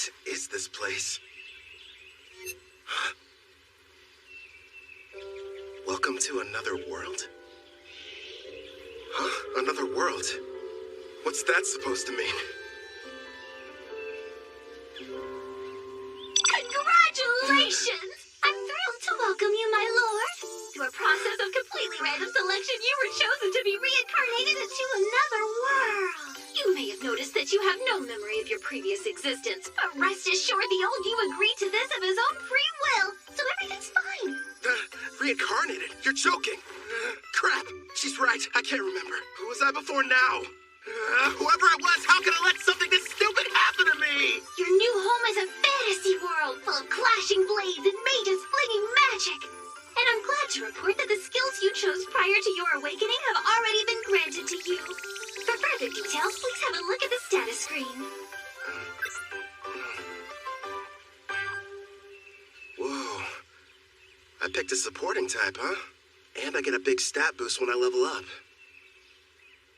What is this place? Welcome to another world? Huh? Another world? What's that supposed to mean? Congratulations! I'm thrilled to welcome you, my lord. Through a process of completely random selection, you were chosen to be reincarnated into another world. You may have noticed that you have no memory of your previous existence, but rest assured the old you agreed to this of his own free will, so everything's fine. Reincarnated? You're joking. Crap. She's right. I can't remember. Who was I before now? Whoever I was, how could I let something this stupid happen to me? Your new home is a fantasy world full of clashing blades and mages flinging magic. And I'm glad to report that the skills you chose prior to your awakening have already been granted to you. For further details, please have a look at the status screen. Whoa. I picked a supporting type, huh? And I get a big stat boost when I level up.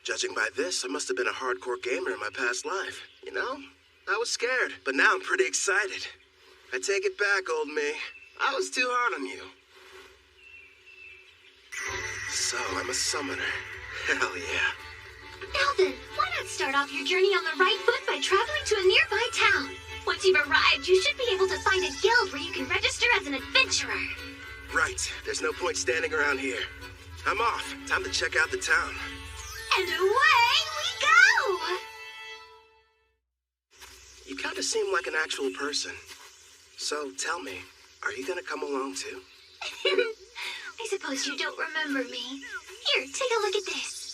Judging by this, I must have been a hardcore gamer in my past life. You know, I was scared, but now I'm pretty excited. I take it back, old me. I was too hard on you. So, I'm a summoner. Hell yeah. Now then, why not start off your journey on the right foot by traveling to a nearby town? Once you've arrived, you should be able to find a guild where you can register as an adventurer. Right. There's no point standing around here. I'm off. Time to check out the town. And away we go! You kind of seem like an actual person. So, tell me, are you gonna come along too? I suppose you don't remember me. Here, take a look at this.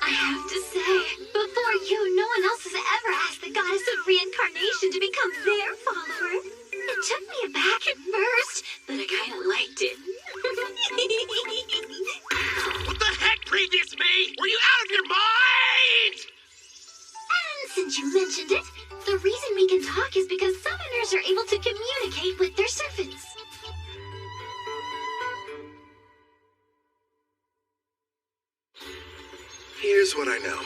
I have to say, before you, no one else has ever asked the goddess of reincarnation to become their follower. It took me aback at first, but I kind of liked it. What the heck, previous me? Were you out of your mind? And since you mentioned it, the reason we can talk is because summoners are able to communicate with their servants. Here's what I know.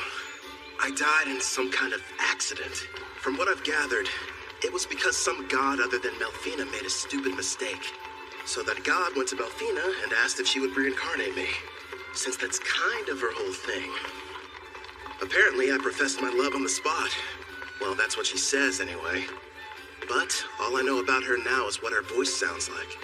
I died in some kind of accident. From what I've gathered, it was because some god other than Melfina made a stupid mistake. So that god went to Melfina and asked if she would reincarnate me, since that's kind of her whole thing. Apparently, I professed my love on the spot. Well, that's what she says anyway. But all I know about her now is what her voice sounds like.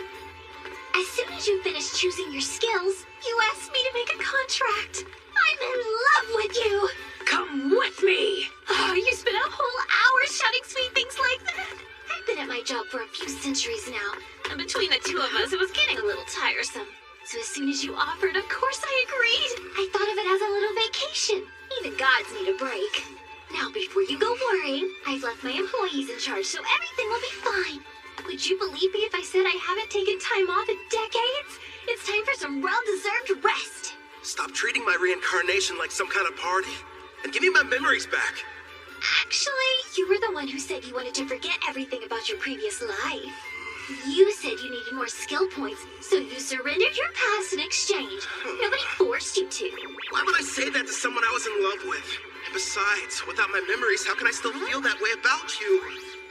As soon as you finish choosing your skills, you asked me to make a contract. I'm in love with you. Come with me. Oh, you spent a whole hour shouting sweet things like that. I've been at my job for a few centuries now, and between the two of us, it was getting a little tiresome. So as soon as you offered, of course I agreed. I thought of it as a little vacation. Even gods need a break. Now, before you go worrying, I've left my employees in charge, so everything will be fine. Would you believe me if I said I haven't taken time off in decades? It's time for some well-deserved rest. Stop treating my reincarnation like some kind of party, and give me my memories back. Actually, you were the one who said you wanted to forget everything about your previous life. You said you needed more skill points, so you surrendered your past in exchange. Nobody forced you to. Why would I say that to someone I was in love with? And besides, without my memories, how can I still feel that way about you?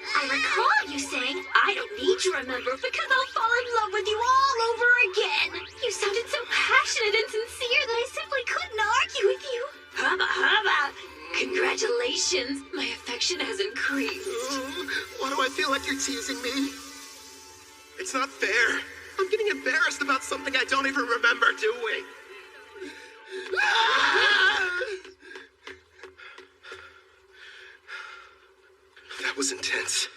I recall you saying, I don't need to remember because I'll fall in love with you all over again. You sounded so passionate and sincere that I simply couldn't argue with you. Hubba hubba. Congratulations. My affection has increased. Why do I feel like you're teasing me? It's not fair. I'm getting embarrassed about something I don't even remember doing. That was intense.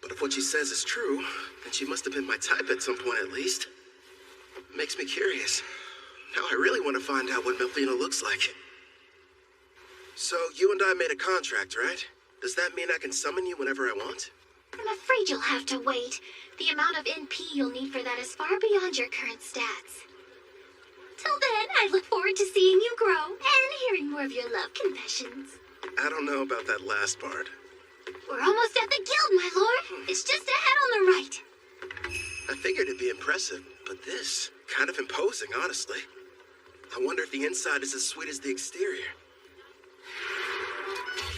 But if what she says is true, then she must have been my type at some point at least. Makes me curious. Now I really want to find out what Melfina looks like. So you and I made a contract, right? Does that mean I can summon you whenever I want? I'm afraid you'll have to wait. The amount of NP you'll need for that is far beyond your current stats. Till then, I look forward to seeing you grow and hearing more of your love confessions. I don't know about that last part. We're almost at the guild, my lord. It's just ahead on the right. I figured it'd be impressive, but this, kind of imposing, honestly. I wonder if the inside is as sweet as the exterior.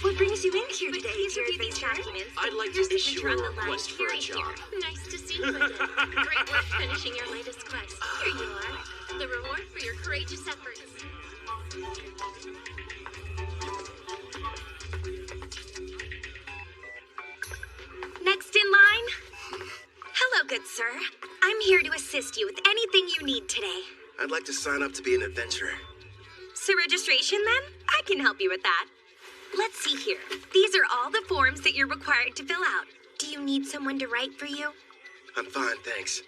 What brings you in here today? These are these documents. I'd like to issue a request for a job. Nice to see you again. Great work finishing your latest quest. Here you are. The reward for your courageous efforts. Next in line. Hello, good sir. I'm here to assist you with anything you need today. I'd like to sign up to be an adventurer. So registration then? I can help you with that. Let's see here. These are all the forms that you're required to fill out. Do you need someone to write for you? I'm fine, thanks.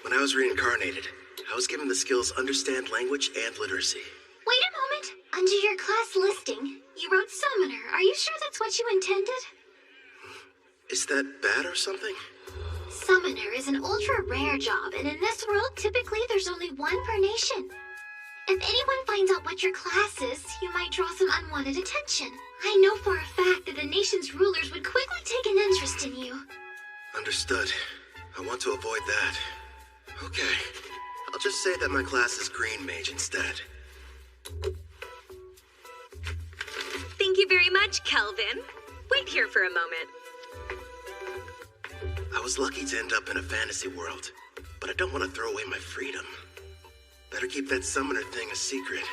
When I was reincarnated, I was given the skills understand language and literacy. Wait a moment. Under your class listing, you wrote summoner. Are you sure that's what you intended? Is that bad or something? Summoner is an ultra-rare job, and in this world, typically there's only one per nation. If anyone finds out what your class is, you might draw some unwanted attention. I know for a fact that the nation's rulers would quickly take an interest in you. Understood. I want to avoid that. Okay. I'll just say that my class is Green Mage instead. Thank you very much, Kelvin. Wait here for a moment. I was lucky to end up in a fantasy world, but I don't want to throw away my freedom. Better keep that summoner thing a secret.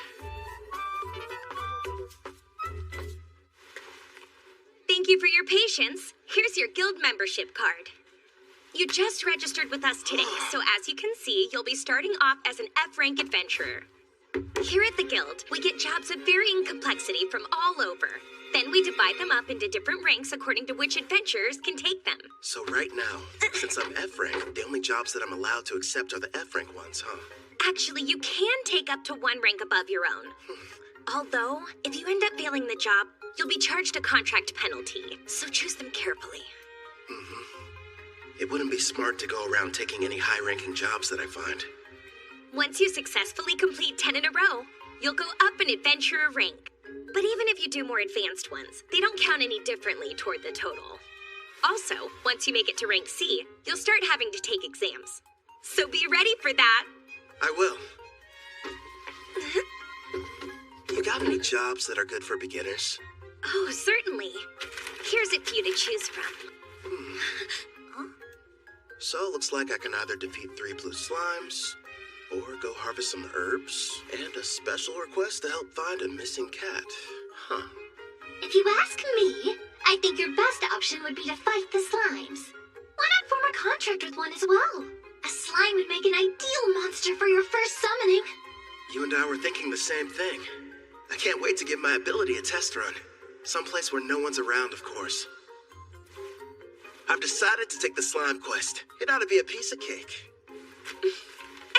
Thank you for your patience. Here's your guild membership card. You just registered with us today, so as you can see, you'll be starting off as an F-rank adventurer. Here at the guild, we get jobs of varying complexity from all over. Then we divide them up into different ranks according to which adventurers can take them. So right now, since I'm F-rank, the only jobs that I'm allowed to accept are the F-rank ones, huh? Actually, you can take up to one rank above your own. Although, if you end up failing the job, you'll be charged a contract penalty, so choose them carefully. It wouldn't be smart to go around taking any high-ranking jobs that I find. Once you successfully complete 10 in a row, you'll go up an adventurer rank. But even if you do more advanced ones, they don't count any differently toward the total. Also, once you make it to rank C, you'll start having to take exams. So be ready for that. I will. You got any jobs that are good for beginners? Oh, certainly. Here's a few to choose from. So it looks like I can either defeat 3 blue slimes, or go harvest some herbs, and a special request to help find a missing cat. Huh. If you ask me, I think your best option would be to fight the slimes. Why not form a contract with one as well? A slime would make an ideal monster for your first summoning. You and I were thinking the same thing. I can't wait to give my ability a test run. Someplace where no one's around, of course. I've decided to take the slime quest. It ought to be a piece of cake.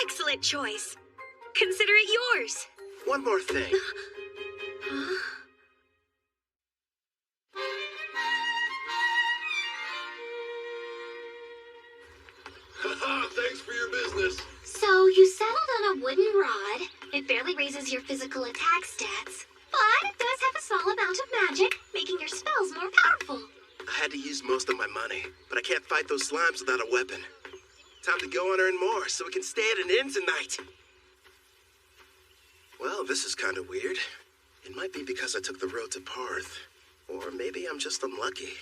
Excellent choice. Consider it yours. One more thing. Thanks for your business. So you settled on a wooden rod. It barely raises your physical attack stats, but it does have a small amount of magic, making your spells more powerful. I had to use most of my money, but I can't fight those slimes without a weapon. Time to go and earn more so we can stay at an inn tonight. Well, this is kind of weird. It might be because I took the road to Parth, or maybe I'm just unlucky.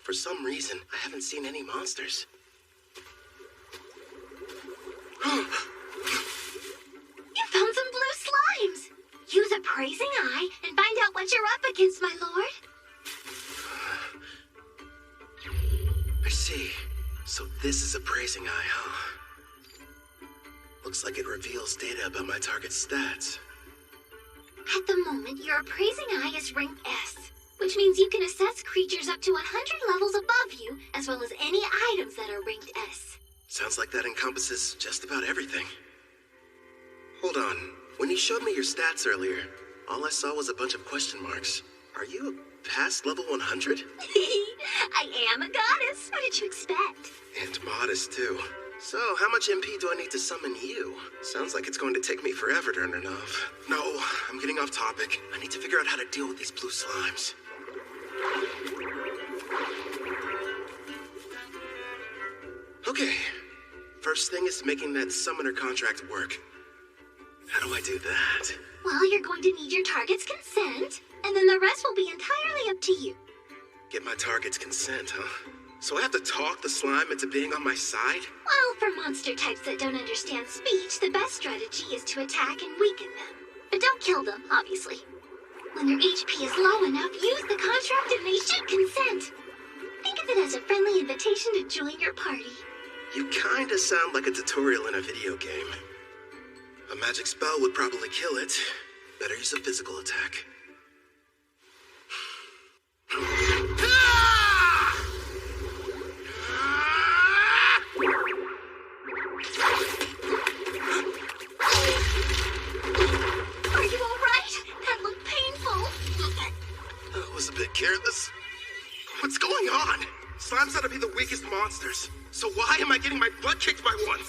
For some reason, I haven't seen any monsters. You found some blue slimes! Use appraising eye and find out what you're up against, my lord. I see. So this is appraising eye, huh? Looks like it reveals data about my target's stats. At the moment, your appraising eye is rank S, which means you can assess creatures up to 100 levels above you, as well as any items that are ranked S. Sounds like that encompasses just about everything. Hold on. When you showed me your stats earlier, all I saw was a bunch of question marks. Are you past level 100? I am a goddess. What did you expect? And modest, too. So, how much MP do I need to summon you? Sounds like it's going to take me forever to earn enough. No, I'm getting off topic. I need to figure out how to deal with these blue slimes. Okay. First thing is making that summoner contract work. How do I do that? Well, you're going to need your target's consent, and then the rest will be entirely up to you. Get my target's consent, huh? So I have to talk the slime into being on my side? Well, for monster types that don't understand speech, the best strategy is to attack and weaken them. But don't kill them, obviously. When their HP is low enough, use the contract and they should consent. Think of it as a friendly invitation to join your party. You kinda sound like a tutorial in a video game. A magic spell would probably kill it. Better use a physical attack. Are you alright? That looked painful. That was a bit careless. What's going on? Slime's gotta be the weakest monsters. So why am I getting my butt kicked by one?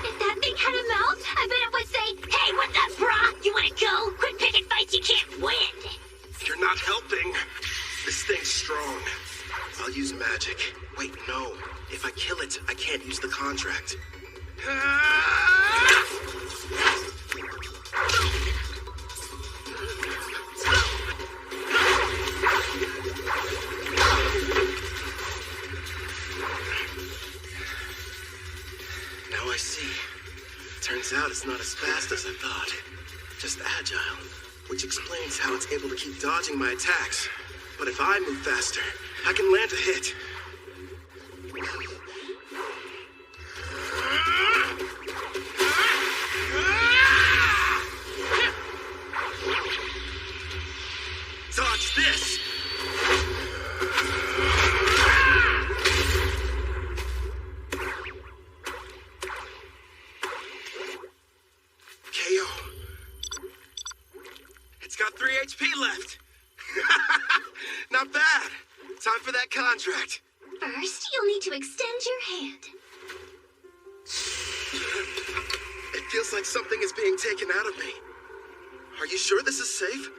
If that thing had a mouth, I bet it would say, "Hey, what's up, brah? You wanna go? Quit picking fights you can't win." You're not helping. This thing's strong. I'll use magic. Wait, no. If I kill it, I can't use the contract. Now I see. Turns out it's not as fast as I thought. Just agile, which explains how it's able to keep dodging my attacks. But if I move faster, I can land a hit. Dodge this! KO. It's got 3 HP left. Not bad. Time for that contract. First, you'll need to extend your hand. It feels like something is being taken out of me. Are you sure this is safe?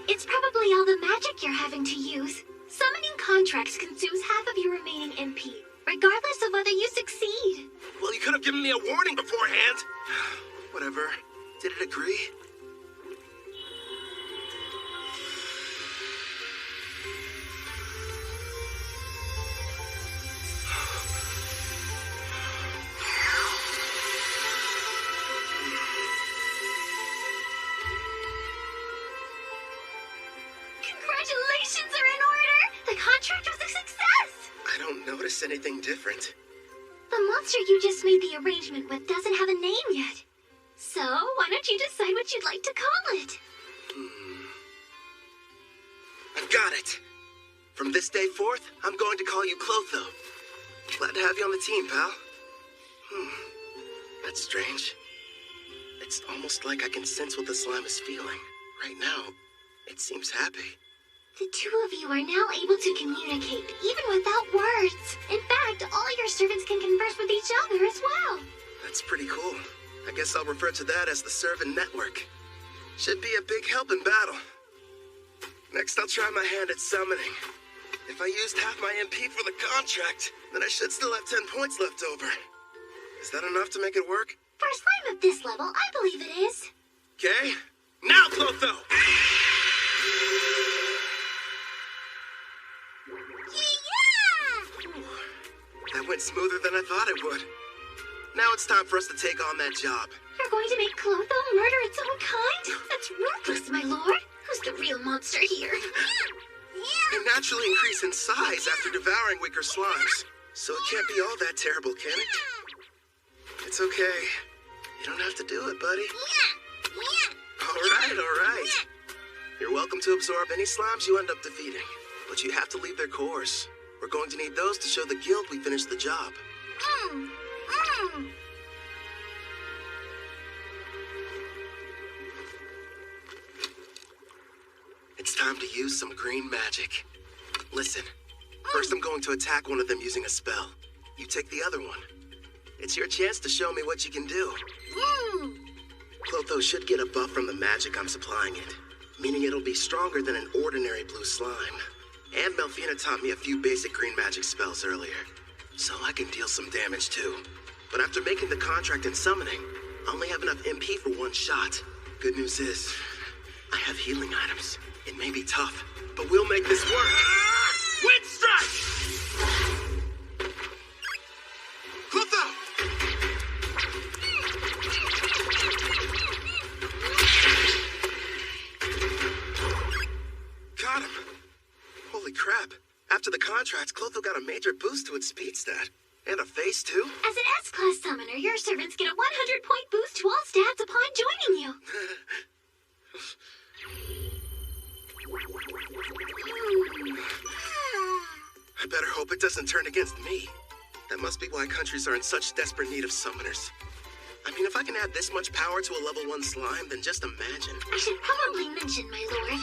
It's probably all the magic you're having to use. Summoning contracts consumes half of your remaining MP, regardless of whether you succeed. Well, you could have given me a warning beforehand. Whatever. Did it agree? Congratulations are in order! The contract was a success! I don't notice anything different. The monster you just made the arrangement with doesn't have a name yet. So, why don't you decide what you'd like to call it? I've got it. From this day forth, I'm going to call you Clotho. Glad to have you on the team, pal. That's strange. It's almost like I can sense what the slime is feeling. Right now, it seems happy. The two of you are now able to communicate, even without words. In fact, all your servants can converse with each other as well. That's pretty cool. I guess I'll refer to that as the servant network. Should be a big help in battle. Next, I'll try my hand at summoning. If I used half my MP for the contract, then I should still have 10 points left over. Is that enough to make it work? For a slime of this level, I believe it is. Okay. Now, Clotho! Yeah! That went smoother than I thought it would. Now it's time for us to take on that job. You're going to make Clotho murder its own kind? That's ruthless, my lord. Who's the real monster here? They naturally increase in size after devouring weaker slimes. So it can't be all that terrible, can it? It's okay. You don't have to do it, buddy. All right. You're welcome to absorb any slimes you end up defeating. But you have to leave their cores. We're going to need those to show the guild we finished the job. It's time to use some green magic. Listen, first I'm going to attack one of them using a spell. You take the other one. It's your chance to show me what you can do. Clotho should get a buff from the magic I'm supplying it, meaning it'll be stronger than an ordinary blue slime. And Melfina taught me a few basic green magic spells earlier, so I can deal some damage too. But after making the contract and summoning, I only have enough MP for one shot. Good news is, I have healing items. It may be tough, but we'll make this work. Wind strike! Clotho! Got him. Holy crap. After the contracts, Clotho got a major boost to its speed stat. And a face, too. As an S-Class summoner, your servants get a 100-point boost to all stats upon joining you. I better hope it doesn't turn against me. That must be why countries are in such desperate need of summoners. I mean, if I can add this much power to a level 1 slime, then just imagine. I should probably mention, my lord,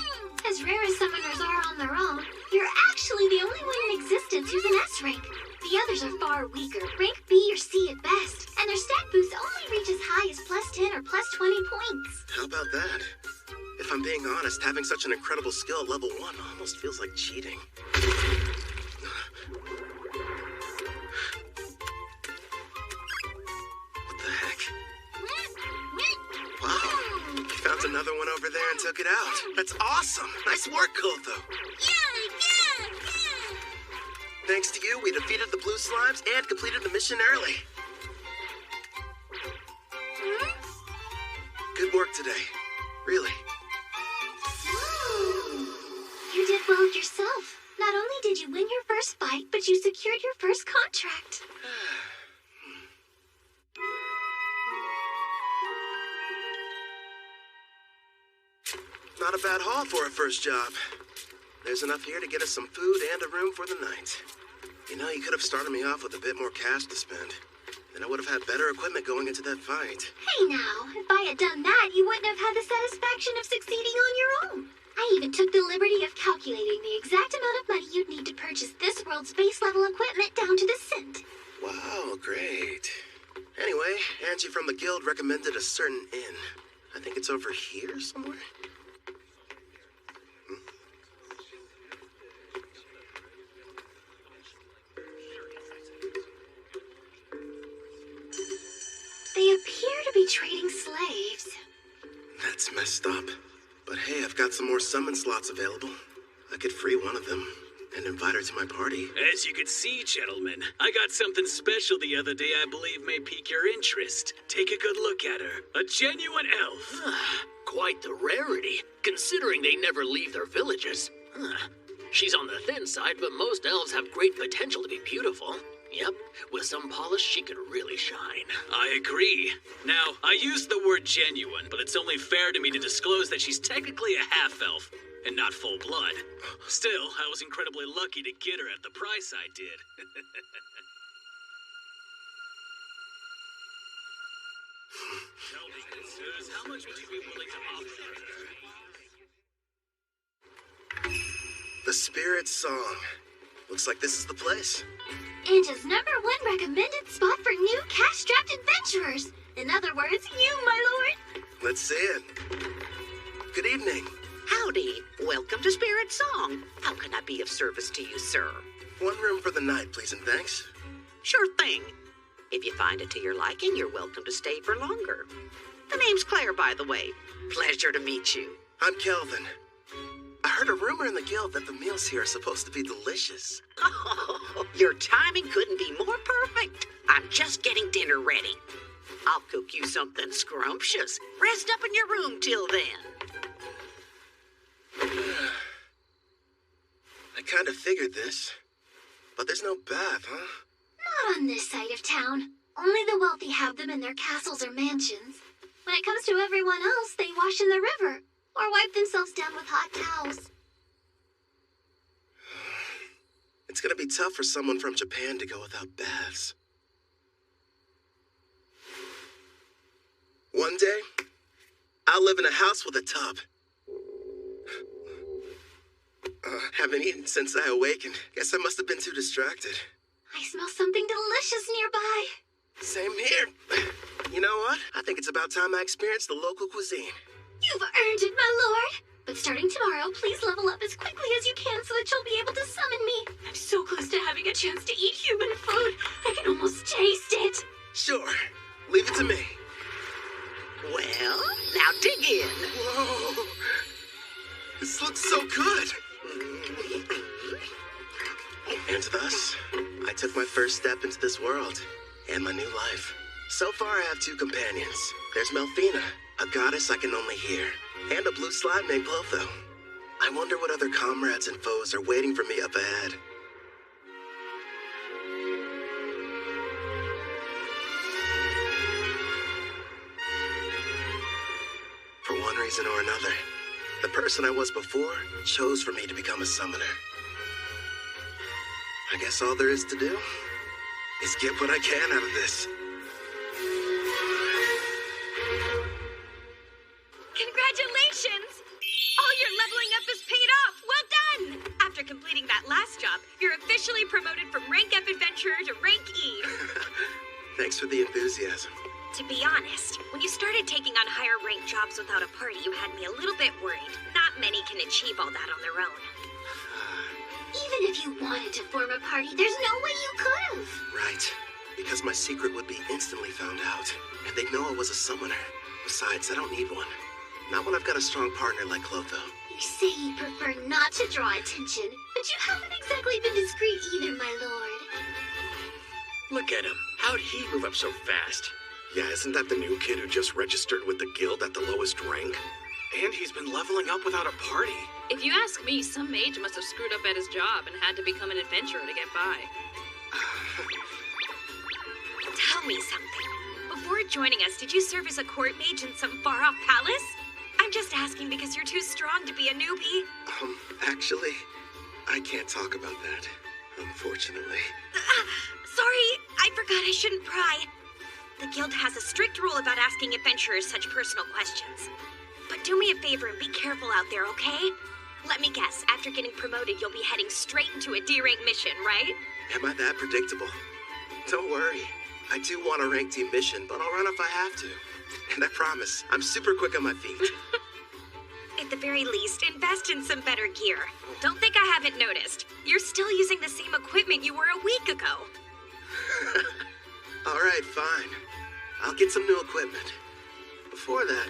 as rare as summoners are on their own, you're actually the only one in existence who's an S rank. The others are far weaker, rank B or C at best, and their stat boost only reach as high as +10 or +20 points. How about that? If I'm being honest, having such an incredible skill at level 1 almost feels like cheating. What the heck? Wow, you found another one over there and took it out. That's awesome! Nice work, Clotho. Thanks to you, we defeated the blue slimes and completed the mission early. Good work today. Really. You did well yourself. Not only did you win your first fight, but you secured your first contract. Not a bad haul for a first job. There's enough here to get us some food and a room for the night. You know, you could have started me off with a bit more cash to spend. Then I would have had better equipment going into that fight. Hey now, if I had done that, you wouldn't have had the satisfaction of succeeding on your own. I even took the liberty of calculating the exact amount of money you'd need to purchase this world's base-level equipment down to the cent. Wow, great. Anyway, Angie from the guild recommended a certain inn. I think it's over here somewhere. They appear to be trading slaves. That's messed up. But hey, I've got some more summon slots available. I could free one of them and invite her to my party. As you can see, gentlemen, I got something special the other day I believe may pique your interest. Take a good look at her. A genuine elf. Quite the rarity, considering they never leave their villages. She's on the thin side, but most elves have great potential to be beautiful. Yep, with some polish, she could really shine. I agree. Now, I used the word genuine, but it's only fair to me to disclose that she's technically a half-elf, and not full blood. Still, I was incredibly lucky to get her at the price I did. Tell me, sirs, how much would you be willing to offer? The Spirit Song. Looks like this is the place. Anja's #1 recommended spot for new cash-strapped adventurers. In other words, you, my lord. Let's see it. Good evening. Howdy. Welcome to Spirit Song. How can I be of service to you, sir? One room for the night, please, and thanks. Sure thing. If you find it to your liking, you're welcome to stay for longer. The name's Claire, by the way. Pleasure to meet you. I'm Kelvin. I heard a rumor in the guild that the meals here are supposed to be delicious. Oh, your timing couldn't be more perfect. I'm just getting dinner ready. I'll cook you something scrumptious. Rest up in your room till then. I kind of figured this. But there's no bath, huh? Not on this side of town. Only the wealthy have them in their castles or mansions. When it comes to everyone else, they wash in the river or wipe themselves down with hot towels. It's gonna be tough for someone from Japan to go without baths. One day, I'll live in a house with a tub. Haven't eaten since I awakened. Guess I must have been too distracted. I smell something delicious nearby. Same here. You know what? I think it's about time I experienced the local cuisine. You've earned it, my lord. But starting tomorrow, please level up as quickly as you can so that you'll be able to summon me. I'm so close to having a chance to eat human food. I can almost taste it. Sure. Leave it to me. Well, now dig in. Whoa. This looks so good! And thus, I took my first step into this world and my new life. So far, I have 2 companions. There's Melfina, a goddess I can only hear, and a blue slime named Clotho. I wonder what other comrades and foes are waiting for me up ahead. For one reason or another, the person I was before chose for me to become a summoner. I guess all there is to do is get what I can out of this. Congratulations! All your leveling up is paid off! Well done! After completing that last job, you're officially promoted from Rank F Adventurer to Rank E. Thanks for the enthusiasm. To be honest, when you started taking on higher rank jobs without a party, you had me a little bit worried. Not many can achieve all that on their own. Even if you wanted to form a party, there's no way you could've. Right. Because my secret would be instantly found out, and they'd know I was a summoner. Besides, I don't need one. Not when I've got a strong partner like Clotho. You say you prefer not to draw attention, but you haven't exactly been discreet either, my lord. Look at him. How'd he move up so fast? Yeah, isn't that the new kid who just registered with the guild at the lowest rank? And he's been leveling up without a party. If you ask me, some mage must have screwed up at his job and had to become an adventurer to get by. Tell me something. Before joining us, did you serve as a court mage in some far-off palace? I'm just asking because you're too strong to be a newbie. Actually, I can't talk about that, unfortunately. Sorry, I forgot I shouldn't pry. The guild has a strict rule about asking adventurers such personal questions. But do me a favor and be careful out there, okay? Let me guess, after getting promoted, you'll be heading straight into a D-rank mission, right? Am I that predictable? Don't worry. I do want a rank team mission, but I'll run if I have to. And I promise, I'm super quick on my feet. At the very least, invest in some better gear. Don't think I haven't noticed. You're still using the same equipment you were a week ago. All right, fine. I'll get some new equipment. Before that,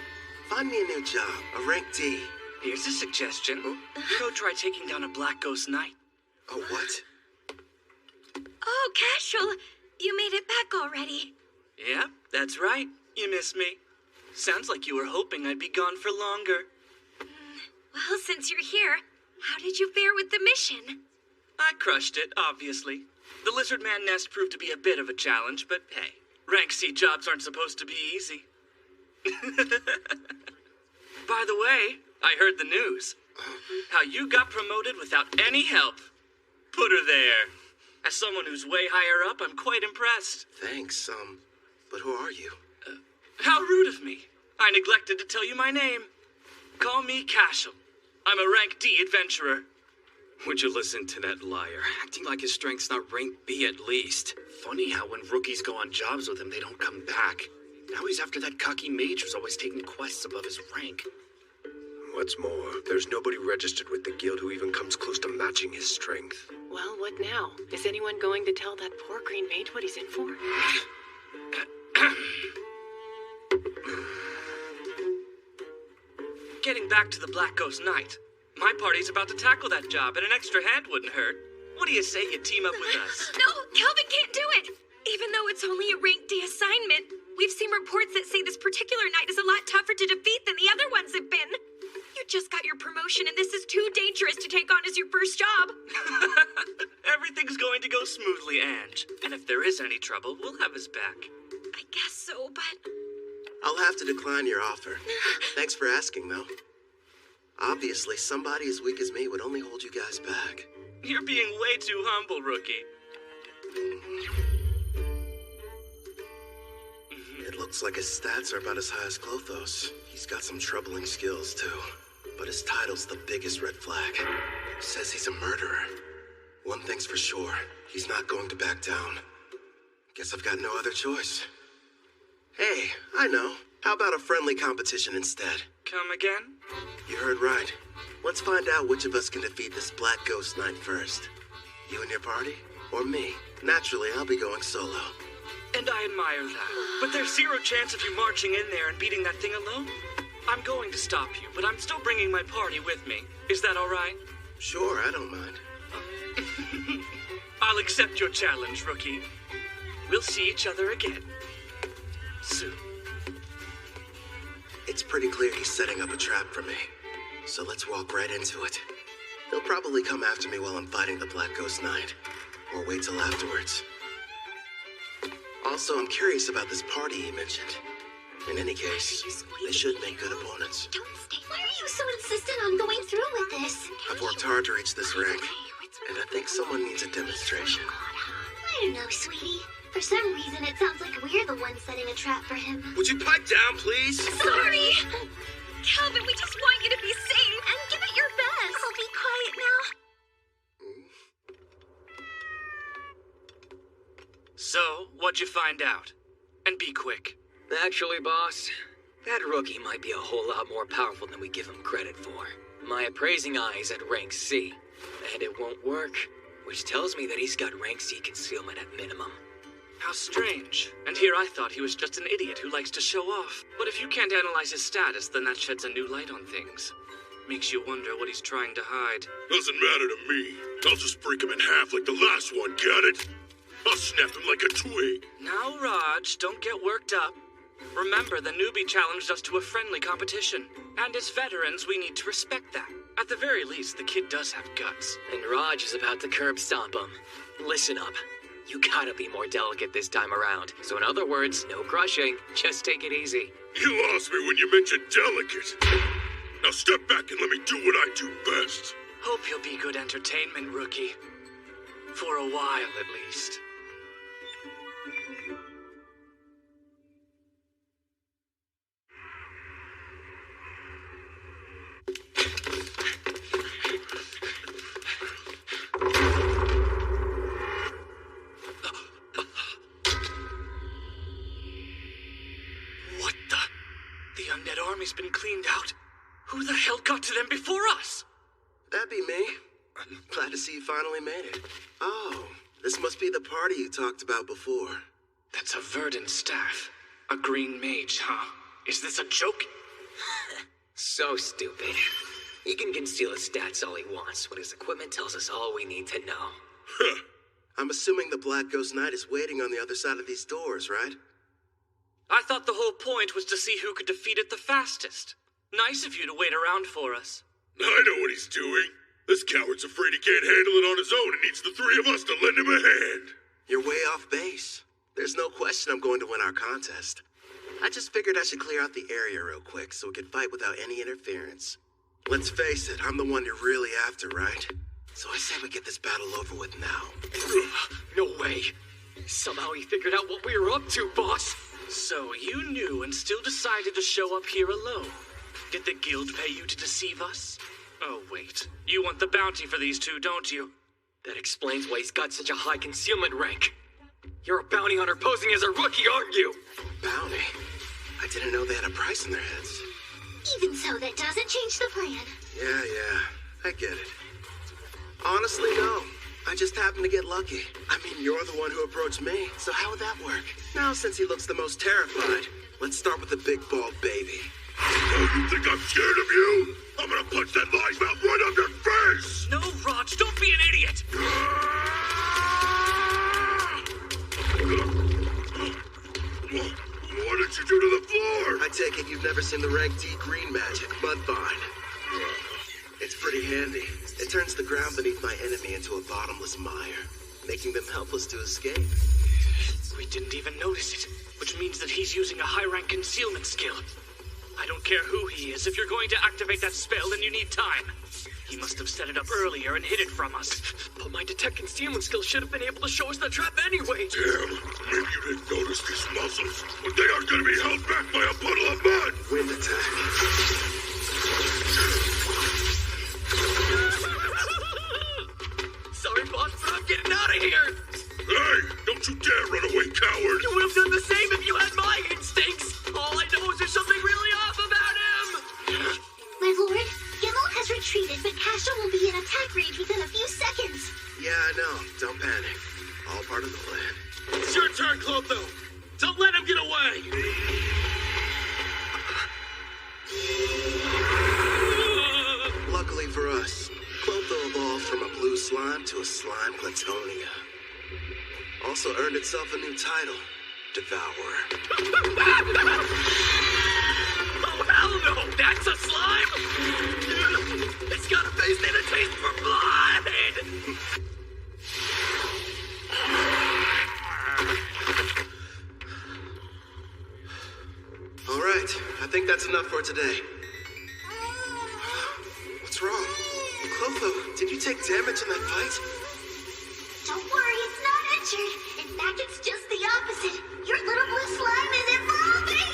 find me a new job, a rank D. Here's a suggestion. Go try taking down a Black Ghost Knight. Oh, what? Oh, Cashel, you made it back already. Yeah, that's right. You missed me. Sounds like you were hoping I'd be gone for longer. Well, since you're here, how did you fare with the mission? I crushed it, obviously. The Lizard Man nest proved to be a bit of a challenge, but hey, rank C jobs aren't supposed to be easy. By the way, I heard the news. How you got promoted without any help. Put her there. As someone who's way higher up, I'm quite impressed. Thanks, but who are you? How rude of me. I neglected to tell you my name. Call me Cashel. I'm a rank D adventurer. Would you listen to that liar? Acting like his strength's not rank B at least. Funny how when rookies go on jobs with him, they don't come back. Now he's after that cocky mage who's always taking quests above his rank. What's more, there's nobody registered with the guild who even comes close to matching his strength. Well, what now? Is anyone going to tell that poor green mage what he's in for? Getting back to the Black Ghost Knight. My party's about to tackle that job, and an extra hand wouldn't hurt. What do you say you team up with us? No, Kelvin can't do it! Even though it's only a rank D assignment, we've seen reports that say this particular knight is a lot tougher to defeat than the other ones have been. You just got your promotion, and this is too dangerous to take on as your first job. Everything's going to go smoothly, Ange. And if there is any trouble, we'll have his back. I guess so, but... I'll have to decline your offer. Thanks for asking, though. Obviously, somebody as weak as me would only hold you guys back. You're being way too humble, rookie. It looks like his stats are about as high as Clotho's. He's got some troubling skills, too. But his title's the biggest red flag. Says he's a murderer. One thing's for sure, he's not going to back down. Guess I've got no other choice. Hey, I know. How about a friendly competition instead? Come again? You heard right. Let's find out which of us can defeat this Black Ghost Knight first. You and your party? Or me? Naturally, I'll be going solo. And I admire that. But there's zero chance of you marching in there and beating that thing alone. I'm going to stop you, but I'm still bringing my party with me. Is that all right? Sure, I don't mind. I'll accept your challenge, Rookie. We'll see each other again. Soon. It's pretty clear he's setting up a trap for me. So let's walk right into it. He'll probably come after me while I'm fighting the Black Ghost Knight. Or wait till afterwards. Also, I'm curious about this party he mentioned. In any case, they should make good opponents. Don't stay. Why are you so insistent on going through with this? I've worked hard to reach this rank, and I think someone needs a demonstration. I don't know, sweetie. For some reason, it sounds like we're the ones setting a trap for him. Would you pipe down, please? Sorry! Calvin, we just want you to be safe and give it your best. I'll be quiet now. So, what'd you find out? And be quick. Actually, boss, that rookie might be a whole lot more powerful than we give him credit for. My appraising eye is at rank C, and it won't work, which tells me that he's got rank C concealment at minimum. How strange. And here I thought he was just an idiot who likes to show off. But if you can't analyze his status, then that sheds a new light on things. Makes you wonder what he's trying to hide. Doesn't matter to me. I'll just break him in half like the last one, got it? I'll snap him like a twig. Now, Raj, don't get worked up. Remember, the newbie challenged us to a friendly competition. And as veterans, we need to respect that. At the very least, the kid does have guts. And Raj is about to curb stomp him. Listen up. You gotta be more delicate this time around. So in other words, no crushing. Just take it easy. You lost me when you mentioned delicate. Now step back and let me do what I do best. Hope you'll be good entertainment, Rookie. For a while, at least. Army's been cleaned out. Who the hell got to them before us? That'd be me. I'm glad to see you finally made it. Oh, this must be the party you talked about before. That's a verdant staff. A green mage, huh? Is this a joke? So stupid. He can conceal his stats all he wants, but his equipment tells us all we need to know. I'm assuming the Black Ghost Knight is waiting on the other side of these doors, right? I thought the whole point was to see who could defeat it the fastest. Nice of you to wait around for us. I know what he's doing. This coward's afraid he can't handle it on his own and needs the three of us to lend him a hand. You're way off base. There's no question I'm going to win our contest. I just figured I should clear out the area real quick so we could fight without any interference. Let's face it, I'm the one you're really after, right? So I say we get this battle over with now. No way. Somehow he figured out what we were up to, boss. So you knew and still decided to show up here alone. Did the guild pay you to deceive us? Oh, wait. You want the bounty for these two, don't you? That explains why he's got such a high concealment rank. You're a bounty hunter posing as a rookie, aren't you? Bounty? I didn't know they had a price in their heads. Even so, that doesn't change the plan. Yeah, I get it. Honestly, no. I just happened to get lucky. I mean, you're the one who approached me, so how would that work? Now, since he looks the most terrified, let's start with the big bald baby. Oh, you think I'm scared of you? I'm gonna punch that lying mouth right on your face! No, Raj, don't be an idiot! What did you do to the floor? I take it you've never seen the rank D green magic, Mudvine. It's pretty handy. It turns the ground beneath my enemy into a bottomless mire, making them helpless to escape. We didn't even notice it, which means that he's using a high-rank concealment skill. I don't care who he is. If you're going to activate that spell, then you need time. He must have set it up earlier and hid it from us. But my detect concealment skill should have been able to show us the trap anyway. Damn, maybe you didn't notice these muscles, but they aren't gonna be held back by a puddle of mud! Wind attack. Sorry, boss, but I'm getting out of here! Hey, don't you dare run away, coward! You would have done the same if you had my instincts! All I know is there's something really off about him! My lord, Gimel has retreated, but Kasha will be in attack range within a few seconds. Yeah, I know. Don't panic. All part of the plan. It's your turn, Clotho! Don't let him get away! to a slime Glatonia. Also earned itself a new title, Devourer. Oh, hell no! That's a slime! It's got a face and a taste for blood! All right, I think that's enough for today. What's wrong? Clotho, did you take damage in that fight? Don't worry, it's not injured. In fact, it's just the opposite. Your little blue slime is evolving!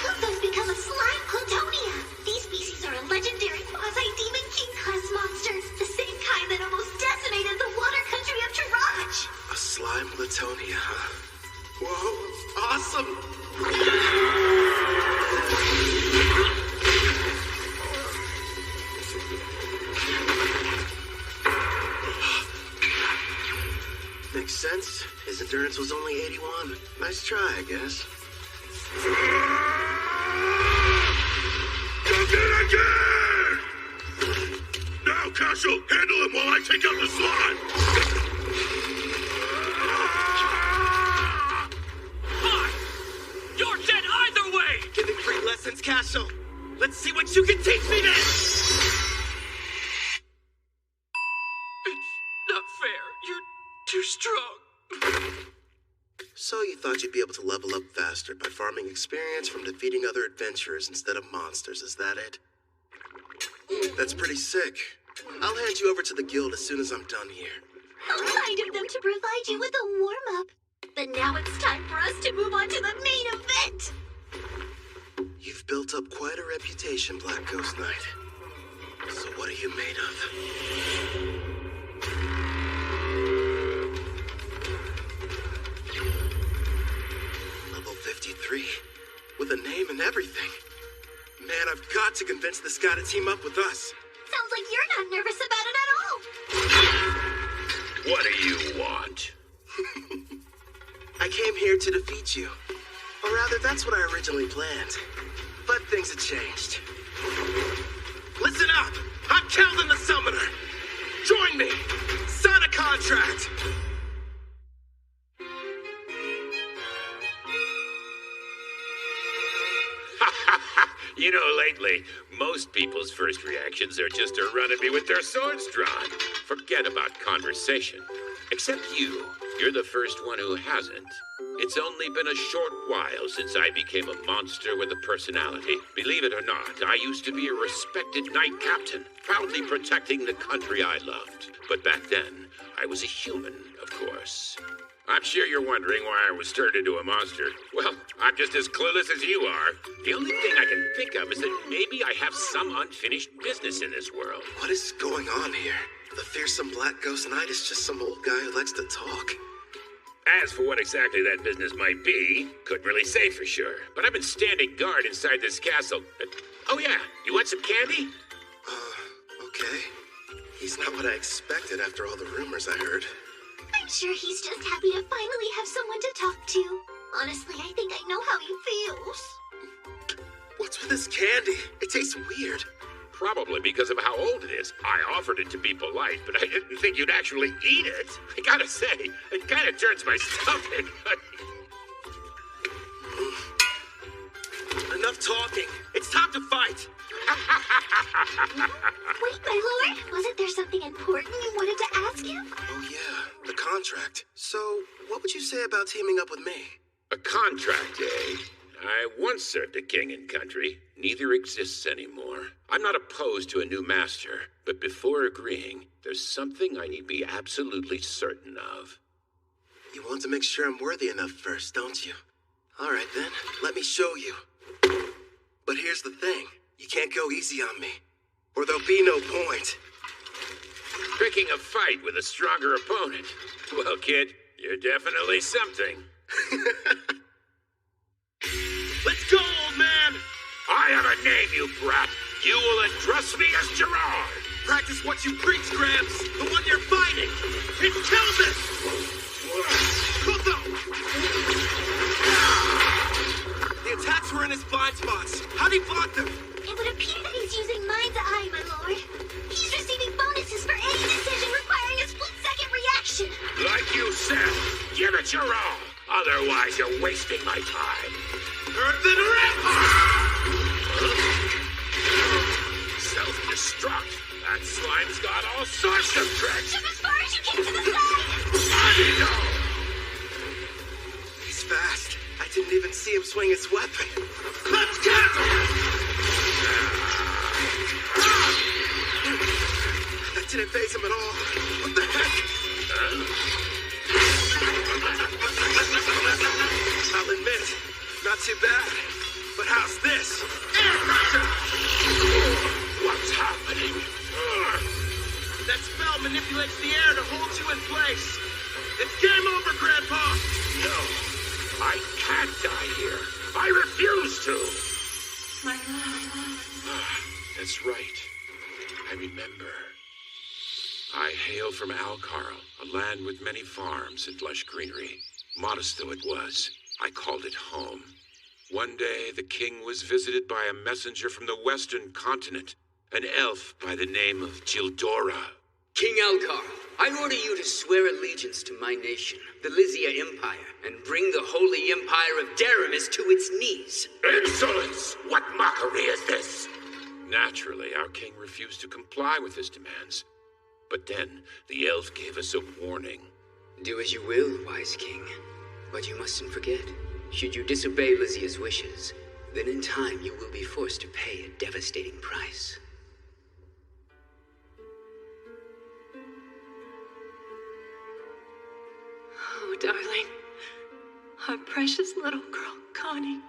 Clotho's become a slime Glatonia. These species are a legendary quasi-demon king-class monster. The same kind that almost decimated the water country of Taraj. A slime Glatonia, huh? Whoa, awesome! Makes sense. His endurance was only 81. Nice try, I guess. Did it again! Now, Castle, handle him while I take out the slime! Fine! You're dead either way! Giving free lessons, Castle. Let's see what you can teach me then! It's not fair. You're too strong. So you thought you'd be able to level up faster by farming experience from defeating other adventurers instead of monsters, is that it? That's pretty sick. I'll hand you over to the guild as soon as I'm done here. How kind of them to provide you with a warm-up. But now it's time for us to move on to the main event! You've built up quite a reputation, Black Ghost Knight. So what are you made of? Level 53, with a name and everything. Man, I've got to convince this guy to team up with us. Sounds like you're not nervous about it at all. What do you want? I came here to defeat you. Or rather, that's what I originally planned. But things have changed. Listen up! I'm Kelvin the Summoner! Join me! Sign a contract! You know, lately, most people's first reactions are just to run at me with their swords drawn. Forget about conversation. Except you. You're the first one who hasn't. It's only been a short while since I became a monster with a personality. Believe it or not, I used to be a respected knight captain, proudly protecting the country I loved. But back then, I was a human, of course. I'm sure you're wondering why I was turned into a monster. Well, I'm just as clueless as you are. The only thing I can think of is that maybe I have some unfinished business in this world. What is going on here? The fearsome Black Ghost Knight is just some old guy who likes to talk. As for what exactly that business might be, couldn't really say for sure. But I've been standing guard inside this castle. Oh yeah, you want some candy? Okay. He's not what I expected after all the rumors I heard. I'm sure he's just happy to finally have someone to talk to. Honestly, I think I know how he feels. What's with this candy? It tastes weird. Probably because of how old it is. I offered it to be polite, but I didn't think you'd actually eat it. I gotta say, it kind of turns my stomach. Enough talking. It's time to fight. Wait, my lord. Wasn't there something important you wanted to ask him? Oh yeah, the contract. So, what would you say about teaming up with me? A contract, eh? I once served a king and country. Neither exists anymore. I'm not opposed to a new master, but before agreeing, there's something I need to be absolutely certain of. You want to make sure I'm worthy enough first, don't you? All right then, let me show you. But here's the thing. You can't go easy on me, or there'll be no point. Picking a fight with a stronger opponent. Well, kid, you're definitely something. Let's go, old man! I have a name, you brat. You will address me as Gerard. Practice what you preach, Gramps. The one you're fighting. It's Kelvin! Clotho! The attacks were in his blind spots. How'd he block them? It would appear that he's using Mind's Eye, my lord. He's receiving bonuses for Earthen roll! Otherwise, you're wasting my time. Earthen Rampart! Self-destruct. That slime's got all sorts of tricks. Just as far as you can to the side! I know! He's fast. I didn't even see him swing his weapon. Let's get him! That didn't faze him at all. What the heck? I'll admit, not too bad. But how's this? Air pressure! What's happening? That spell manipulates the air to hold you in place. It's game over, Grandpa! No, I can't die here. I refuse to. My love. That's right. I remember. I hail from Alcarl, a land with many farms and lush greenery. Modest though it was, I called it home. One day, the king was visited by a messenger from the western continent, an elf by the name of Gildora. King Alcar, I order you to swear allegiance to my nation, the Lysia Empire, and bring the holy empire of Daramis to its knees. Insolence! What mockery is this? Naturally, our king refused to comply with his demands. But then, the elf gave us a warning. Do as you will, wise king. But you mustn't forget, should you disobey Lysia's wishes, then in time you will be forced to pay a devastating price. Oh, darling. Our precious little girl, Connie.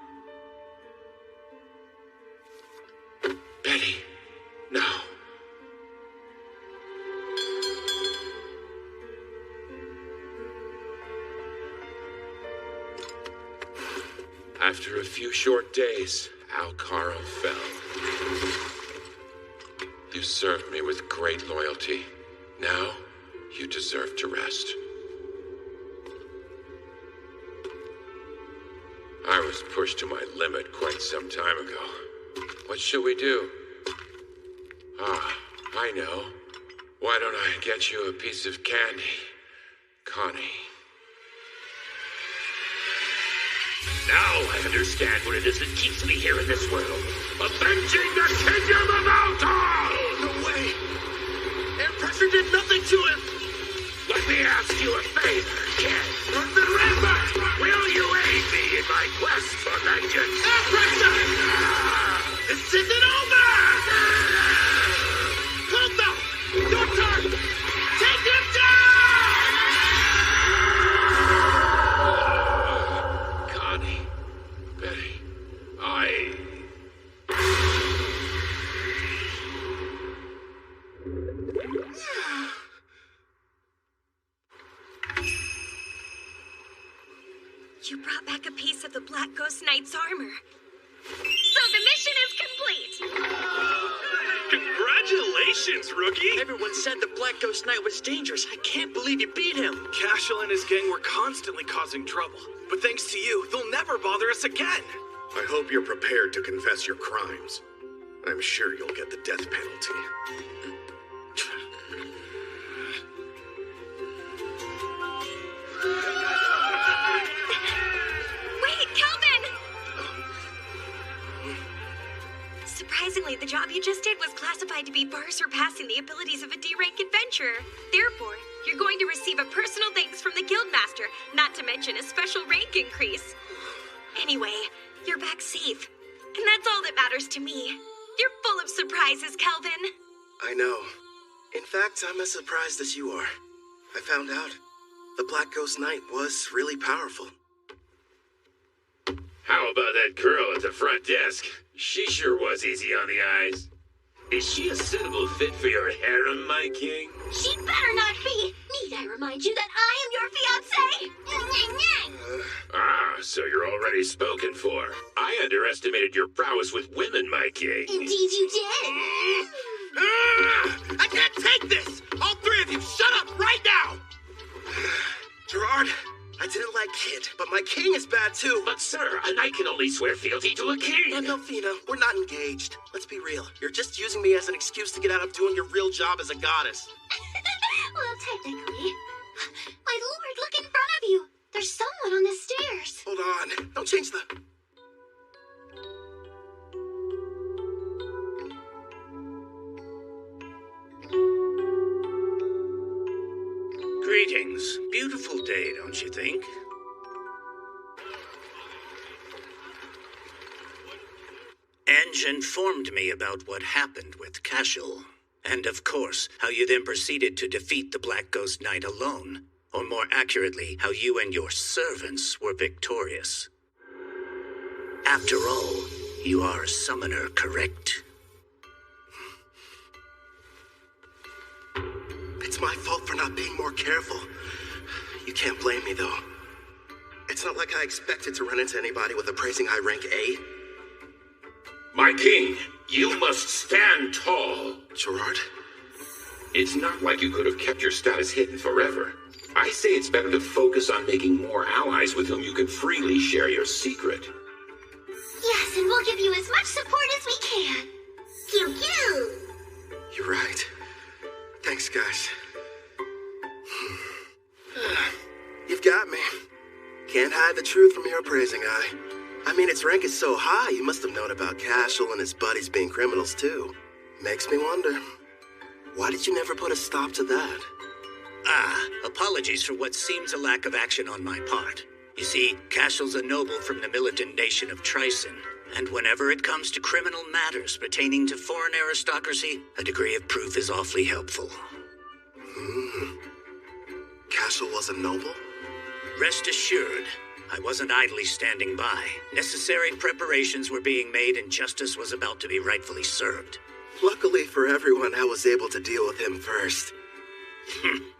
Betty, no. After a few short days, Alcarl fell. You served me with great loyalty. Now, you deserve to rest. I was pushed to my limit quite some time ago. What shall we do? Ah, I know. Why don't I get you a piece of candy, Connie? Now I understand what it is that keeps me here in this world. Avenging the kingdom of Altar! No way! Air pressure did nothing to him! Let me ask you a favor, kid. Earthen Rampart! Will you aid me in my quest for vengeance? Air pressure! This isn't over! Clotho! Your turn! Take him down! Connie, Betty, You brought back a piece of the Black Ghost Knight's armor. So the mission is complete! Congratulations, rookie! Everyone said the Black Ghost Knight was dangerous. I can't believe you beat him. Cashel and his gang were constantly causing trouble. But thanks to you, they'll never bother us again. I hope you're prepared to confess your crimes. I'm sure you'll get the death penalty. Wait, Calvin! Surprisingly, the job you just did was classified to be far surpassing the abilities of a D-rank adventurer. Therefore, you're going to receive a personal thanks from the Guildmaster, not to mention a special rank increase. Anyway, you're back safe. And that's all that matters to me. You're full of surprises, Calvin. I know. In fact, I'm as surprised as you are. I found out the Black Ghost Knight was really powerful. how about that girl at the front desk? She sure was easy on the eyes. Is she a suitable fit for your harem, my king? She better not be. Need I remind you that I am your fiancé? So you're already spoken for. I underestimated your prowess with women, my king. Indeed you did. I can't take this! All three of you, shut up right now! Gerard, I didn't like Kid, but my king is bad too. But sir, a knight can only swear fealty to a king. And Melfina, we're not engaged. Let's be real. You're just using me as an excuse to get out of doing your real job as a goddess. Well, technically. My lord, look in front of you. There's someone on the stairs. Hold on. Don't change the... Greetings. Beautiful day, don't you think? Enge informed me about what happened with Cashel. And of course, how you then proceeded to defeat the Black Ghost Knight alone. Or more accurately, how you and your servants were victorious. After all, you are a summoner, correct? It's my fault for not being more careful. You can't blame me, though. It's not like I expected to run into anybody with a praising high rank A. My king, you must stand tall. Gerard? It's not like you could have kept your status hidden forever. I say it's better to focus on making more allies with whom you can freely share your secret. Yes, and we'll give you as much support as we can. Pew pew! You're right. Thanks, guys. You've got me. Can't hide the truth from your appraising eye. I mean, its rank is so high, you must have known about Cashel and his buddies being criminals, too. Makes me wonder, why did you never put a stop to that? Apologies for what seems a lack of action on my part. You see, Cashel's a noble from the militant nation of Tryson, and whenever it comes to criminal matters pertaining to foreign aristocracy, a degree of proof is awfully helpful. Cashel was a noble? Rest assured, I wasn't idly standing by. Necessary preparations were being made and justice was about to be rightfully served. Luckily for everyone, I was able to deal with him first.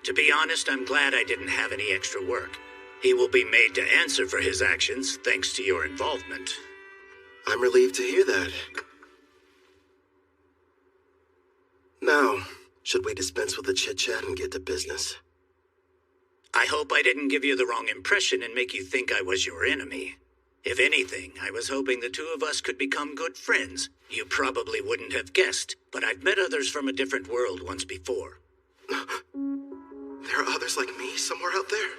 To be honest, I'm glad I didn't have any extra work. He will be made to answer for his actions, thanks to your involvement. I'm relieved to hear that. Now, should we dispense with the chit-chat and get to business? I hope I didn't give you the wrong impression and make you think I was your enemy. If anything, I was hoping the two of us could become good friends. You probably wouldn't have guessed, but I've met others from a different world once before. There are others like me somewhere out there?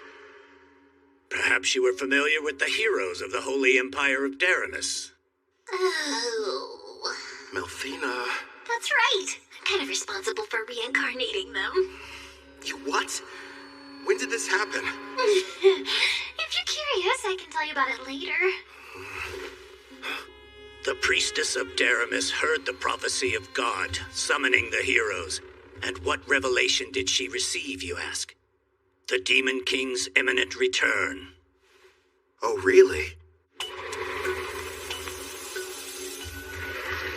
Perhaps you were familiar with the heroes of the Holy Empire of Daramus. Oh. Melfina. That's right. I'm kind of responsible for reincarnating them. You what? When did this happen? If you're curious, I can tell you about it later. The priestess of Daramus heard the prophecy of God, summoning the heroes. And what revelation did she receive, you ask? The Demon King's imminent return. Oh, really?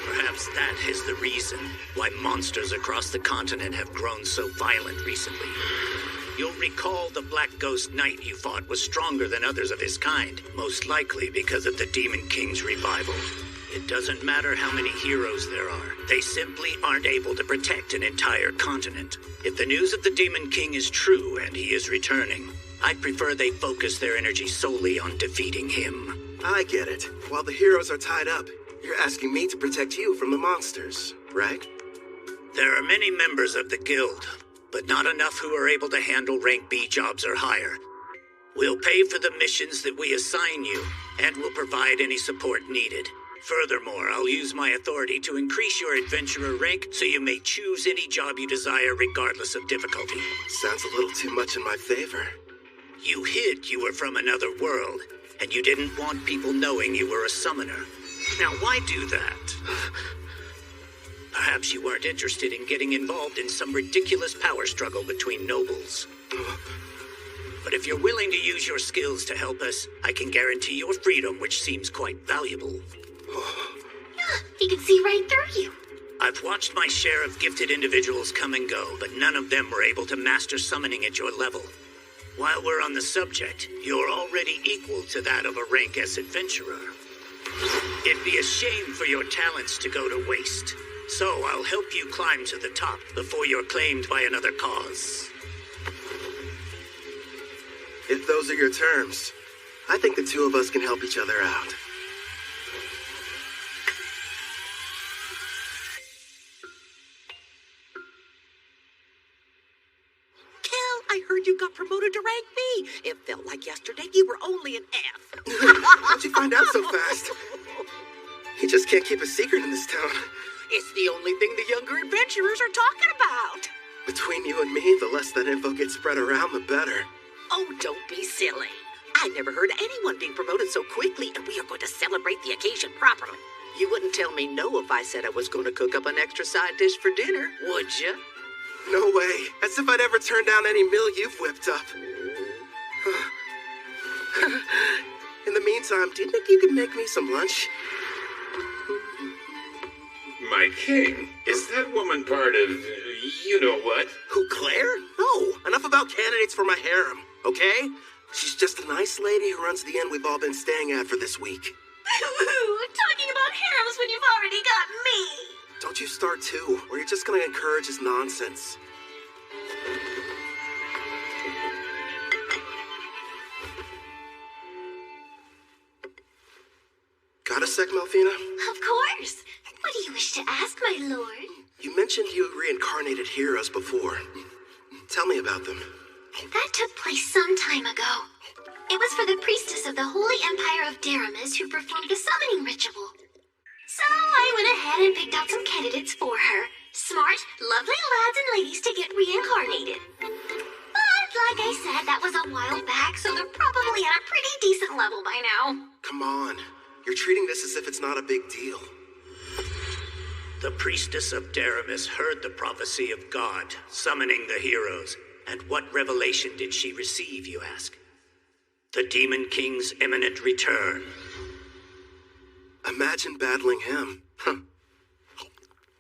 Perhaps that is the reason why monsters across the continent have grown so violent recently. You'll recall the Black Ghost Knight you fought was stronger than others of his kind, most likely because of the Demon King's revival. It doesn't matter how many heroes there are. They simply aren't able to protect an entire continent. If the news of the Demon King is true and he is returning, I'd prefer they focus their energy solely on defeating him. I get it. While the heroes are tied up, you're asking me to protect you from the monsters, right? There are many members of the guild, but not enough who are able to handle rank B jobs or higher. We'll pay for the missions that we assign you, and we'll provide any support needed. Furthermore, I'll use my authority to increase your adventurer rank so you may choose any job you desire regardless of difficulty. Sounds a little too much in my favor. You hid you were from another world, and you didn't want people knowing you were a summoner. Now, why do that? Perhaps you weren't interested in getting involved in some ridiculous power struggle between nobles. But if you're willing to use your skills to help us, I can guarantee your freedom, which seems quite valuable. He can see right through you. I've watched my share of gifted individuals come and go, but none of them were able to master summoning at your level. While we're on the subject, you're already equal to that of a rank S adventurer. It'd be a shame for your talents to go to waste, so I'll help you climb to the top before you're claimed by another cause. If those are your terms, I think the two of us can help each other out. I heard you got promoted to rank B. It felt like yesterday you were only an F. How'd you find out so fast? You just can't keep a secret in this town. It's the only thing the younger adventurers are talking about. Between you and me, the less that info gets spread around, the better. Oh, don't be silly. I never heard of anyone being promoted so quickly, and we are going to celebrate the occasion properly. You wouldn't tell me no if I said I was going to cook up an extra side dish for dinner, would you? No way. As if I'd ever turn down any meal you've whipped up. In the meantime, do you think you could make me some lunch? My king, is that woman part of you know what? Who, Claire? No. Enough about candidates for my harem, okay? She's just a nice lady who runs the inn we've all been staying at for this week. Talking about harems when you've already got me. Don't you start too, or you're just gonna encourage his nonsense. Got a sec, Melfina? Of course. What do you wish to ask, my lord? You mentioned you reincarnated heroes before. Tell me about them. That took place some time ago. It was for the priestess of the Holy Empire of Daramis who performed the summoning ritual. So I went ahead and picked out some candidates for her. Smart, lovely lads and ladies to get reincarnated. But like I said, that was a while back, so they're probably at a pretty decent level by now. Come on. You're treating this as if it's not a big deal. The priestess of Daramis heard the prophecy of God, summoning the heroes. And what revelation did she receive, you ask? The Demon King's imminent return. Imagine battling him.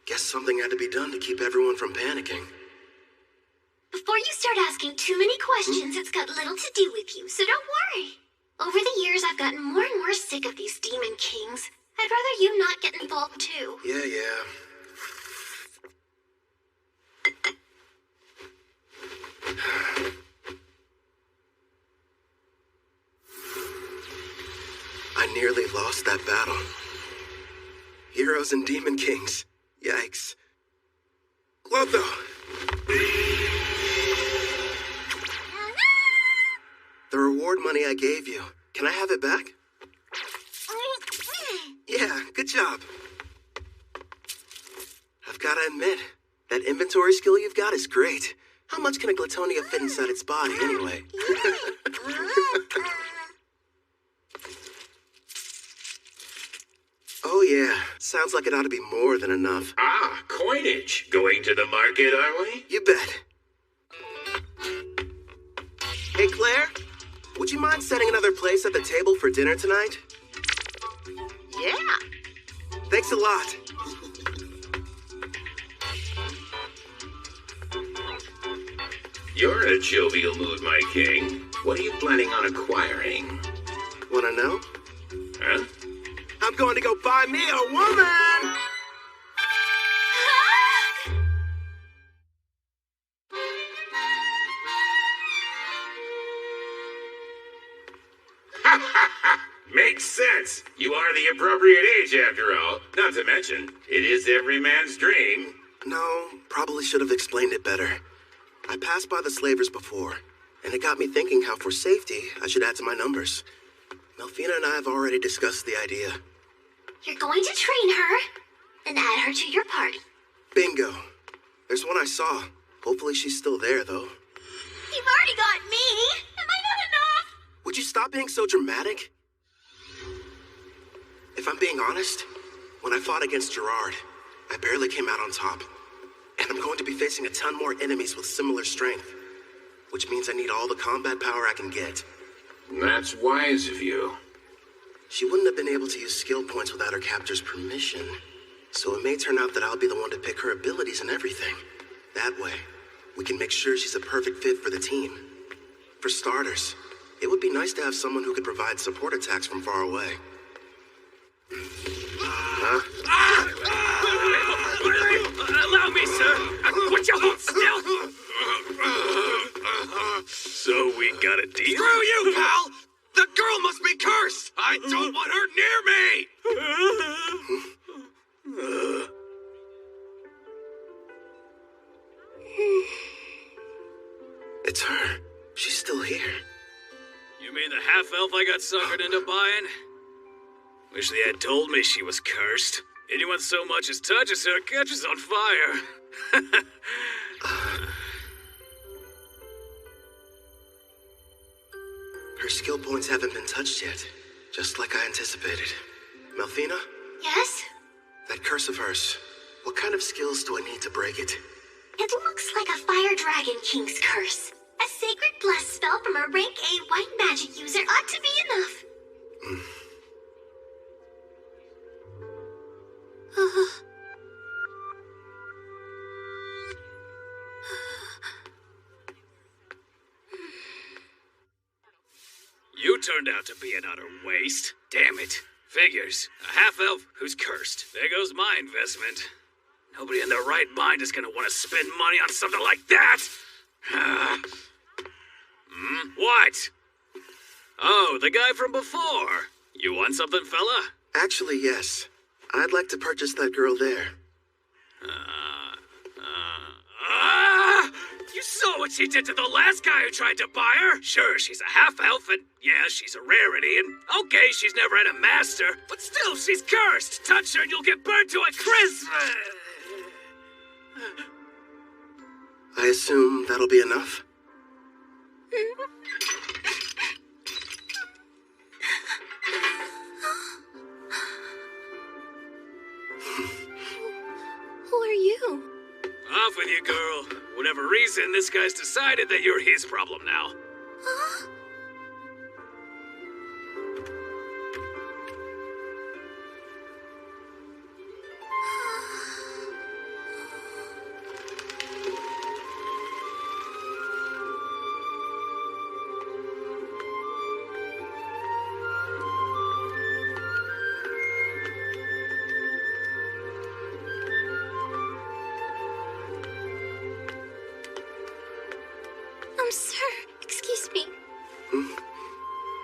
Guess something had to be done to keep everyone from panicking. Before you start asking too many questions, it's got little to do with you, so don't worry. Over the years, I've gotten more and more sick of these Demon Kings. I'd rather you not get involved too. Yeah. I nearly lost that battle. Heroes and Demon Kings. Yikes. Clotho! The reward money I gave you, can I have it back? Yeah, good job. I've gotta admit, that inventory skill you've got is great. How much can a Glatonia fit inside its body, anyway? Oh yeah, sounds like it ought to be more than enough. Ah, coinage. Going to the market, are we? You bet. Hey, Claire, would you mind setting another place at the table for dinner tonight? Yeah. Thanks a lot. You're in a jovial mood, my king. What are you planning on acquiring? Wanna know? Huh? I'm going to go buy me a woman! Makes sense. You are the appropriate age, after all. Not to mention, it is every man's dream. No, probably should have explained it better. I passed by the slavers before, and it got me thinking how for safety, I should add to my numbers. Melfina and I have already discussed the idea. You're going to train her and add her to your party. Bingo. There's one I saw. Hopefully she's still there, though. You've already got me. Am I not enough? Would you stop being so dramatic? If I'm being honest, when I fought against Gerard, I barely came out on top. And I'm going to be facing a ton more enemies with similar strength. Which means I need all the combat power I can get. That's wise of you. She wouldn't have been able to use skill points without her captor's permission. So it may turn out that I'll be the one to pick her abilities and everything. That way, we can make sure she's a perfect fit for the team. For starters, it would be nice to have someone who could provide support attacks from far away. Huh? Allow me, sir! Would you hold still? So we got a deal? Screw you, pal! The girl must be cursed! I don't want her near me! It's her. She's mean the half-elf I got suckered into buying? Wish they had told me she was cursed. Anyone so much as touches her catches on fire. Her skill points haven't been touched yet, just like I anticipated. Melfina? Yes? That curse of hers, what kind of skills do I need to break it? It looks like a Fire Dragon King's curse. A sacred bless spell from a rank A white magic user ought to be enough. You turned out to be an utter waste. Damn it. Figures. A half-elf who's cursed. There goes my investment. Nobody in their right mind is gonna want to spend money on something like that. What? Oh, the guy from before. You want something, fella? Actually, yes. I'd like to purchase that girl there. You saw what she did to the last guy who tried to buy her? Sure, she's a half-elf, and yeah, she's a rarity, and okay, she's never had a master, but still, she's cursed. Touch her and you'll get burned to a crisp. I assume that'll be enough? Who are you? Off with you, girl. Whatever reason, this guy's decided that you're his problem now. Huh? Sir, excuse me.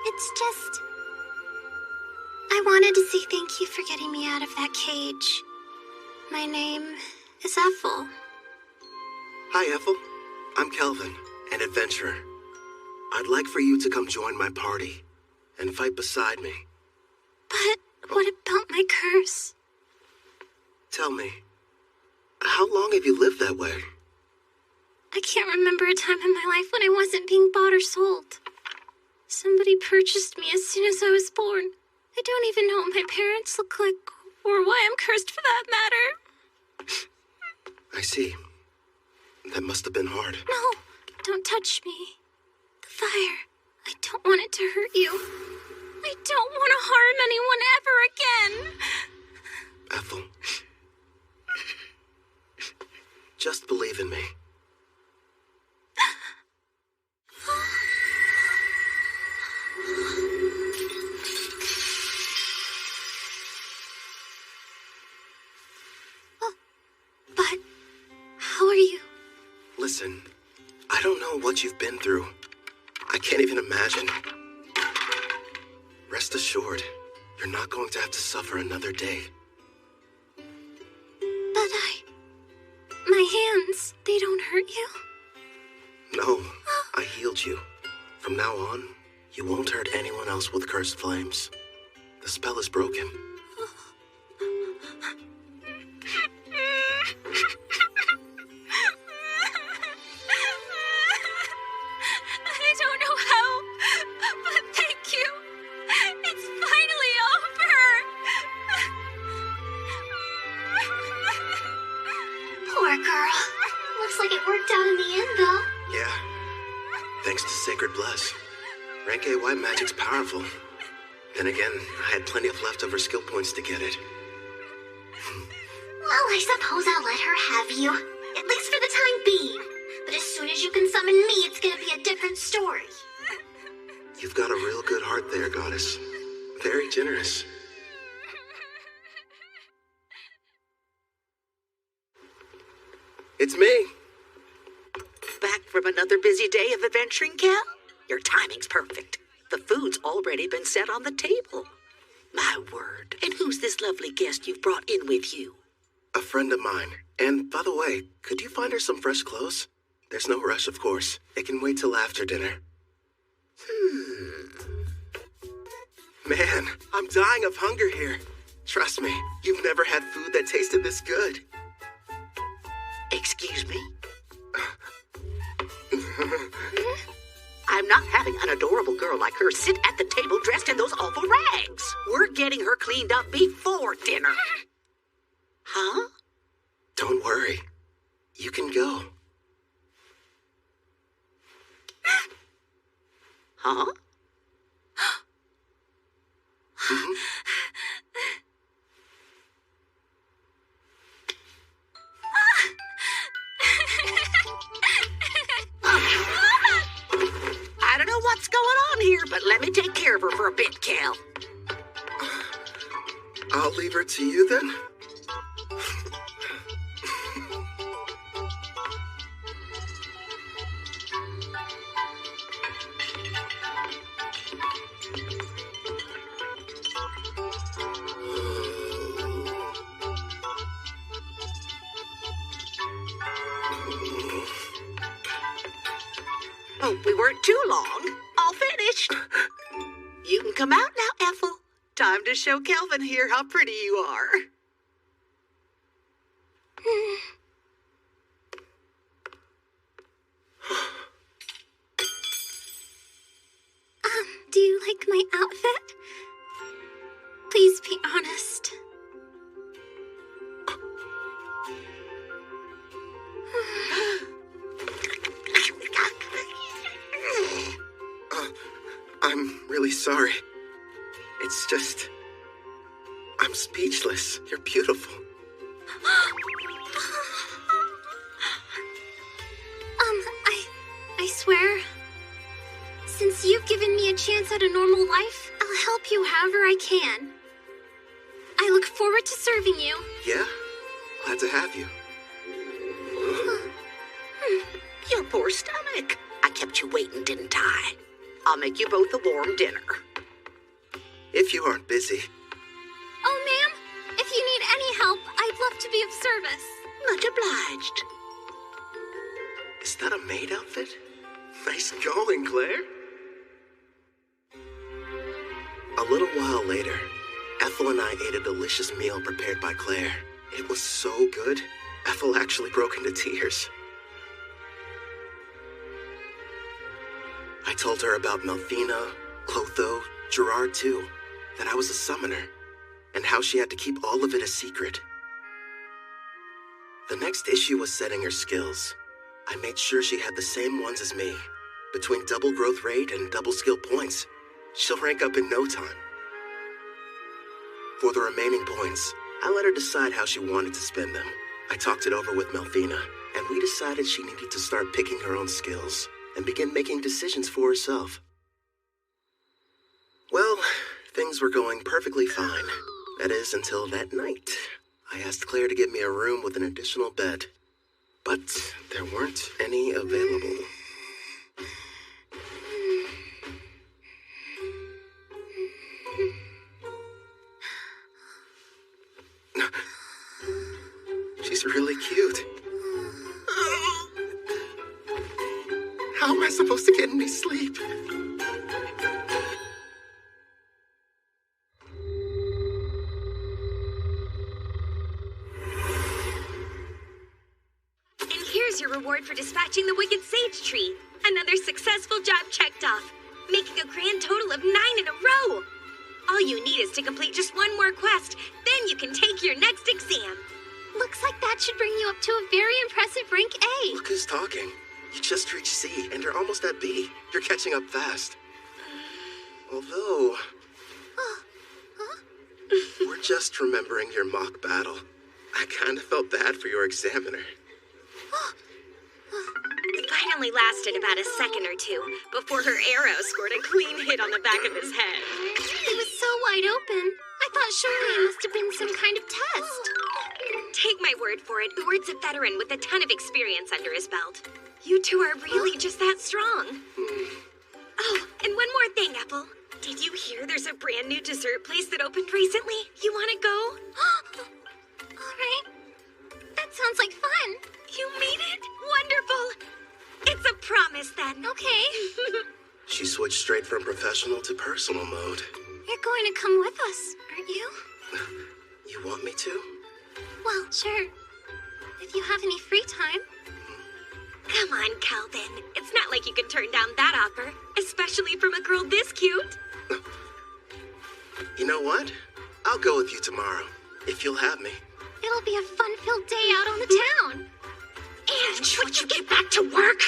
It's just... I wanted to say thank you for getting me out of that cage. My name is Ethel. Hi, Ethel. I'm Kelvin, an adventurer. I'd like for you to come join my party and fight beside me. But what about my curse? Tell me, how long have you lived that way? I can't remember a time in my life when I wasn't being bought or sold. Somebody purchased me as soon as I was born. I don't even know what my parents look like, or why I'm cursed for that matter. I see. That must have been hard. No, don't touch me. The fire. I don't want it to hurt you. I don't want to harm anyone ever again. Ethel. Just believe in me. But how are you? Listen, I don't know what you've been through. I can't even imagine. Rest assured, you're not going to have to suffer another day. But my hands, they don't hurt you? No, I healed you. From now on, you won't hurt anyone else with cursed flames. The spell is broken. I don't know how, but thank you. It's finally over. Poor girl. Looks like it worked out in the end, though. Yeah. Thanks to Sacred Bless. Rank A white magic's powerful. Then again, I had plenty of leftover skill points to get it. Well, I suppose I'll let her have you. At least for the time being. But as soon as you can summon me, it's gonna be a different story. You've got a real good heart there, Goddess. Very generous. It's me. Back from another busy day of adventuring, Cal? Your timing's perfect. The food's already been set on the table. My word. And who's this lovely guest you've brought in with you? A friend of mine. And by the way, could you find her some fresh clothes? There's no rush, of course. It can wait till after dinner. Man, I'm dying of hunger here. Trust me, you've never had food that tasted this good. Excuse me? I'm not having an adorable girl like her sit at the table dressed in those awful rags. We're getting her cleaned up before dinner. Huh? Don't worry. You can go. Huh? I don't know what's going on here, but let me take care of her for a bit, Cal. I'll leave her to you then. Hope we weren't too long. All finished. You can come out now, Ethel. Time to show Kelvin here how pretty you are. Do you like my outfit? Please be honest. I'm really sorry. It's just... I'm speechless. You're beautiful. I swear, since you've given me a chance at a normal life, I'll help you however I can. I look forward to serving you. Yeah? Glad to have you. Your poor stomach. I kept you waiting, didn't I? I'll make you both a warm dinner. If you aren't busy. Oh, ma'am, if you need any help, I'd love to be of service. Much obliged. Is that a maid outfit? Nice going, Claire. A little while later, Ethel and I ate a delicious meal prepared by Claire. It was so good, Ethel actually broke into tears. I told her about Melfina, Clotho, Gerard too, that I was a summoner, and how she had to keep all of it a secret. The next issue was setting her skills. I made sure she had the same ones as me. Between double growth rate and double skill points, she'll rank up in no time. For the remaining points, I let her decide how she wanted to spend them. I talked it over with Melfina, and we decided she needed to start picking her own skills and begin making decisions for herself. Well, things were going perfectly fine. That is, until that night. I asked Claire to give me a room with an additional bed, but there weren't any available. She's really cute. How am I supposed to get any sleep? And here's your reward for dispatching the Wicked Sage Tree. Another successful job checked off, making a grand total of 9 in a row. All you need is to complete just one more quest, then you can take your next exam. Looks like that should bring you up to a very impressive rank A. Look who's talking. You just reached C, and you're almost at B. You're catching up fast. Although... We're just remembering your mock battle. I kind of felt bad for your examiner. It finally lasted about a second or two before her arrow scored a clean hit on the back of his head. It was so wide open. I thought surely it must have been some kind of test. Take my word for it, Uward's a veteran with a ton of experience under his belt. You two are really just that strong. Oh, and one more thing, Ethel. Did you hear there's a brand new dessert place that opened recently? You want to go? All right. That sounds like fun. You mean it? Wonderful. It's a promise then. Okay. She switched straight from professional to personal mode. You're going to come with us, aren't you? You want me to? Well, sure. If you have any free time. Come on, Calvin. It's not like you can turn down that offer, especially from a girl this cute. You know what? I'll go with you tomorrow, if you'll have me. It'll be a fun-filled day out on the town. And would you get back to work?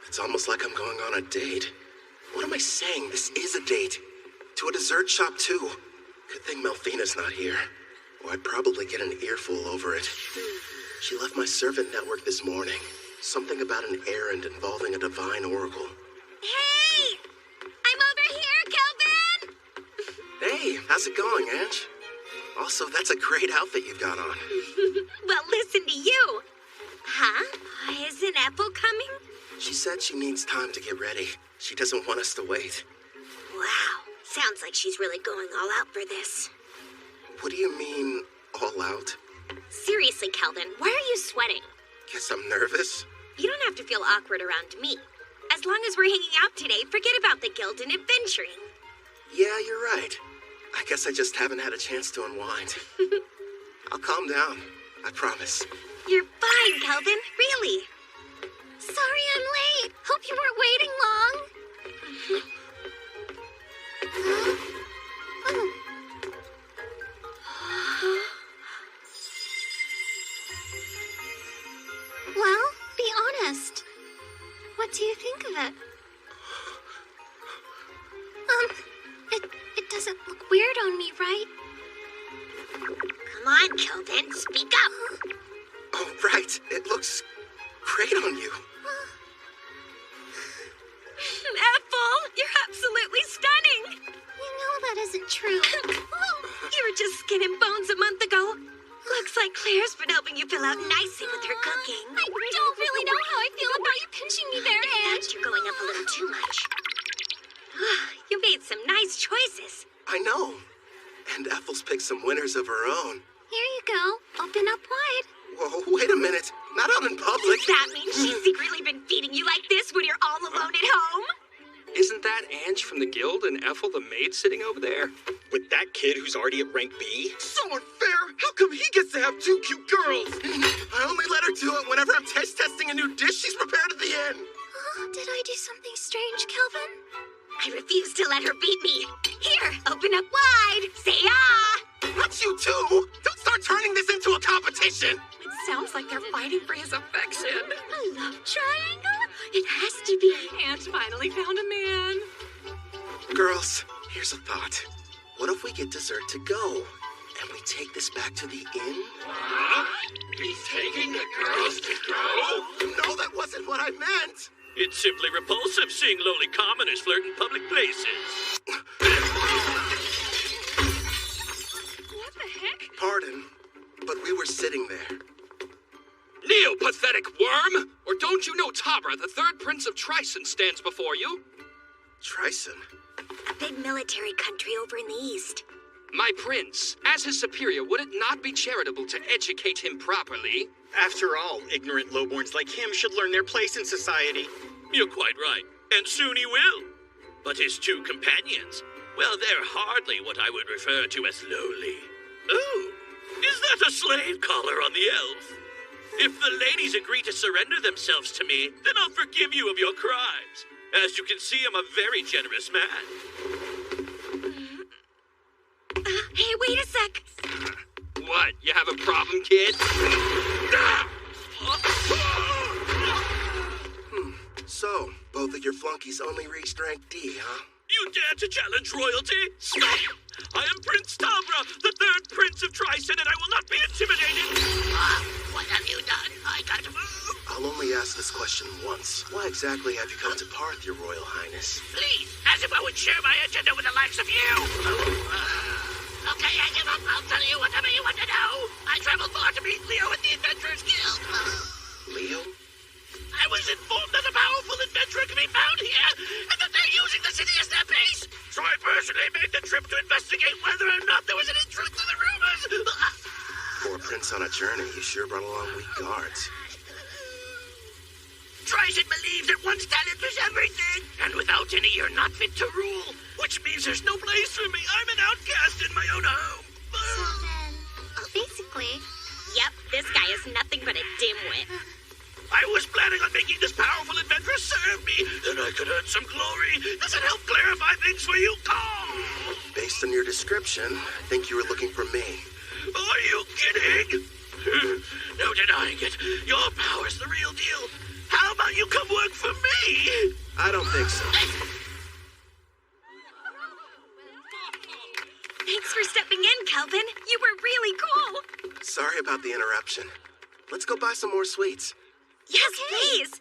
It's almost like I'm going on a date. What am I saying? This is a date. To a dessert shop, too. Good thing Melfina's not here. Or I'd probably get an earful over it. She left my servant network this morning. Something about an errand involving a divine oracle. Hey! I'm over here, Calvin! Hey, how's it going, Ange? Also, that's a great outfit you've got on. Well, listen to you. Huh? Isn't Apple coming? She said she needs time to get ready. She doesn't want us to wait. Wow. Sounds like she's really going all out for this. What do you mean, all out? Seriously, Calvin, why are you sweating? Guess I'm nervous. You don't have to feel awkward around me. As long as we're hanging out today, forget about the guild and adventuring. Yeah, you're right. I guess I just haven't had a chance to unwind. I'll calm down. I promise. You're fine, Calvin. Really. Sorry I'm late. Hope you weren't waiting long. Well, be honest. What do you think of it? It doesn't look weird on me, right? Come on, Calvin, speak up. Oh, right. It looks great on you. Apple, you're absolutely stunning. You know that isn't true. You were just skin and bones a month ago. Looks like Claire's been helping you fill out nicely with her cooking. I don't really know how I feel about you pinching me there, Ange. You're going up a little too much. You made some nice choices. I know. And Ethel's picked some winners of her own. Here you go. Open up wide. Whoa, wait a minute. Not out in public. Does that mean she's secretly been feeding you like this when you're all alone at home? Isn't that Ange from the guild and Ethel the maid sitting over there? With that kid who's already at rank B? So unfair! How come he gets to have two cute girls? I only let her do it whenever I'm taste testing a new dish she's prepared at the inn. Did I do something strange, Calvin? I refuse to let her beat me. Here, open up wide. Say ah! Not you too! Don't start turning this into a competition! It sounds like they're fighting for his affection. A love triangle? It has to be. Aunt finally found a man. Girls, here's a thought. What if we get dessert to go? And we take this back to the inn? Huh? He's taking the girls to go? No, that wasn't what I meant! It's simply repulsive seeing lowly commoners flirt in public places. What the heck? Pardon, but we were sitting there. Neo-pathetic worm! Or don't you know Tabra, the third prince of Tryson, stands before you? Tryson? A big military country over in the east. My prince, as his superior, would it not be charitable to educate him properly? After all, ignorant lowborns like him should learn their place in society. You're quite right, and soon he will. But his two companions, well, they're hardly what I would refer to as lowly. Oh, is that a slave collar on the elf? If the ladies agree to surrender themselves to me, then I'll forgive you of your crimes. As you can see, I'm a very generous man. Hey, wait a sec. What, you have a problem, kid? So, both of your flunkies only reached rank D, huh? You dare to challenge royalty? Stop! I am Prince Tabra, the third prince of Tryson, and I will not be intimidated! What have you done? I can't move. I'll only ask this question once. Why exactly have you come to Parth, your royal highness? Please, as if I would share my agenda with the likes of you! Okay, I give up. I'll tell you whatever you want to know. I traveled far to meet Leo at the Adventurers Guild. Leo? I was informed that a powerful adventurer can be found here, and that they're using the city as their base. So I personally made the trip to investigate whether or not there was any truth to the rumors. For a prince on a journey, you sure brought along weak guards. tries and believes that one's talent is everything. And without any, you're not fit to rule. Which means there's no place for me. I'm an outcast in my own home. So then, basically... Yep, this guy is nothing but a dimwit. I was planning on making this powerful adventure serve me. Then I could earn some glory. Does it help clarify things for you? Oh! Based on your description, I think you were looking for me. Are you kidding? No denying it. Your power's the real deal. How about you come work for me? I don't think so. Thanks for stepping in, Kelvin. You were really cool. Sorry about the interruption. Let's go buy some more sweets. Yes, please.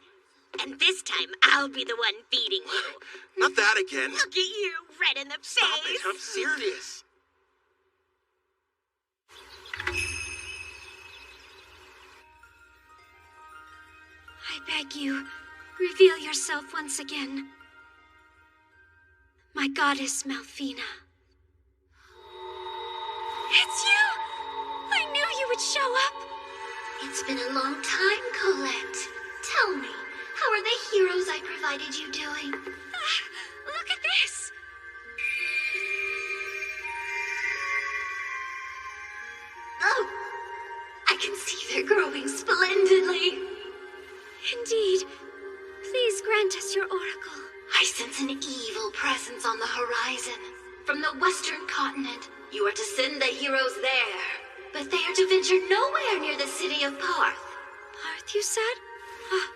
And this time, I'll be the one feeding you. Not that again. Look at you, red in the Stop face. it, I'm serious. I beg you, reveal yourself once again. My goddess Malphina. It's you! I knew you would show up! It's been a long time, Colette. Tell me, how are the heroes I provided you doing? Look at this! Oh! I can see they're growing splendidly. Indeed. Please grant us your oracle. I sense an evil presence on the horizon. From the western continent, you are to send the heroes there. But they are to venture nowhere near the city of Parth. Parth, you said? Ah,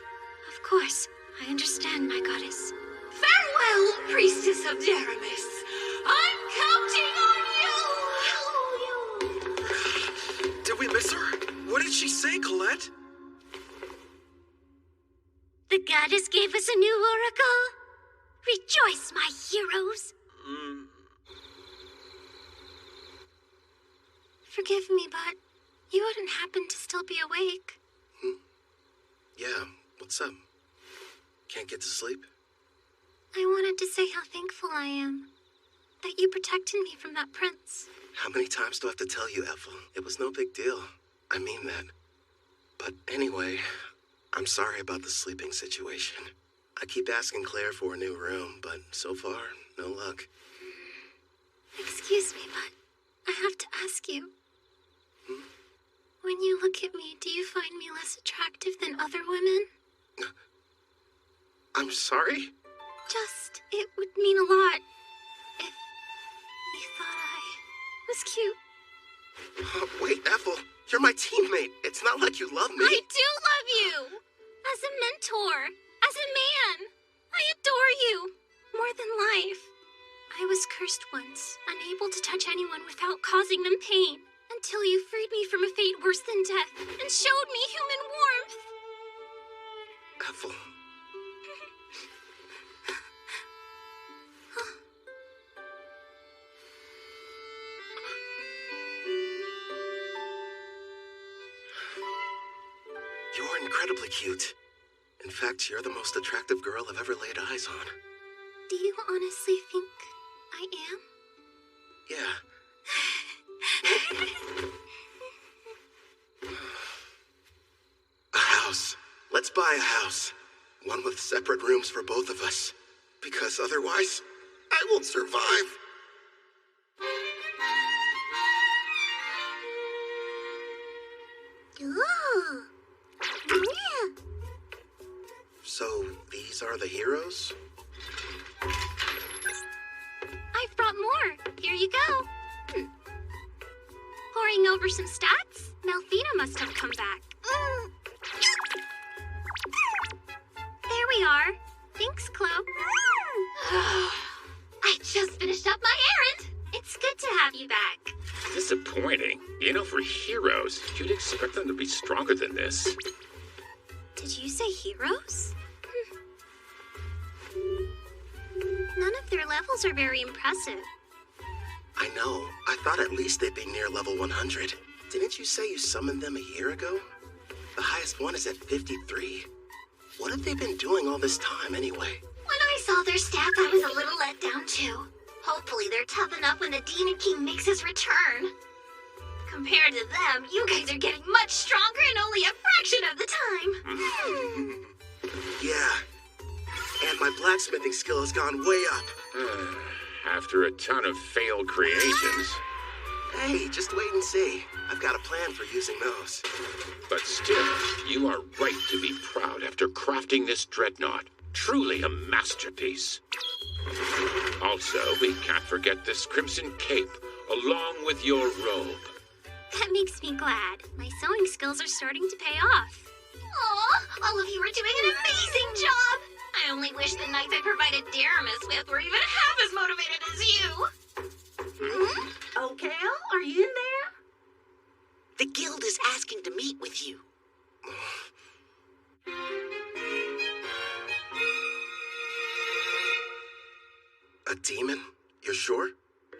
of course. I understand, my goddess. Farewell, priestess of Deramis. I'm counting on you! Did we miss her? What did she say, Colette? The goddess gave us a new oracle. Rejoice, my heroes. Forgive me, but you wouldn't happen to still be awake. Yeah, what's up? Can't get to sleep? I wanted to say how thankful I am that you protected me from that prince. How many times do I have to tell you, Ethel? It was no big deal. I mean that. But anyway, I'm sorry about the sleeping situation. I keep asking Claire for a new room, but so far, no luck. Excuse me, but I have to ask you. When you look at me, do you find me less attractive than other women? I'm sorry? Just, it would mean a lot if you thought I was cute. Wait, Ethel, you're my teammate. It's not like you love me. I do love you! As a mentor, as a man. I adore you, more than life. I was cursed once, unable to touch anyone without causing them pain, until you freed me from a fate worse than death and showed me human warmth. Ethel. You're incredibly cute. In fact, you're the most attractive girl I've ever laid eyes on. Do you honestly think I am? Yeah. A house. Let's buy a house. One with separate rooms for both of us. Because otherwise, I won't survive. Ooh. Yeah. So, these are the heroes? I've brought more. Here you go. Poring over some stats? Malphina must have come back. There we are. Thanks, Chloe. I just finished up my errand. It's good to have you back. Disappointing. You know, for heroes, you'd expect them to be stronger than this. Did you say heroes? None of their levels are very impressive. I know. I thought at least they'd be near level 100. Didn't you say you summoned them a year ago? The highest one is at 53. What have they been doing all this time anyway? When I saw their stats, I was a little let down too. Hopefully they're tough enough when the Demon King makes his return. Compared to them, you guys are getting much stronger in only a fraction of the time. Yeah. And my blacksmithing skill has gone way up. After a ton of failed creations. Hey, just wait and see. I've got a plan for using those. But still, you are right to be proud after crafting this dreadnought. Truly a masterpiece. Also, we can't forget this crimson cape, along with your robe. That makes me glad. My sewing skills are starting to pay off. Aw, all of you are doing an amazing job! I only wish the knights I provided Daramus with were even half as motivated as you! Oh, Cal, are you in there? The guild is asking to meet with you. A demon? You're sure?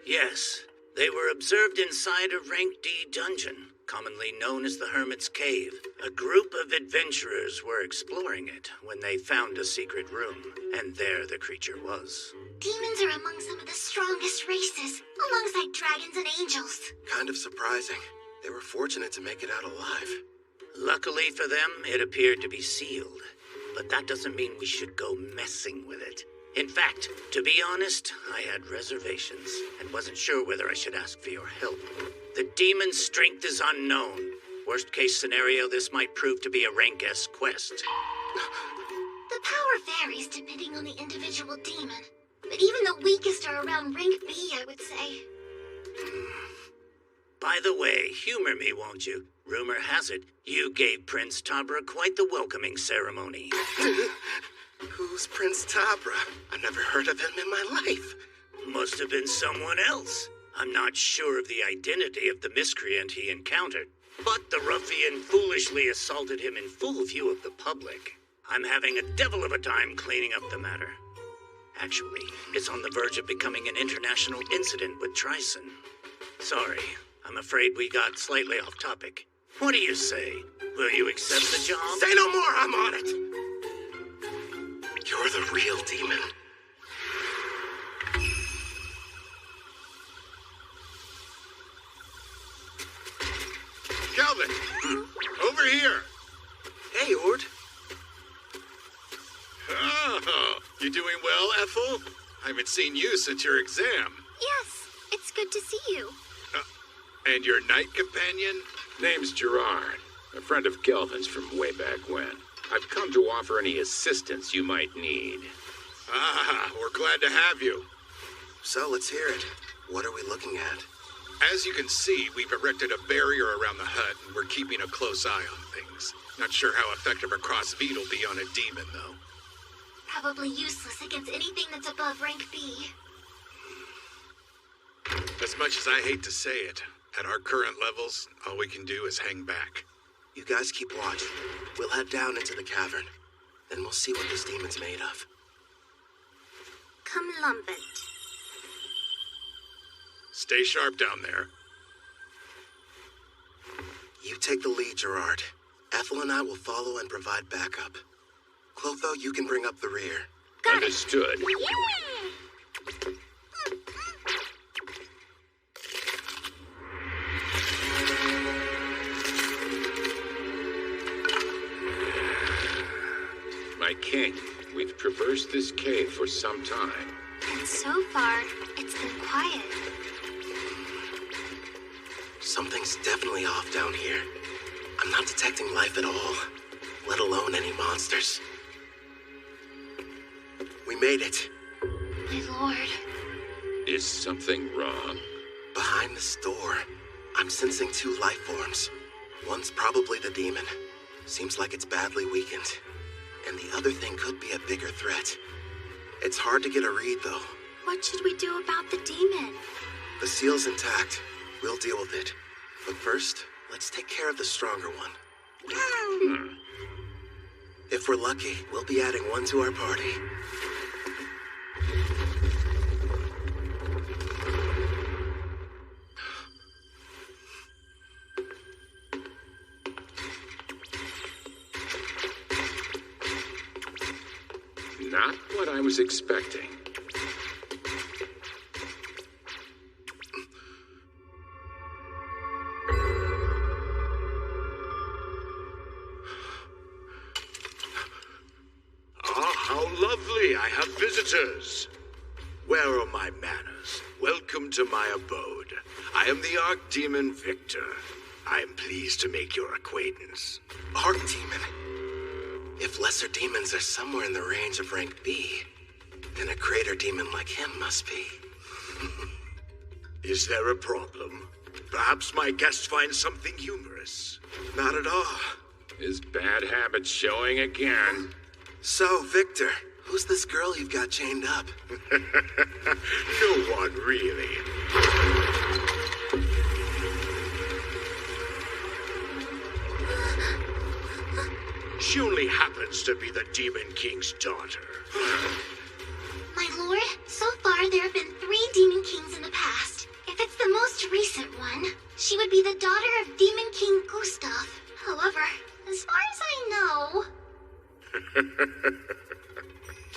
Yes. They were observed inside a Rank D dungeon, commonly known as the Hermit's Cave. A group of adventurers were exploring it when they found a secret room, and there the creature was. Demons are among some of the strongest races, alongside dragons and angels. Kind of surprising. They were fortunate to make it out alive. Luckily for them, it appeared to be sealed. But that doesn't mean we should go messing with it. In fact, to be honest, I had reservations and wasn't sure whether I should ask for your help. The demon's strength is unknown. Worst case scenario, this might prove to be a Rank S quest. The power varies depending on the individual demon. But even the weakest are around Rank B, I would say. By the way, humor me, won't you? Rumor has it, you gave Prince Tabra quite the welcoming ceremony. Who's Prince Tabra? I've never heard of him in my life. Must have been someone else. I'm not sure of the identity of the miscreant he encountered, but the ruffian foolishly assaulted him in full view of the public. I'm having a devil of a time cleaning up the matter. Actually, it's on the verge of becoming an international incident with Tryson. Sorry, I'm afraid we got slightly off topic. What do you say? Will you accept the job? Say no more, I'm on it! You're the real demon. Calvin! Over here! Hey, Ord. Oh, you doing well, Ethel? I haven't seen you since your exam. Yes, it's good to see you. And your knight companion? Name's Gerard, a friend of Kelvin's from way back when. I've come to offer any assistance you might need. Ah, we're glad to have you. So, let's hear it. What are we looking at? As you can see, we've erected a barrier around the hut, and we're keeping a close eye on things. Not sure how effective a crossfeed will be on a demon, though. Probably useless against anything that's above Rank B. As much as I hate to say it, at our current levels, all we can do is hang back. You guys keep watch. We'll head down into the cavern. Then we'll see what this demon's made of. Come Lumbent. Stay sharp down there. You take the lead, Gerard. Ethel and I will follow and provide backup. Clotho, you can bring up the rear. Understood. Yeah! My king, we've traversed this cave for some time. And so far, it's been quiet. Something's definitely off down here. I'm not detecting life at all, let alone any monsters. We made it. My lord. Is something wrong? Behind this door, I'm sensing two life forms. One's probably the demon. Seems like it's badly weakened. And the other thing could be a bigger threat. It's hard to get a read, though. What should we do about the demon? The seal's intact. We'll deal with it. But first, let's take care of the stronger one. If we're lucky, we'll be adding one to our party. Not what I was expecting. Today I have visitors. Where are my manners? Welcome to my abode. I am the Archdemon Victor. I am pleased to make your acquaintance. Archdemon? If lesser demons are somewhere in the range of rank B, then a greater demon like him must be. Is there a problem? Perhaps my guest finds something humorous. Not at all. His bad habits showing again. So, Victor, who's this girl you've got chained up? No one, really. She only happens to be the Demon King's daughter. My lord, so far there have been 3 Demon Kings in the past. If it's the most recent one, she would be the daughter of Demon King Gustav. However, as far as I know...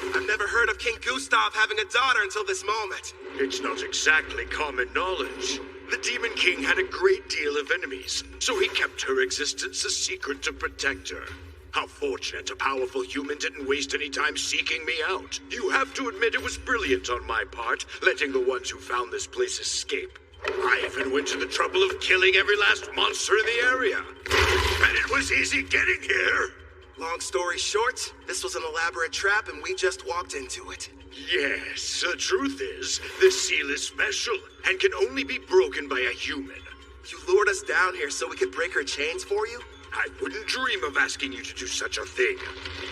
I've never heard of King Gustav having a daughter until this moment. It's not exactly common knowledge. The Demon King had a great deal of enemies, so he kept her existence a secret to protect her. How fortunate a powerful human didn't waste any time seeking me out. You have to admit it was brilliant on my part, letting the ones who found this place escape. I even went to the trouble of killing every last monster in the area. And it was easy getting here. Long story short, this was an elaborate trap and we just walked into it. Yes, the truth is, this seal is special and can only be broken by a human. You lured us down here so we could break her chains for you? I wouldn't dream of asking you to do such a thing.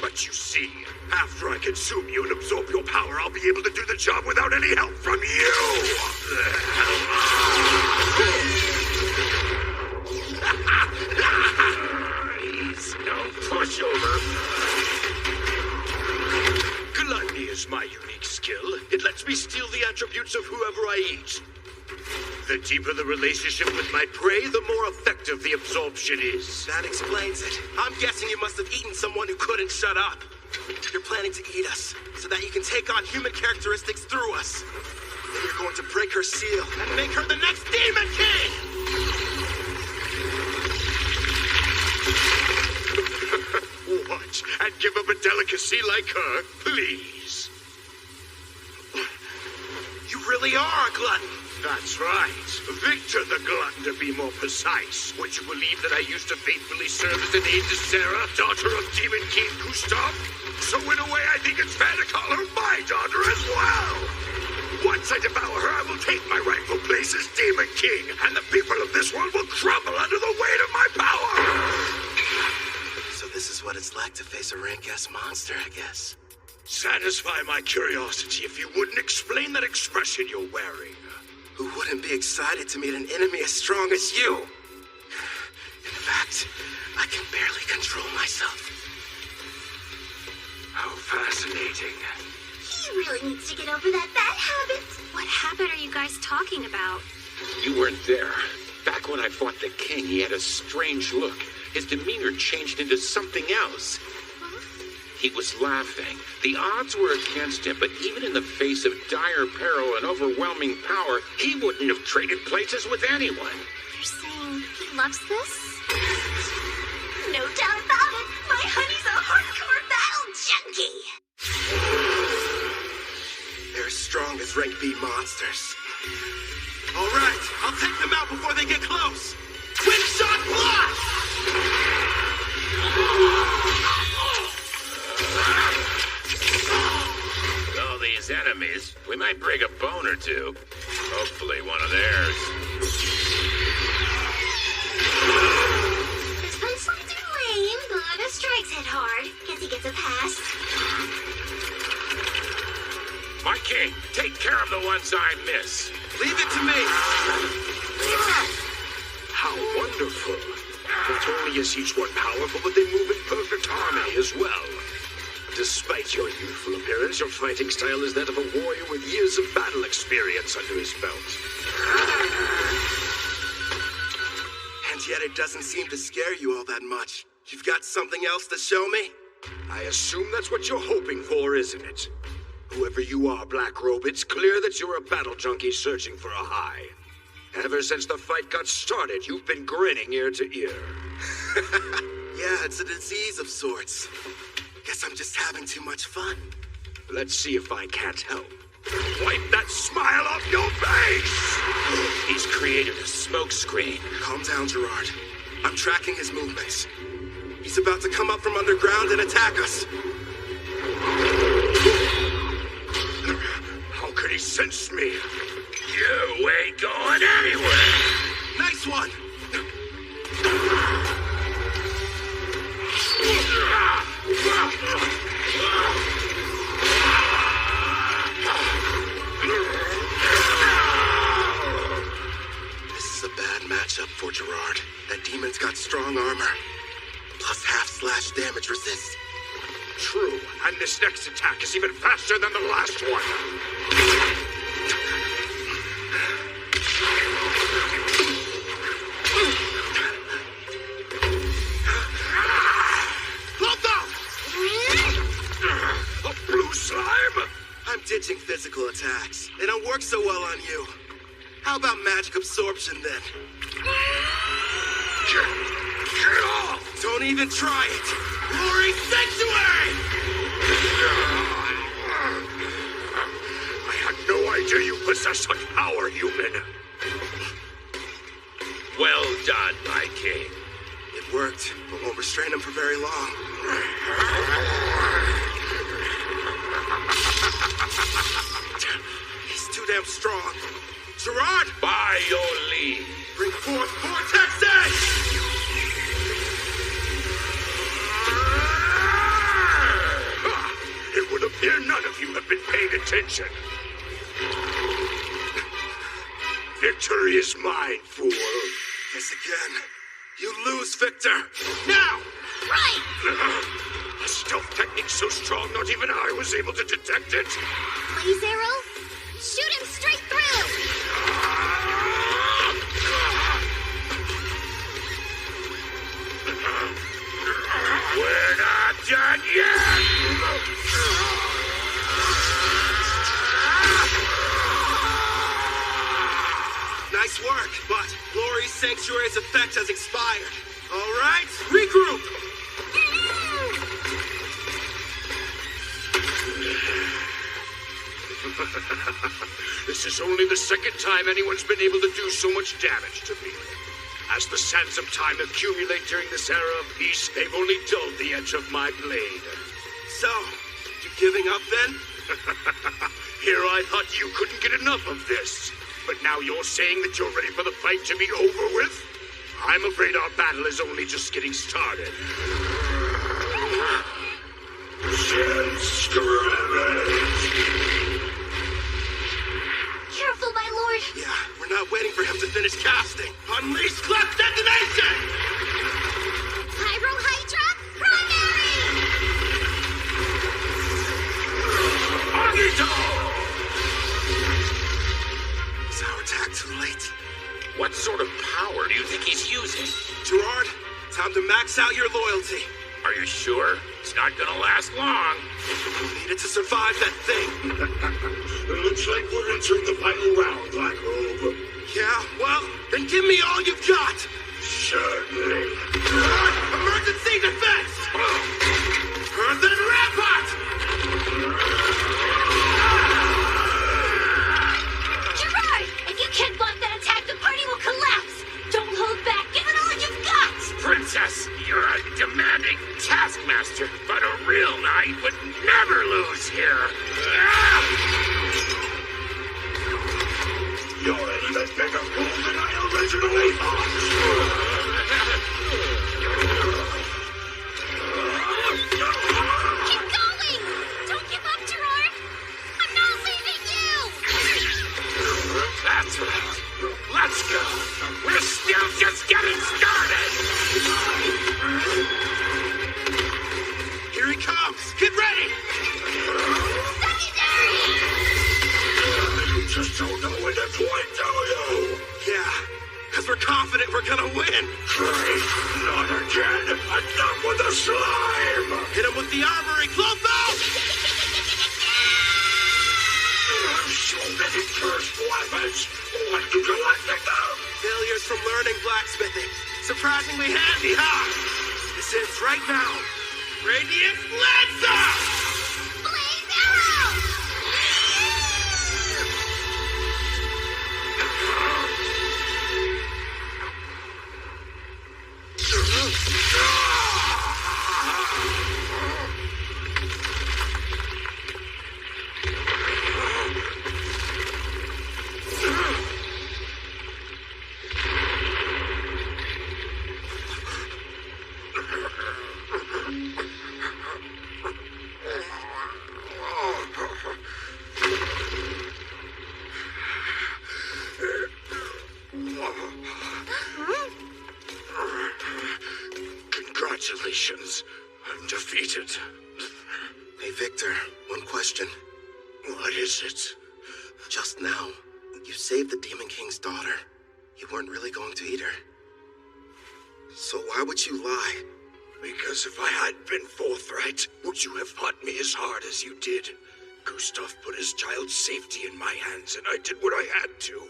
But you see, after I consume you and absorb your power, I'll be able to do the job without any help from you! He's no pushover. Gluttony is my unique skill. It lets me steal the attributes of whoever I eat. The deeper the relationship with my prey, the more effective the absorption is. That explains it. I'm guessing you must have eaten someone who couldn't shut up. You're planning to eat us, so that you can take on human characteristics through us. Then you're going to break her seal and make her the next Demon King! What? And give up a delicacy like her? Please. You really are a glutton. That's right. Victor the Glutton, to be more precise. Would you believe that I used to faithfully serve as an aide to Sarah, daughter of Demon King Gustav? So in a way, I think it's fair to call her my daughter as well. Once I devour her, I will take my rightful place as Demon King, and the people of this world will crumble under the weight of my power. So this is what it's like to face a rank-ass monster, I guess. Satisfy my curiosity if you wouldn't explain that expression you're wearing. Who wouldn't be excited to meet an enemy as strong as you? In fact, I can barely control myself. How fascinating. He really needs to get over that bad habit. What habit are you guys talking about? You weren't there. Back when I fought the king, he had a strange look. His demeanor changed into something else. He was laughing. The odds were against him, but even in the face of dire peril and overwhelming power, he wouldn't have traded places with anyone. You're saying he loves this? No doubt about it. My honey's a hardcore battle junkie. They're as strong as rank B monsters. All right, I'll take them out before they get close. Twin shot blast! All these enemies, we might break a bone or two. Hopefully one of theirs. This one's something lame, but a strikes hit hard. Guess he gets a pass. My king, take care of the ones I miss. Leave it to me. How wonderful. Not only is each one powerful, but they move in perfect harmony as well. Despite your youthful appearance, your fighting style is that of a warrior with years of battle experience under his belt. And yet it doesn't seem to scare you all that much. You've got something else to show me? I assume that's what you're hoping for, isn't it? Whoever you are, Black Robe, it's clear that you're a battle junkie searching for a high. Ever since the fight got started, you've been grinning ear to ear. Yeah, it's a disease of sorts. Guess I'm just having too much fun. Let's see if I can't help. Wipe that smile off your face! He's created a smokescreen. Calm down, Gerard. I'm tracking his movements. He's about to come up from underground and attack us. How could he sense me? You ain't going anywhere! Nice one! This is a bad matchup for Gerard. That demon's got strong armor, plus half-slash damage resist. True, and this next attack is even faster than the last one. A blue slime? I'm ditching physical attacks. They don't work so well on you. How about magic absorption then? Get off! Don't even try it! Glory Sanctuary! I had no idea you possess such power, human. Well done, my king. It worked, but won't restrain him for very long. He's too damn strong. Gerard! By your leave. Bring forth Vortex Edge! It would appear none of you have been paying attention. Victory is mine, fool. Guess again. You lose, Victor. Now! Right! A stealth technique so strong not even I was able to detect it. Blaze arrow? Shoot him straight through! We're not done yet! Nice work, but Glory Sanctuary's effect has expired. All right, regroup! This is only the second time anyone's been able to do so much damage to me. As the sands of time accumulate during this era of peace, they've only dulled the edge of my blade. So, you giving up then? Here I thought you couldn't get enough of this. But now you're saying that you're ready for the fight to be over with? I'm afraid our battle is only just getting started. Careful, my lord! Yeah, we're not waiting for him to finish casting. Unleash Clef Detonation! Pyro Hydra, primary! Agito! Is our attack too late? What sort of power do you think he's using? Gerard, time to max out your loyalty. Are you sure? It's not gonna last long. We needed to survive that thing. It looks like we're entering the final round, Black Robe. Yeah, well, then give me all you've got. Certainly. Gerard, emergency defense! Earthen Rampart! Gerard! If you can't block that attack, the party will collapse! Don't hold back, give it all you've got! Princess, you're a demanding taskmaster, but a real knight would never lose here. You're an even bigger fool than I originally thought. Keep going! Don't give up, Gerard! I'm not leaving you! That's right. Let's go. We're still just getting started. Here he comes! Get ready! You just don't know when to point, do you? Yeah, because we're confident we're gonna win. Great. Not again. Enough with the slime. Hit him with the armory, Clotho! So many cursed weapons. When do you like them? Failures from learning blacksmithing. Surprisingly handy, huh? This ends right now. Radiant Lancer! Blaze arrow! Congratulations. I'm defeated. Hey, Victor, one question. What is it? Just now, you saved the Demon King's daughter. You weren't really going to eat her. So why would you lie? Because if I had been forthright, would you have fought me as hard as you did? Gustav put his child's safety in my hands, and I did what I had to.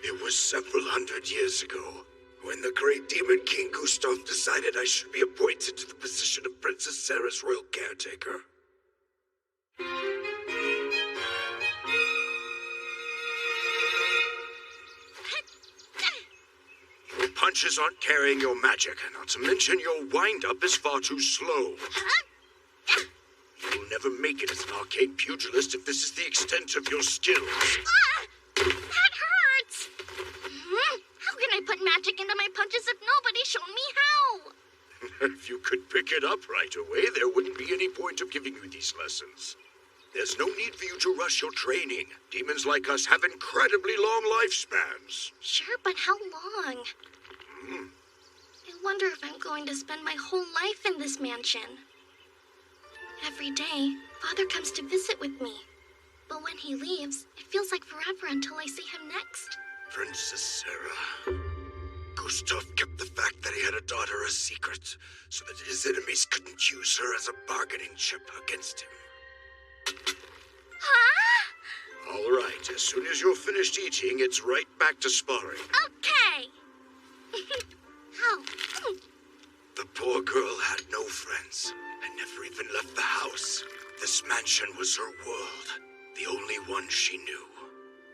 It was several hundred years ago, when the great Demon King Gustav decided I should be appointed to the position of Princess Sarah's royal caretaker. Your punches aren't carrying your magic, not to mention your wind-up is far too slow. You'll never make it as an arcane pugilist if this is the extent of your skills. That hurts! How can I put magic into my punches if nobody's shown me how? If you could pick it up right away, there wouldn't be any point of giving you these lessons. There's no need for you to rush your training. Demons like us have incredibly long lifespans. Sure, but how long? I wonder if I'm going to spend my whole life in this mansion. Every day, Father comes to visit with me. But when he leaves, it feels like forever until I see him next. Princess Sarah. Gustav kept the fact that he had a daughter a secret, so that his enemies couldn't use her as a bargaining chip against him. Huh? All right, as soon as you're finished eating, it's right back to sparring. Okay. How? The poor girl had no friends, and never even left the house. This mansion was her world, the only one she knew.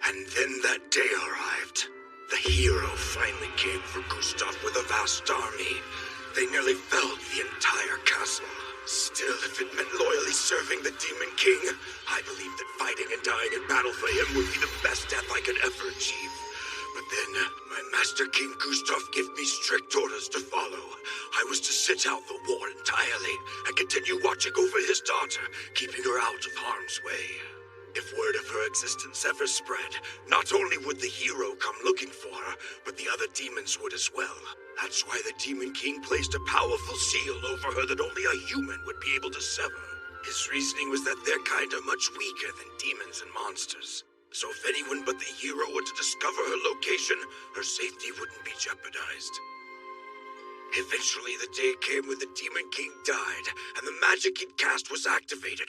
And then that day arrived. The hero finally came for Gustav with a vast army. They nearly felled the entire castle. Still, if it meant loyally serving the Demon King, I believed that fighting and dying in battle for him would be the best death I could ever achieve. But then, my Master King Gustav gave me strict orders to follow. I was to sit out the war entirely and continue watching over his daughter, keeping her out of harm's way. If word of her existence ever spread, not only would the hero come looking for her, but the other demons would as well. That's why the Demon King placed a powerful seal over her that only a human would be able to sever. His reasoning was that their kind are much weaker than demons and monsters. So if anyone but the hero were to discover her location, her safety wouldn't be jeopardized. Eventually, the day came when the Demon King died, and the magic he'd cast was activated.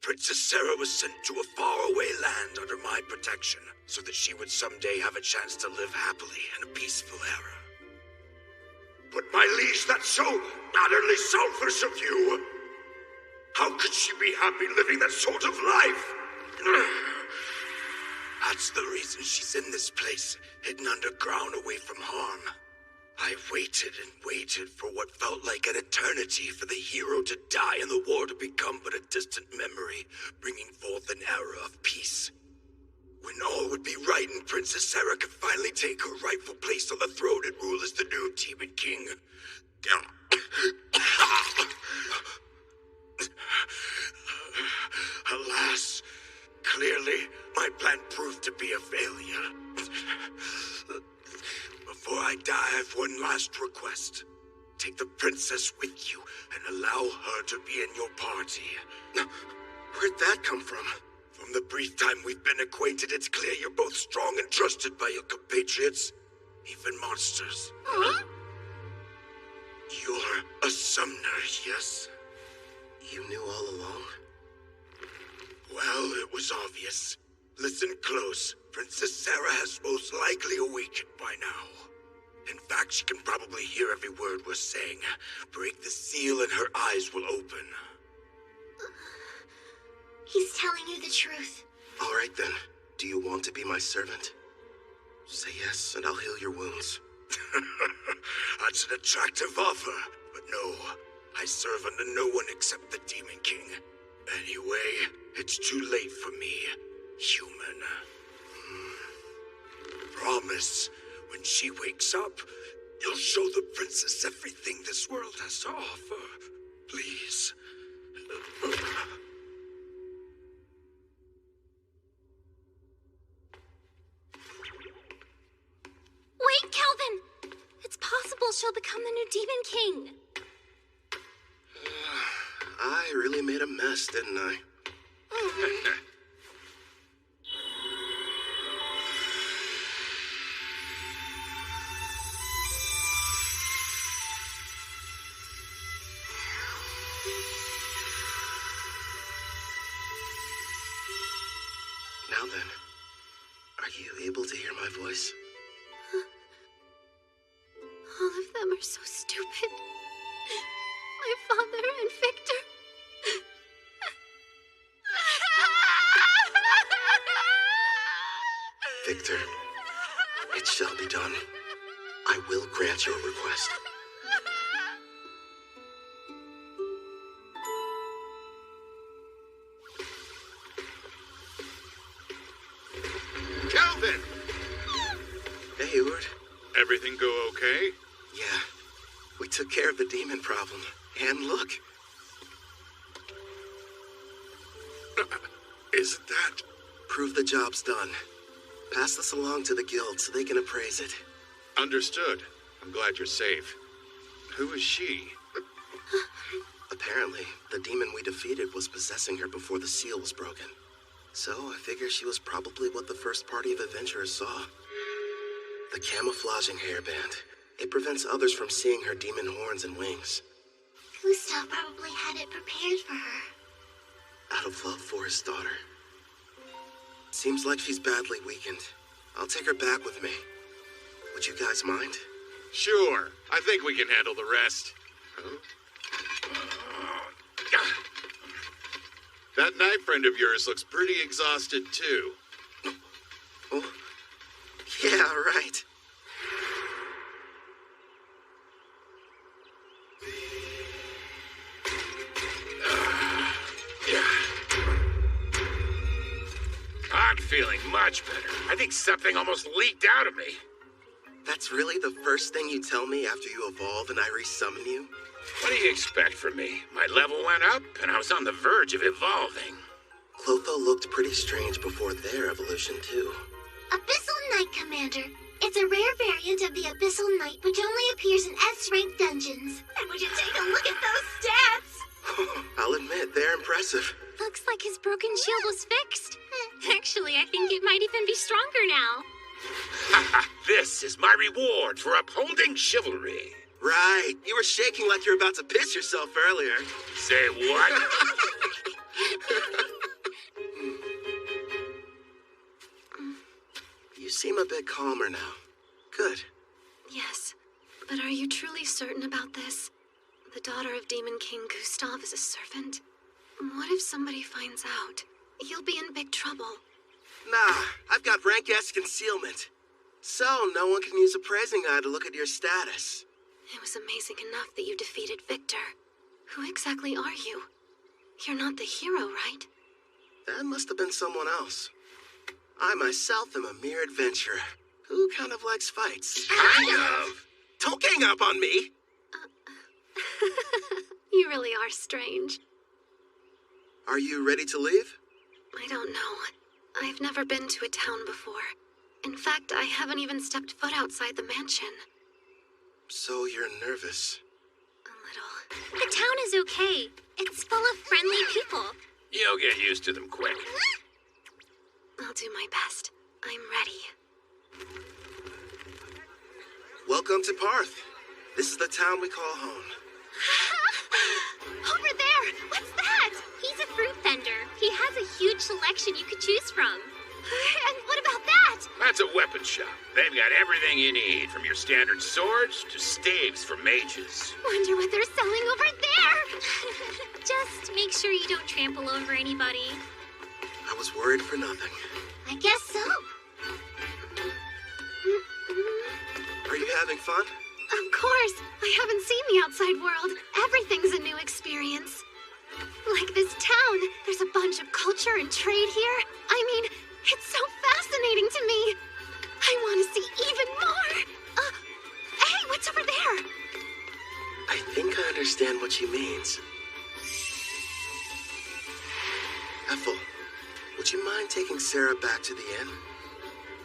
Princess Sarah was sent to a faraway land under my protection, so that she would someday have a chance to live happily in a peaceful era. But my liege, that's so utterly selfish of you! How could she be happy living that sort of life? That's the reason she's in this place, hidden underground away from harm. I waited and waited for what felt like an eternity for the hero to die and the war to become but a distant memory, bringing forth an era of peace. When all would be right and Princess Sarah could finally take her rightful place on the throne and rule as the new Demon King. Alas, clearly my plan proved to be a failure. Before I die, I have one last request. Take the princess with you and allow her to be in your party. Where'd that come from? From the brief time we've been acquainted, it's clear you're both strong and trusted by your compatriots, even monsters. Huh? You're a summoner, yes? You knew all along? Well, it was obvious. Listen close. Princess Sarah has most likely awakened by now. In fact, she can probably hear every word we're saying. Break the seal and her eyes will open. He's telling you the truth. All right then. Do you want to be my servant? Say yes, and I'll heal your wounds. That's an attractive offer, but no. I serve under no one except the Demon King. Anyway, it's too late for me, human. Promise, when she wakes up, you'll show the princess everything this world has to offer. Please. Wait, Calvin! It's possible she'll become the new Demon King. I really made a mess, didn't I? Now then, are you able to hear my voice? All of them are so stupid. My father and Victor. Victor, it shall be done. I will grant your request. Calvin! Hey, Eward. Everything go okay? Yeah, we took care of the demon problem. And look. Isn't that? Prove the job's done. Pass this along to the guild so they can appraise it. Understood. I'm glad you're safe. Who is she? Apparently, the demon we defeated was possessing her before the seal was broken. So I figure she was probably what the first party of adventurers saw. The camouflaging hairband. It prevents others from seeing her demon horns and wings. Gustav probably had it prepared for her. Out of love for his daughter. Seems like she's badly weakened. I'll take her back with me. Would you guys mind? Sure. I think we can handle the rest. Huh? That knight friend of yours looks pretty exhausted, too. Oh, yeah, right. I'm feeling much better. I think something almost leaked out of me. That's really the first thing you tell me after you evolve and I resummon you? What do you expect from me? My level went up, and I was on the verge of evolving. Clotho looked pretty strange before their evolution, too. Abyssal Knight, Commander. It's a rare variant of the Abyssal Knight, which only appears in S-rank dungeons. And would you take a look at those stats? I'll admit, they're impressive. Looks like his broken shield was fixed. Actually, I think it might even be stronger now. This is my reward for upholding chivalry. Right. You were shaking like you were about to piss yourself earlier. Say what? You seem a bit calmer now. Good. Yes, but are you truly certain about this? The daughter of Demon King Gustav is a servant? What if somebody finds out? You'll be in big trouble. Nah, I've got rank S concealment. So no one can use a praising eye to look at your status. It was amazing enough that you defeated Victor. Who exactly are you? You're not the hero, right? That must have been someone else. I myself am a mere adventurer who kind of likes fights. Kind of. Don't gang up on me. You really are strange. Are you ready to leave? I don't know. I've never been to a town before. In fact, I haven't even stepped foot outside the mansion. So you're nervous. A little. The town is okay. It's full of friendly people. You'll get used to them quick. I'll do my best. I'm ready. Welcome to Parth. This is the town we call home. Over there! What's that? He's a fruit vendor. He has a huge selection you could choose from. And what about that? That's a weapon shop. They've got everything you need, from your standard swords to staves for mages. Wonder what they're selling over there. Just make sure you don't trample over anybody. I was worried for nothing. I guess so. Are you having fun? Of course. I haven't seen the outside world. Everything's a new experience. Like this town, there's a bunch of culture and trade here. I mean, it's so fascinating to me. I want to see even more. Hey, what's over there? I think I understand what she means. Ethel, would you mind taking Sarah back to the inn?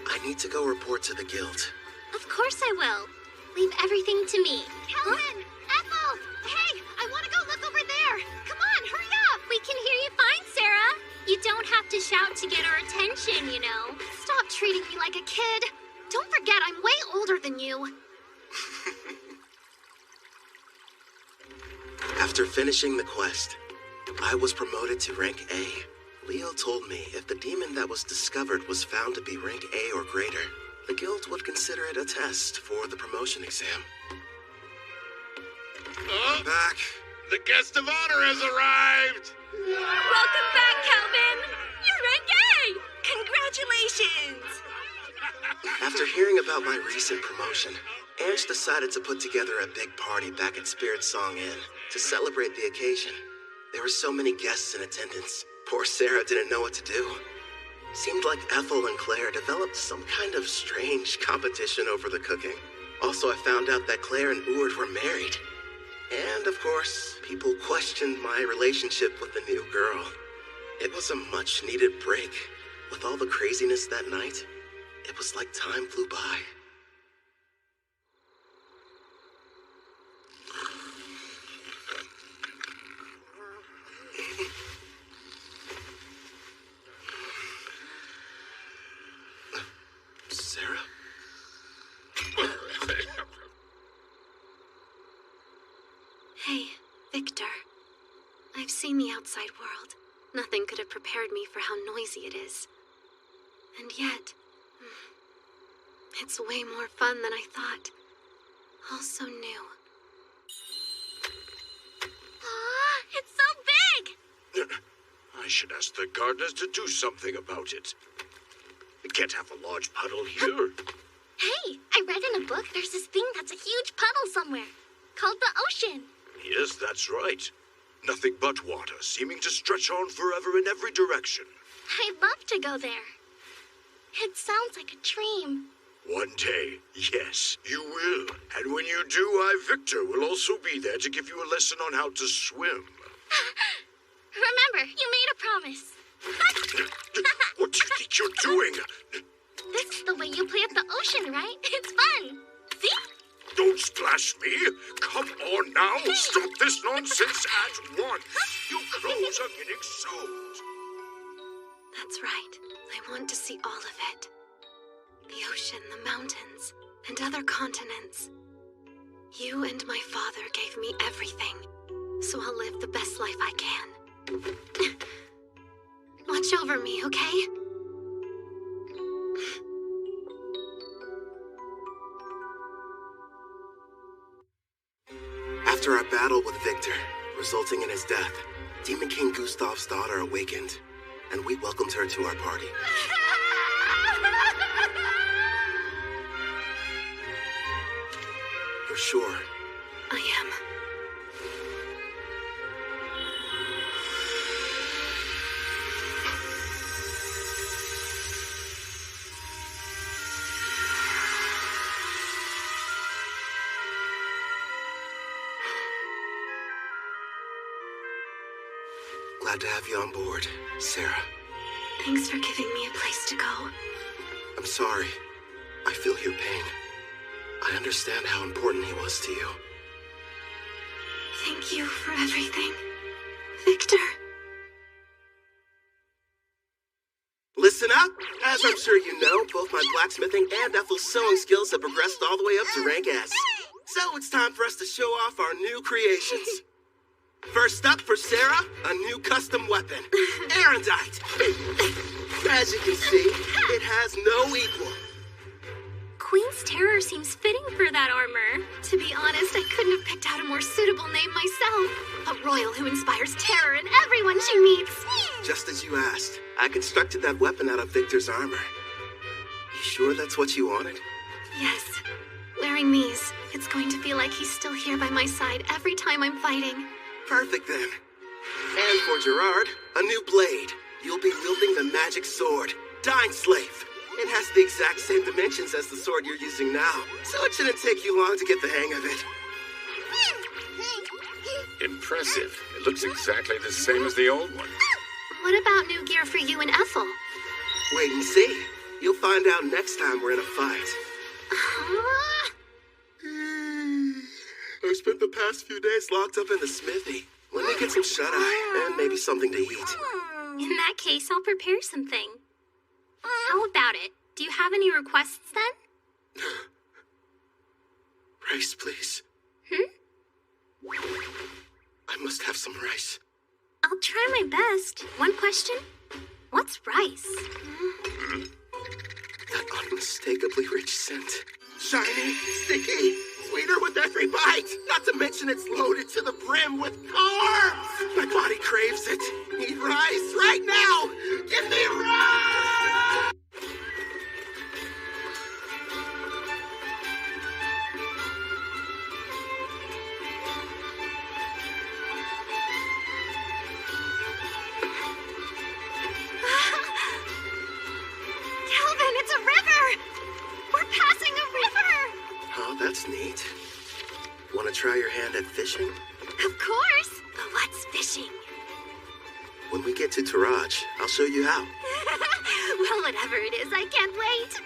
I need to go report to the guild. Of course I will. Leave everything to me. Calvin! Ethel! Hey, I want to go look over there. Come on, hurry! You don't have to shout to get our attention, you know. Stop treating me like a kid. Don't forget, I'm way older than you. After finishing the quest, I was promoted to rank A. Leo told me if the demon that was discovered was found to be rank A or greater, the guild would consider it a test for the promotion exam. Oh, back. The guest of honor has arrived. Welcome back, Calvin. You're rank A. Congratulations. After hearing about my recent promotion, Ange decided to put together a big party back at Spirit Song Inn to celebrate the occasion. There were so many guests in attendance. Poor Sarah didn't know what to do. Seemed like Ethel and Claire developed some kind of strange competition over the cooking. Also, I found out that Claire and Eward were married. And, of course, people questioned my relationship with the new girl. It was a much-needed break. With all the craziness that night, it was like time flew by. Sarah? Hey, Victor. I've seen the outside world. Nothing could have prepared me for how noisy it is. And yet, it's way more fun than I thought. All so new. Aw, it's so big! I should ask the gardeners to do something about it. We can't have a large puddle here. Hey, I read in a book there's this thing that's a huge puddle somewhere, called the ocean. Yes, that's right. Nothing but water, seeming to stretch on forever in every direction. I'd love to go there. It sounds like a dream. One day, yes, you will. And when you do, I, Victor, will also be there to give you a lesson on how to swim. Remember, you made a promise. What do you think you're doing? This is the way you play at the ocean, right? It's fun. See? Don't splash me. Come on now. Stop this nonsense at once. Your clothes are getting soaked. That's right. I want to see all of it. The ocean, the mountains, and other continents. You and my father gave me everything, so I'll live the best life I can. Watch over me, okay? After our battle with Victor, resulting in his death, Demon King Gustav's daughter awakened, and we welcomed her to our party. You're sure? I am. Glad to have you on board, Sarah. Thanks for giving me a place to go. I'm sorry. I feel your pain. I understand how important he was to you. Thank you for everything, Victor. Listen up! As I'm sure you know, both my blacksmithing and Ethel's sewing skills have progressed all the way up to rank S. So it's time for us to show off our new creations. First up for Sarah, a new custom weapon, Erendite. As you can see, it has no equal. Queen's Terror seems fitting for that armor. To be honest, I couldn't have picked out a more suitable name myself. A royal who inspires terror in everyone she meets. Just as you asked, I constructed that weapon out of Victor's armor. You sure that's what you wanted? Yes. Wearing these, it's going to feel like he's still here by my side every time I'm fighting. Perfect then. And for Gerard, a new blade. You'll be wielding the magic sword, Dying Slave. It has the exact same dimensions as the sword you're using now, so it shouldn't take you long to get the hang of it. Impressive. It looks exactly the same as the old one. What about new gear for you and Ethel? Wait and see. You'll find out next time we're in a fight. I spent the past few days locked up in the smithy. Let me get some shut-eye and maybe something to eat. In that case, I'll prepare something. How about it? Do you have any requests then? Rice, please. I must have some rice. I'll try my best. One question? What's rice? That unmistakably rich scent. Shiny, sticky, sweeter with every bite. Not to mention it's loaded to the brim with carbs. My body craves it. Need rice right now. Give me rice! Calvin, it's a river! We're passing a river! Oh, that's neat. Want to try your hand at fishing? Of course! But what's fishing? When we get to Taraj, I'll show you how. Well, whatever it is, I can't wait.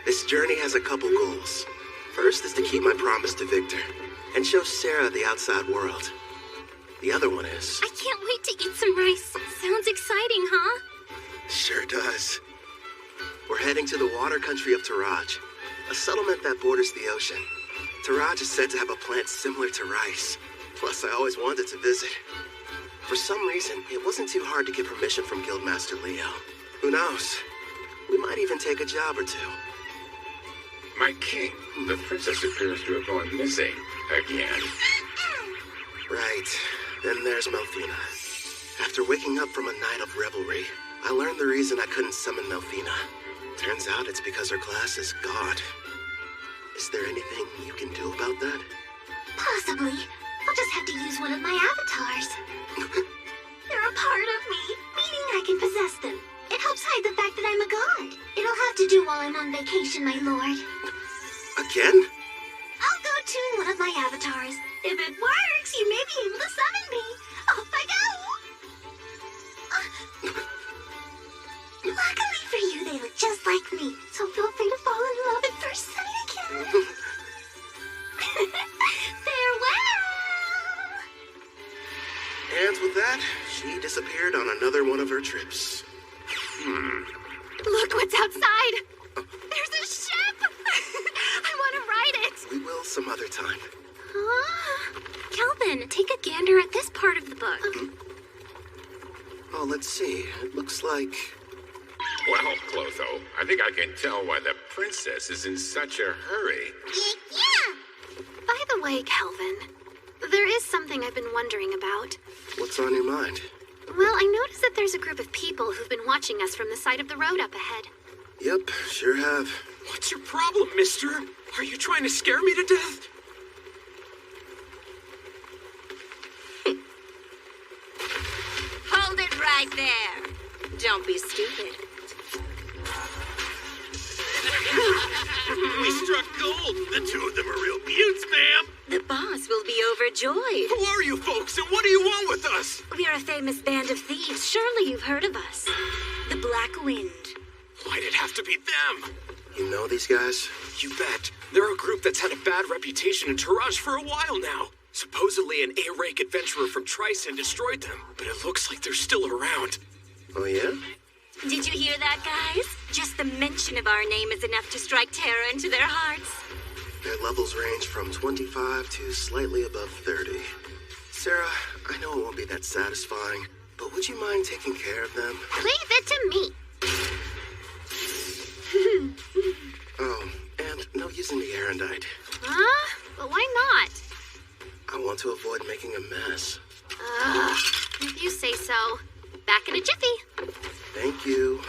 This journey has a couple goals. First is to keep my promise to Victor and show Sarah the outside world. The other one is... I can't wait to eat some rice. Sounds exciting, huh? Sure does. We're heading to the water country of Taraj, a settlement that borders the ocean. Taraj is said to have a plant similar to rice. Plus, I always wanted to visit. For some reason, it wasn't too hard to get permission from Guildmaster Leo. Who knows? We might even take a job or two. My king, the princess appears to have gone missing again. Right. Then there's Melfina. After waking up from a night of revelry, I learned the reason I couldn't summon Melfina. Turns out it's because her class is God. Is there anything you can do about that? Possibly. I'll just have to use one of my avatars. They're a part of me, meaning I can possess them. It helps hide the fact that I'm a god. It'll have to do while I'm on vacation, my lord. Again? I'll go tune one of my avatars. If it works, you may be able to summon me. Off I go! Luckily for you, they look just like me, so feel free to fall in love at first sight again. Farewell! And with that, she disappeared on another one of her trips. Look what's outside! There's a ship! I want to ride it! We will some other time. Calvin, take a gander at this part of the book. Oh, let's see. It looks like... Well, Clotho, I think I can tell why the princess is in such a hurry. Yeah! By the way, Calvin, there is something I've been wondering about. What's on your mind? Well, I noticed that there's a group of people who've been watching us from the side of the road up ahead. Yep, sure have. What's your problem, mister? Are you trying to scare me to death? Hold it right there. Don't be stupid. We struck gold. The two of them are real beauts, ma'am. The boss will be overjoyed. Who are you folks, and what do you want with us? We're a famous band of thieves. Surely you've heard of us. The Black Wind. Why'd it have to be them? You know these guys? You bet. They're a group that's had a bad reputation in Taraj for a while now. Supposedly an A-rank adventurer from Tryson destroyed them, but it looks like they're still around. Oh, yeah? Did you hear that, guys? Just the mention of our name is enough to strike terror into their hearts. Their levels range from 25 to slightly above 30. Sarah, I know it won't be that satisfying, but would you mind taking care of them? Leave it to me. Oh, and no using the Erendite. Huh? But why not? I want to avoid making a mess. If you say so. Back in a jiffy. Thank you.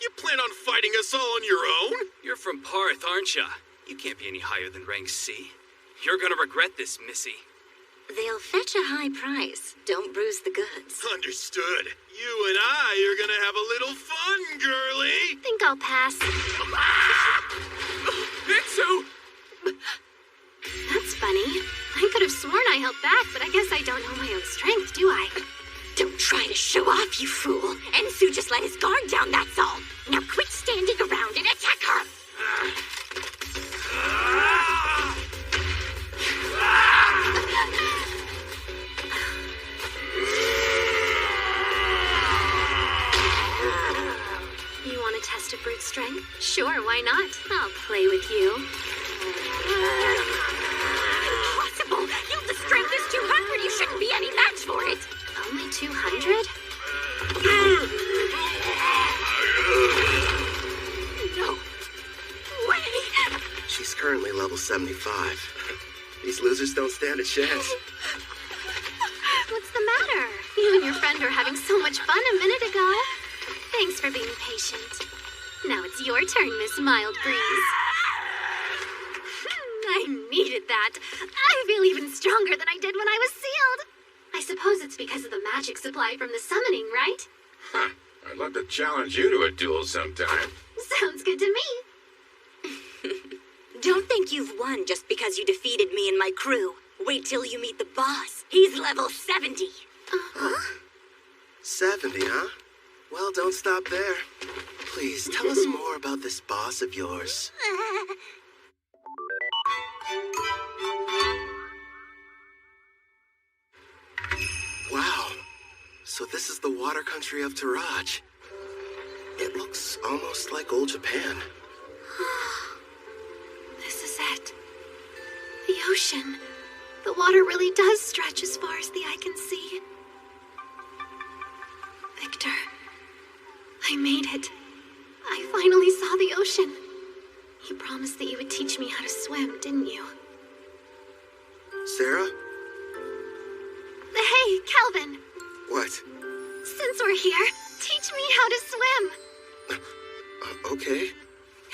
You plan on fighting us all on your own? You're from Parth, aren't ya? You can't be any higher than rank C. You're gonna regret this, Missy. They'll fetch a high price. Don't bruise the goods. Understood. You and I are gonna have a little fun, girlie. Think I'll pass. Mitsu! That's funny. I could have sworn I held back, but I guess I don't know my own strength, do I? Don't try to show off, you fool. Ensu just let his guard down, that's all. Now quit standing around and attack her. test of brute strength? Sure, why not? I'll play with you. Impossible! Gilda's strength is 200! You shouldn't be any match for it! Only 200? No way! She's currently level 75. These losers don't stand a chance. What's the matter? You and your friend were having so much fun a minute ago. Thanks for being patient. Now it's your turn, Miss Mild Breeze. I needed that. I feel even stronger than I did when I was sealed. I suppose it's because of the magic supply from the summoning, right? Huh. I'd love to challenge you to a duel sometime. Sounds good to me. Don't think you've won just because you defeated me and my crew. Wait till you meet the boss. He's level 70. 70, huh? Well, don't stop there. Please, tell us more about this boss of yours. Wow. So this is the water country of Taraj. It looks almost like old Japan. This is it. The ocean. The water really does stretch as far as the eye can see. Victor, I made it. I finally saw the ocean. You promised that you would teach me how to swim, didn't you? Sarah? Hey, Calvin. What? Since we're here, teach me how to swim. Okay.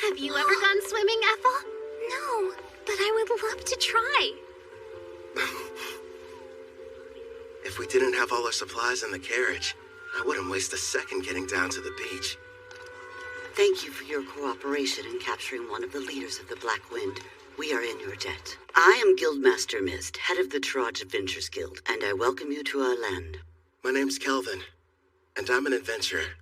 Have you ever gone swimming, Ethel? No, but I would love to try. If we didn't have all our supplies in the carriage, I wouldn't waste a second getting down to the beach. Thank you for your cooperation in capturing one of the leaders of the Black Wind. We are in your debt. I am Guildmaster Mist, head of the Taraj Adventures Guild, and I welcome you to our land. My name's Kelvin, and I'm an adventurer.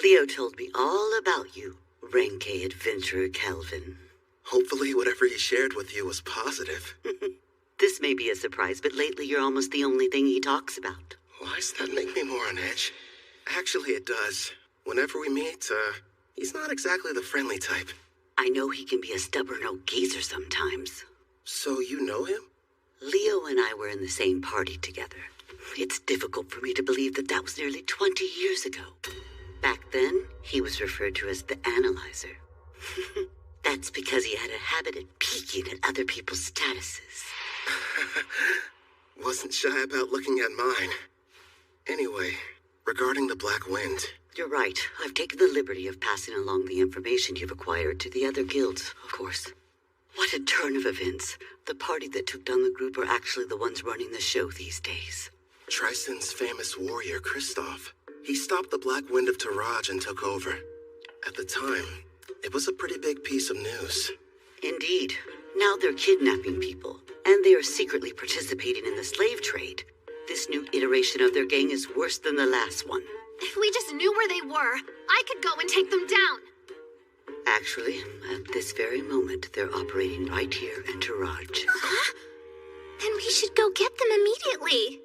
Leo told me all about you, Rank A Adventurer Kelvin. Hopefully whatever he shared with you was positive. This may be a surprise, but lately you're almost the only thing he talks about. Why does that make me more on edge? Actually, it does. Whenever we meet, he's not exactly the friendly type. I know he can be a stubborn old geezer sometimes. So you know him? Leo and I were in the same party together. It's difficult for me to believe that that was nearly 20 years ago. Back then, he was referred to as the Analyzer. That's because he had a habit of peeking at other people's statuses. Wasn't shy about looking at mine. Anyway, regarding the Black Wind. You're right. I've taken the liberty of passing along the information you've acquired to the other guilds, of course. What a turn of events. The party that took down the group are actually the ones running the show these days. Tristan's famous warrior, Kristoff. He stopped the Black Wind of Taraj and took over. At the time, it was a pretty big piece of news. Indeed. Now they're kidnapping people, and they are secretly participating in the slave trade. This new iteration of their gang is worse than the last one. If we just knew where they were, I could go and take them down. Actually, at this very moment, they're operating right here in Taraj. Then we should go get them immediately.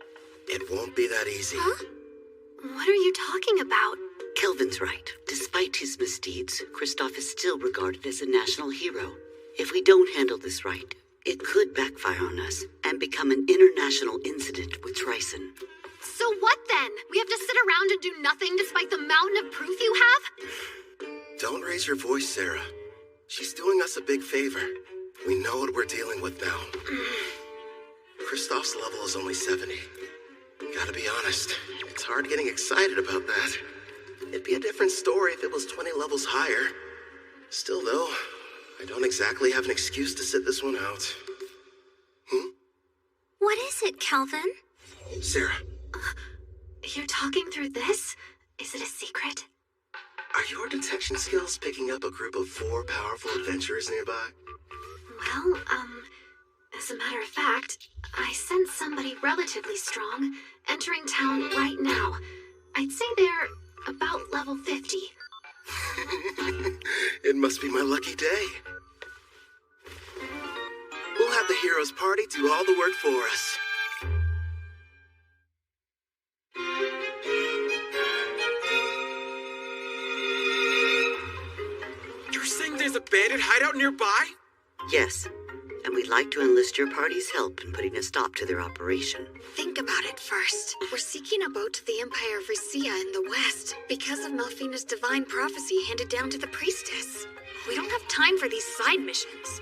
It won't be that easy. Huh? What are you talking about? Kelvin's right. Despite his misdeeds, Kristoff is still regarded as a national hero. If we don't handle this right, it could backfire on us and become an international incident with Tryson. So what then? We have to sit around and do nothing despite the mountain of proof you have? Don't raise your voice, Sarah. She's doing us a big favor. We know what we're dealing with now. Kristoff's level is only 70. Gotta be honest, it's hard getting excited about that. It'd be a different story if it was 20 levels higher. Still, though, I don't exactly have an excuse to sit this one out. What is it, Calvin? Sarah. You're talking through this? Is it a secret? Are your detection skills picking up a group of 4 powerful adventurers nearby? Well, as a matter of fact, I sense somebody relatively strong entering town right now. I'd say they're about level 50. It must be my lucky day. We'll have the heroes party do all the work for us. there's a bandit hideout nearby? Yes, and we'd like to enlist your party's help in putting a stop to their operation. Think about it first. We're seeking a boat to the Empire of Ricea in the west because of Melfina's divine prophecy handed down to the priestess. We don't have time for these side missions.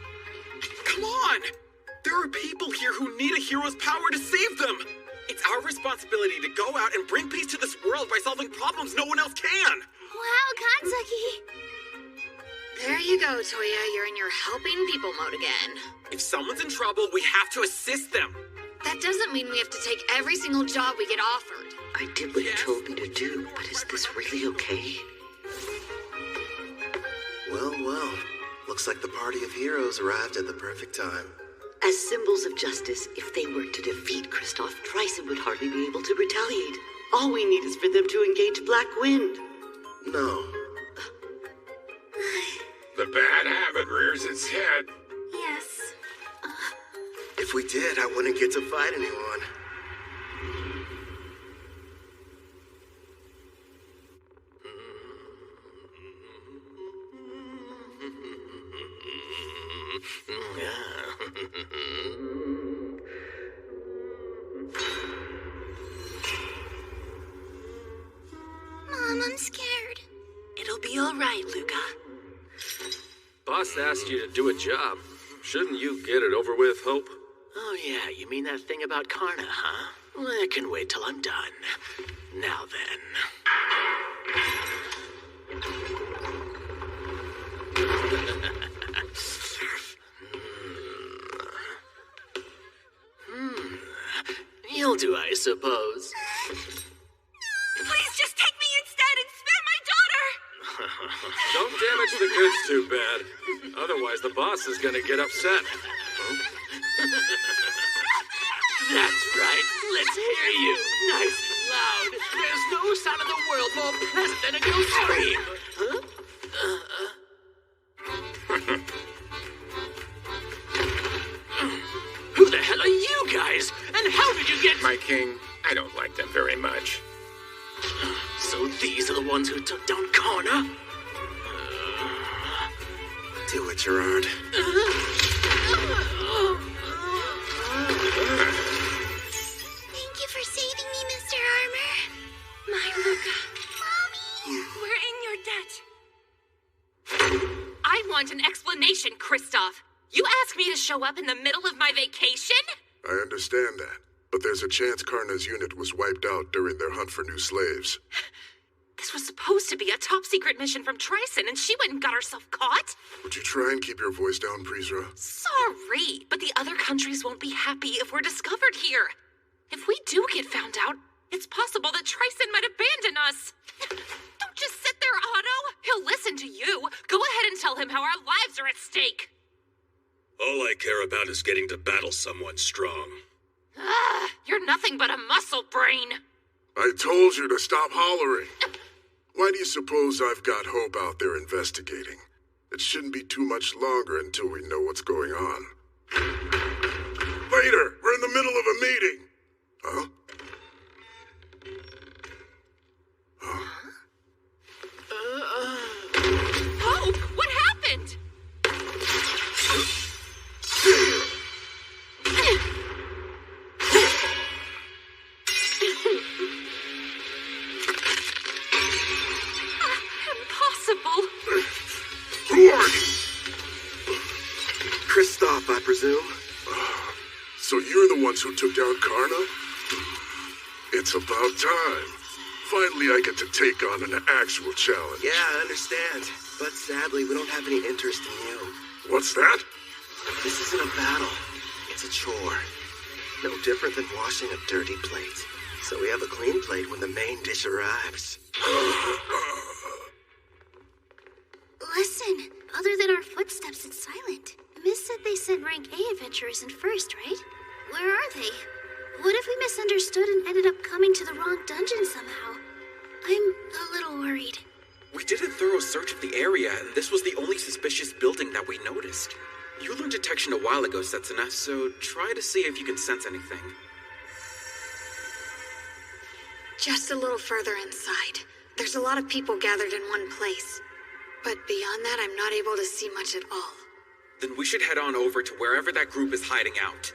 Come on! There are people here who need a hero's power to save them! It's our responsibility to go out and bring peace to this world by solving problems no one else can! Wow, Katsuki! There you go, Toya. You're in your helping people mode again. If someone's in trouble, we have to assist them. That doesn't mean we have to take every single job we get offered. I did what you told me to do, but is this really okay? Well. Looks like the party of heroes arrived at the perfect time. As symbols of justice, if they were to defeat Kristoff, Tryson would hardly be able to retaliate. All we need is for them to engage Black Wind. No. The bad habit rears its head. Yes. If we did, I wouldn't get to fight anyone. Mom, I'm scared. It'll be all right, Luca. Boss asked you to do a job. Shouldn't you get it over with, Hope? Oh yeah, you mean that thing about Karna, huh? Well, I can wait till I'm done. Now then. You'll do, I suppose. Please just take me instead and spare my daughter! Don't damage the goods too bad. Otherwise, the boss is gonna get upset. That's right. Let's hear you. Nice and loud. There's no sound in the world more pleasant than a girl scream. Who the hell are you guys? And how did you get... My king, I don't like them very much. So these are the ones who took down Karna? Do it, Gerard. Thank you for saving me, Mr. Armor. My Luca. Mommy! We're in your debt. I want an explanation, Kristoff. You asked me to show up in the middle of my vacation? I understand that, but there's a chance Karna's unit was wiped out during their hunt for new slaves. This was supposed to be a top-secret mission from Tryson, and she went and got herself caught? Would you try and keep your voice down, Prisra? Sorry, but the other countries won't be happy if we're discovered here. If we do get found out, it's possible that Tryson might abandon us. Don't just sit there, Otto. He'll listen to you. Go ahead and tell him how our lives are at stake. All I care about is getting to battle someone strong. You're nothing but a muscle brain. I told you to stop hollering. Why do you suppose I've got Hope out there investigating? It shouldn't be too much longer until we know what's going on. Later, we're in the middle of a meeting. Huh? Hope, what happened? Impossible. Who are you? Kristoff, I presume. So you're the ones who took down Karna? It's about time. Finally, I get to take on an actual challenge. Yeah, I understand. But sadly, we don't have any interest in you. What's that? This isn't a battle. It's a chore. No different than washing a dirty plate. So we have a clean plate when the main dish arrives. Listen, other than our footsteps, it's silent. Miss said they sent rank A adventurers in first, right? Where are they? What if we misunderstood and ended up coming to the wrong dungeon somehow? I'm a little worried. We did a thorough search of the area, and this was the only suspicious building that we noticed. You learned detection a while ago, Setsuna, so try to see if you can sense anything. Just a little further inside. There's a lot of people gathered in one place. But beyond that, I'm not able to see much at all. Then we should head on over to wherever that group is hiding out.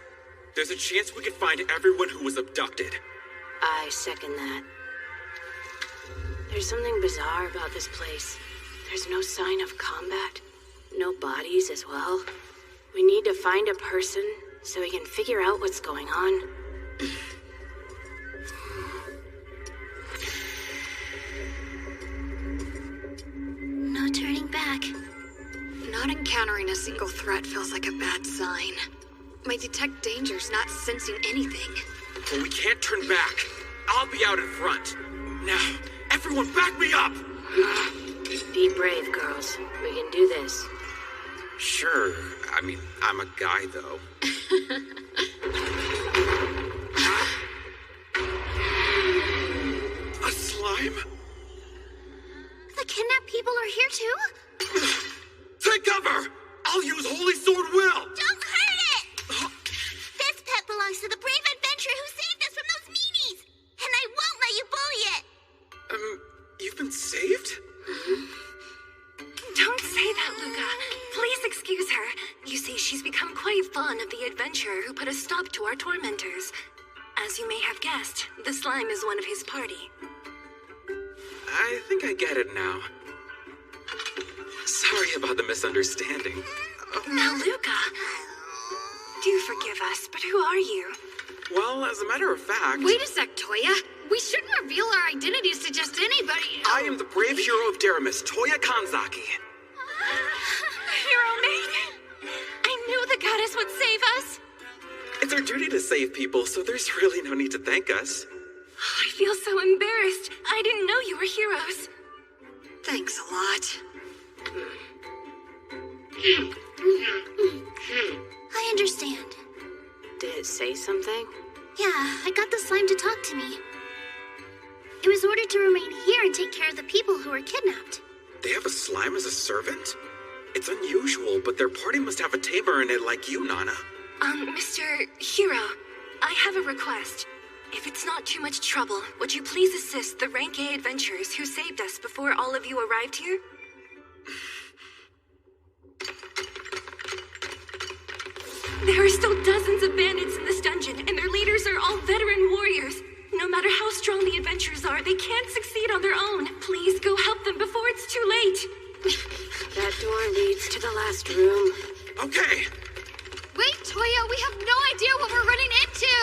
There's a chance we could find everyone who was abducted. I second that. There's something bizarre about this place. There's no sign of combat. No bodies as well. We need to find a person so we can figure out what's going on. No turning back. Not encountering a single threat feels like a bad sign. My detect danger's not sensing anything. But we can't turn back. I'll be out in front. Now, everyone back me up! Be brave, girls. We can do this. Sure. I mean, I'm a guy, though. A slime? The kidnapped people are here too? Take cover! I'll use Holy Sword Will! Don't hurt it! This pet belongs to the brave adventurer who saved us from those meanies! And I won't let you bully it! You've been saved? Don't say that, Luca. Please excuse her. You see, she's become quite fond of the adventurer who put a stop to our tormentors. As you may have guessed, the slime is one of his party. I think I get it now. Sorry about the misunderstanding. Now, Luca, do forgive us, but who are you? Well, as a matter of fact... Wait a sec, Toya. We shouldn't reveal our identities to just anybody. I am the brave hero of Deramis, Toya Kanzaki. Hero maiden! I knew the goddess would save us! It's our duty to save people, so there's really no need to thank us. I feel so embarrassed. I didn't know you were heroes. Thanks a lot. I understand. Did it say something? Yeah, I got the slime to talk to me. It was ordered to remain here and take care of the people who were kidnapped. They have a slime as a servant? It's unusual, but their party must have a tamer in it like you, Nana. Mr. Hero, I have a request. If it's not too much trouble, would you please assist the Rank A adventurers who saved us before all of you arrived here? There are still dozens of bandits in this dungeon, and their leaders are all veteran warriors. No matter how strong the adventurers are, they can't succeed on their own. Please go help them before it's too late. That door leads to the last room. Okay. Wait, Toya, we have no idea what we're running into!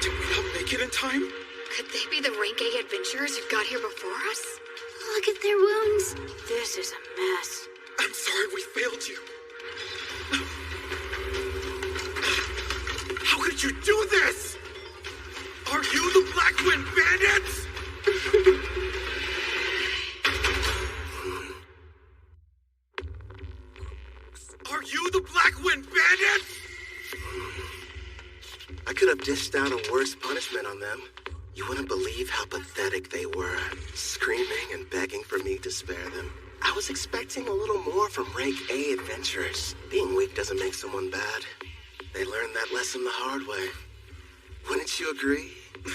Did we not make it in time? Could they be the Rank A adventurers who got here before us? Look at their wounds. This is a mess. I'm sorry we failed you. How could you do this? Are you the Blackwind Bandits? Are you the Blackwind Bandits? I could have dished out a worse punishment on them. You wouldn't believe how pathetic they were, screaming and begging for me to spare them. I was expecting a little more from Rank A adventurers. Being weak doesn't make someone bad. They learned that lesson the hard way. Wouldn't you agree? The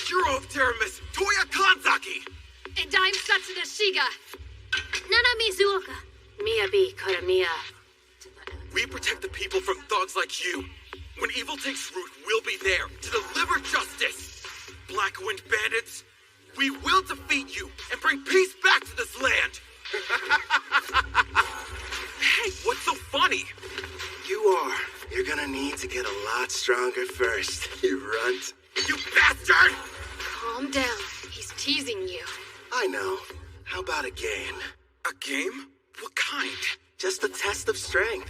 hero of Deramis, Toya Kanzaki! And I'm Satsuna Shiga. Nana Mizuoka. Miyabi Koramiya. We protect the people from thugs like you. When evil takes root, we'll be there to deliver justice. Blackwind Bandits, we will defeat you and bring peace back to this land. Hey, what's so funny? You are. You're gonna need to get a lot stronger first, you runt. You bastard! Calm down. He's teasing you. I know. How about a game? A game? What kind? Just a test of strength.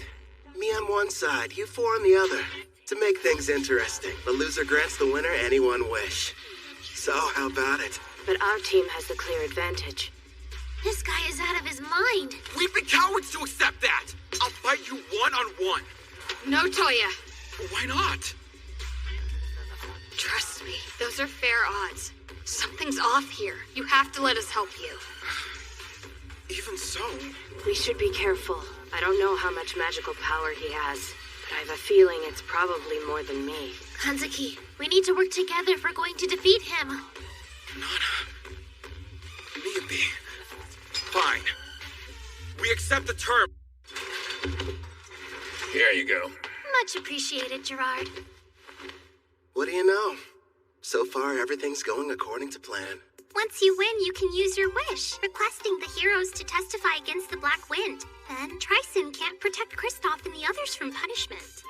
Me on one side, you four on the other. To make things interesting, the loser grants the winner any one wish. So, how about it? But our team has the clear advantage. This guy is out of his mind. We'd be cowards to accept that. I'll fight you one-on-one. No, Toya. Why not? Trust me, those are fair odds. Something's off here. You have to let us help you. Even so... We should be careful. I don't know how much magical power he has. but I have a feeling it's probably more than me. Hanzuki, we need to work together if we're going to defeat him. Maybe. Fine. We accept the term. Here you go. Much appreciated, Gerard. What do you know? So far, everything's going according to plan. Once you win, you can use your wish, requesting the heroes to testify against the Black Wind. Then, Tryson can't protect Kristoff and the others from punishment.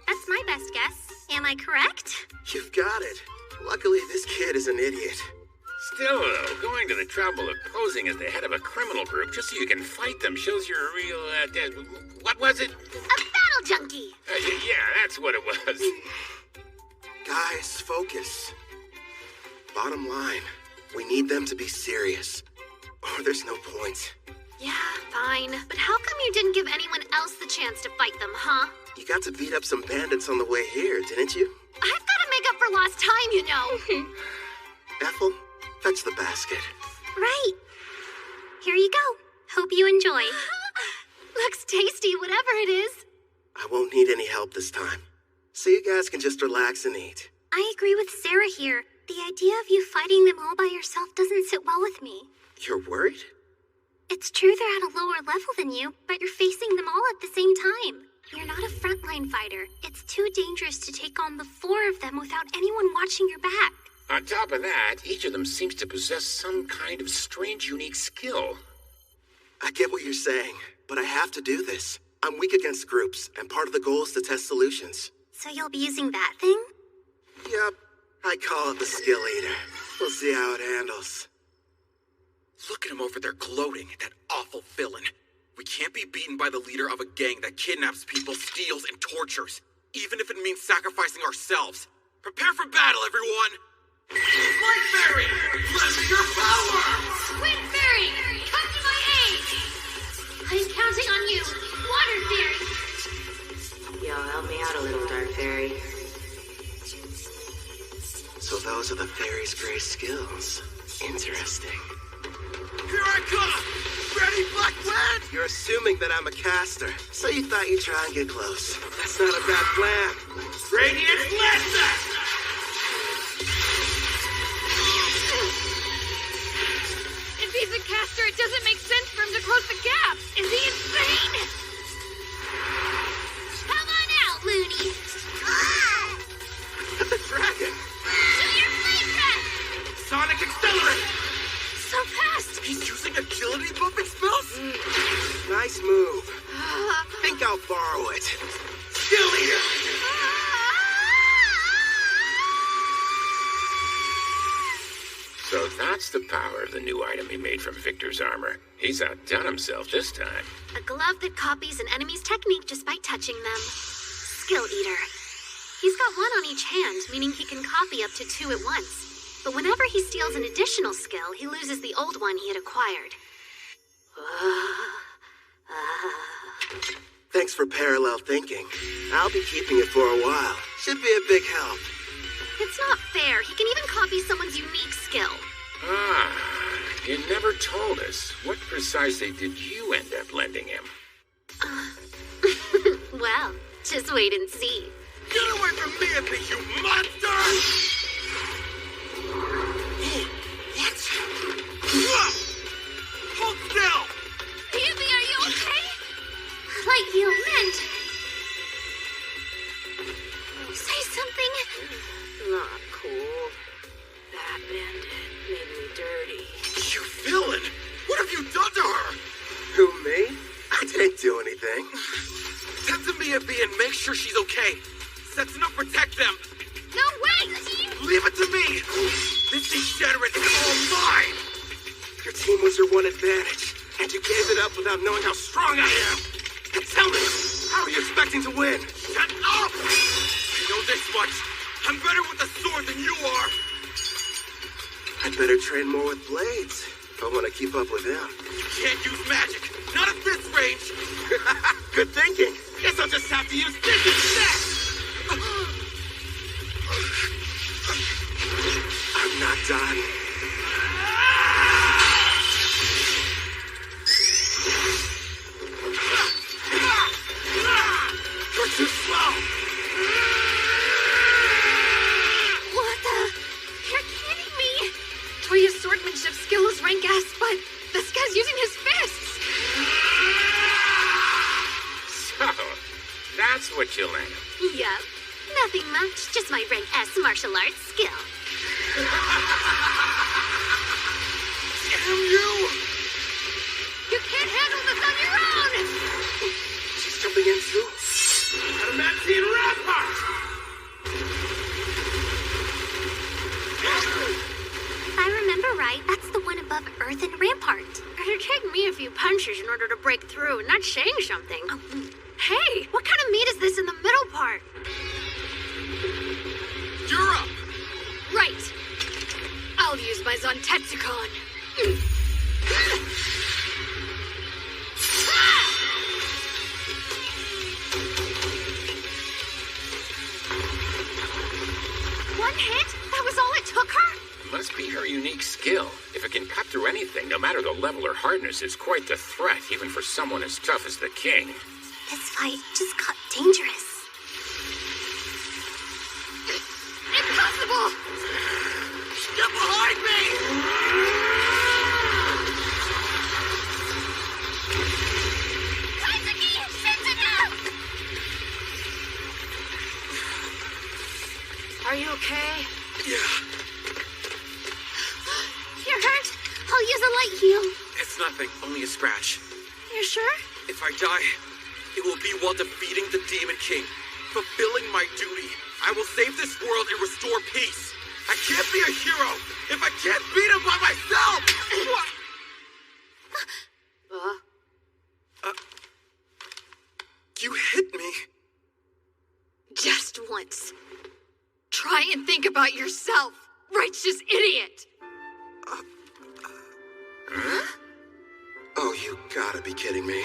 That's my best guess. Am I correct? You've got it. Luckily, this kid is an idiot. Still, though, going to the trouble of posing as the head of a criminal group just so you can fight them shows you're a real, what was it? A battle junkie! Yeah, that's what it was. Guys, focus. Bottom line, we need them to be serious, or there's no point. Yeah, fine. But how come you didn't give anyone else the chance to fight them, huh? You got to beat up some bandits on the way here, didn't you? I've got to make up for lost time, you know. Ethel, fetch the basket. Right. Here you go. Hope you enjoy. Looks tasty, whatever it is. I won't need any help this time. So you guys can just relax and eat. I agree with Sarah here. The idea of you fighting them all by yourself doesn't sit well with me. You're worried? It's true they're at a lower level than you, but you're facing them all at the same time. You're not a frontline fighter. It's too dangerous to take on the 4 of them without anyone watching your back. On top of that, each of them seems to possess some kind of strange, unique skill. I get what you're saying, but I have to do this. I'm weak against groups, and part of the goal is to test solutions. So you'll be using that thing? Yep. I call it the Skill Eater. We'll see how it handles. Look at him over there gloating, that awful villain. We can't be beaten by the leader of a gang that kidnaps people, steals, and tortures, even if it means sacrificing ourselves. Prepare for battle, everyone! Light Fairy! Lend your power! Wind Fairy, come to my aid! I'm counting on you, Water Fairy! Y'all help me out a little, Dark Fairy. So those are the fairy's great skills. Interesting. Here I come! Ready, Black Wind? You're assuming that I'm a caster, so you thought you'd try and get close. That's not a bad plan. Radiant Lancer! If he's a caster, it doesn't make sense for him to close the gap. Is he insane? Come on out, Looney! The dragon! Do your flame breath! Sonic Accelerate! So fast! He's using agility bumping spells? Nice move. Think I'll borrow it. Skill Eater! So that's the power of the new item he made from Victor's armor. He's outdone himself this time. A glove that copies an enemy's technique just by touching them. Skill Eater. He's got one on each hand, meaning he can copy up to 2 at once. But whenever he steals an additional skill, he loses the old one he had acquired. Thanks for parallel thinking. I'll be keeping it for a while. Should be a big help. It's not fair. He can even copy someone's unique skill. Ah, you never told us. What precisely did you end up lending him? Well, just wait and see. Get away from me, you monster! What? Hold still! Yubi, are you okay? Light heal meant. Say something. Not cool. That bandit made me dirty. You villain! What have you done to her? Who, me? I didn't do anything. Send to Mia B and make sure she's okay. Setsuna, protect them. No, wait! Leave it to me! This degenerate is all mine! Your team was your one advantage, and you gave it up without knowing how strong I am. And tell me, how are you expecting to win? Shut up! I know this much. I'm better with a sword than you are. I'd better train more with blades if I want to keep up with him. You can't use magic. Not at this range. Good thinking. Guess I'll just have to use this instead. I'm not done. You're too slow! That's what you learn. Yup. Nothing much, just my rank S martial arts skill. Damn you! You can't handle this on your own! She's jumping in too. Adamantine Rampart! If I remember right, that's the one above Earth and Rampart. It'd take me a few punches in order to break through, and that's saying something. Hey, what kind of meat is this in the middle part? You're up! Right. I'll use my Zontetsucon. One hit? That was all it took her? Must be her unique skill. If it can cut through anything, no matter the level or hardness, it's quite the threat, even for someone as tough as the king. This fight just got dangerous. Impossible! Get behind me! Kazuki! Shizuka! Are you okay? Yeah. You're hurt? I'll use a light heal. It's nothing, only a scratch. You sure? If I die, it will be while defeating the Demon King, fulfilling my duty. I will save this world and restore peace. I can't be a hero if I can't beat him by myself! You hit me. Just once. Try and think about yourself, righteous idiot! Oh, you gotta be kidding me.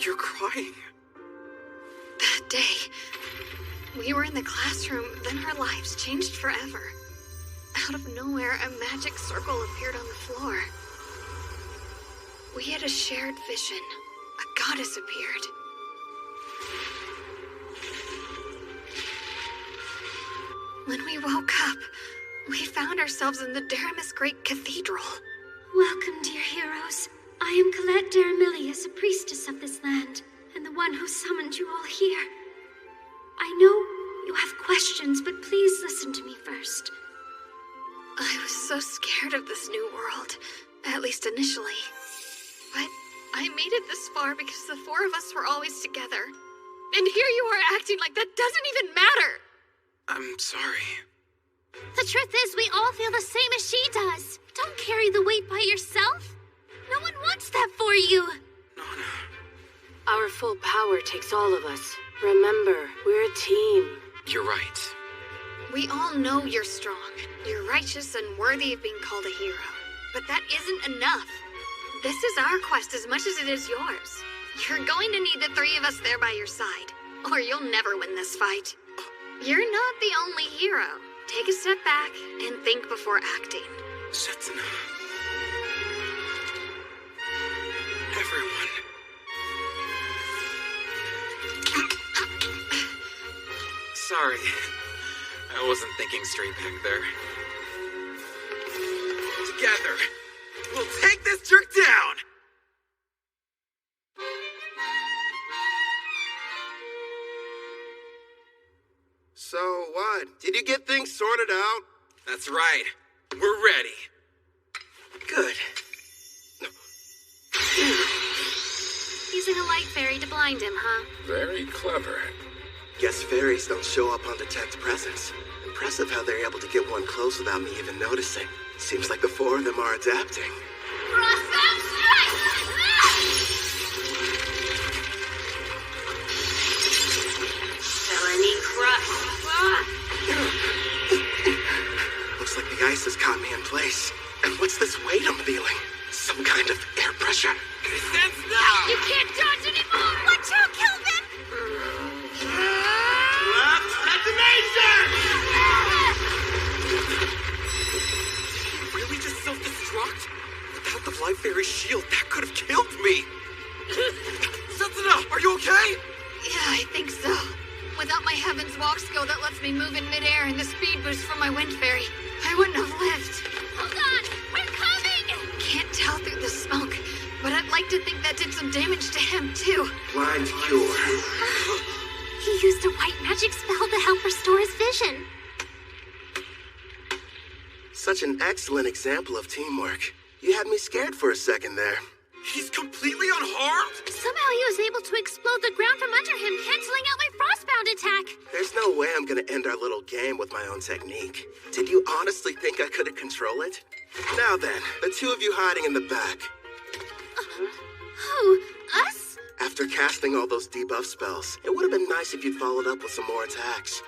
You're crying. That day, we were in the classroom, then our lives changed forever. Out of nowhere, a magic circle appeared on the floor. We had a shared vision. A goddess appeared. When we woke up, we found ourselves in the Daramus Great Cathedral. Welcome, dear heroes. I am Colette Daramilius, a priestess of this land, and the one who summoned you all here. I know you have questions, but please listen to me first. I was so scared of this new world, at least initially. But I made it this far because the four of us were always together. And here you are acting like that doesn't even matter! I'm sorry. The truth is, we all feel the same as she does. Don't carry the weight by yourself. No one wants that for you. Our full power takes all of us. Remember, we're a team. You're right. We all know you're strong. You're righteous and worthy of being called a hero. But that isn't enough. This is our quest as much as it is yours. You're going to need the three of us there by your side, or you'll never win this fight. You're not the only hero. Take a step back and think before acting. Setsuna. Everyone. Sorry. I wasn't thinking straight back there. Together, we'll take this jerk down! So what? Did you get things sorted out? That's right. We're ready. Good. Using a light fairy to blind him, huh? Very clever. Guess fairies don't show up on the 10th presence. Impressive how they're able to get one close without me even noticing. Seems like the four of them are adapting. Felony crush. Looks like the ice has caught me in place. And what's this weight I'm feeling? Some kind of air pressure. Stand still! You can't dodge anymore! Watch out, Kelvin! Left detonation! Did he really just self-destruct? Without the Life Fairy shield, that could have killed me! Setsuna, are you okay? Yeah, I think so. Without my Heaven's Walk skill that lets me move in midair and the speed boost from my Wind Fairy, I wouldn't have lived. Hold on! We're coming! Can't tell through the smoke, but I'd like to think that did some damage to him, too. Blind cure. He used a white magic spell to help restore his vision. Such an excellent example of teamwork. You had me scared for a second there. He's completely unharmed? Somehow he was able to explode the ground from under him, canceling out my frostbound attack. There's no way I'm gonna end our little game with my own technique. Did you honestly think I couldn't control it? Now then, the two of you hiding in the back. Who? Us? After casting all those debuff spells, it would have been nice if you'd followed up with some more attacks.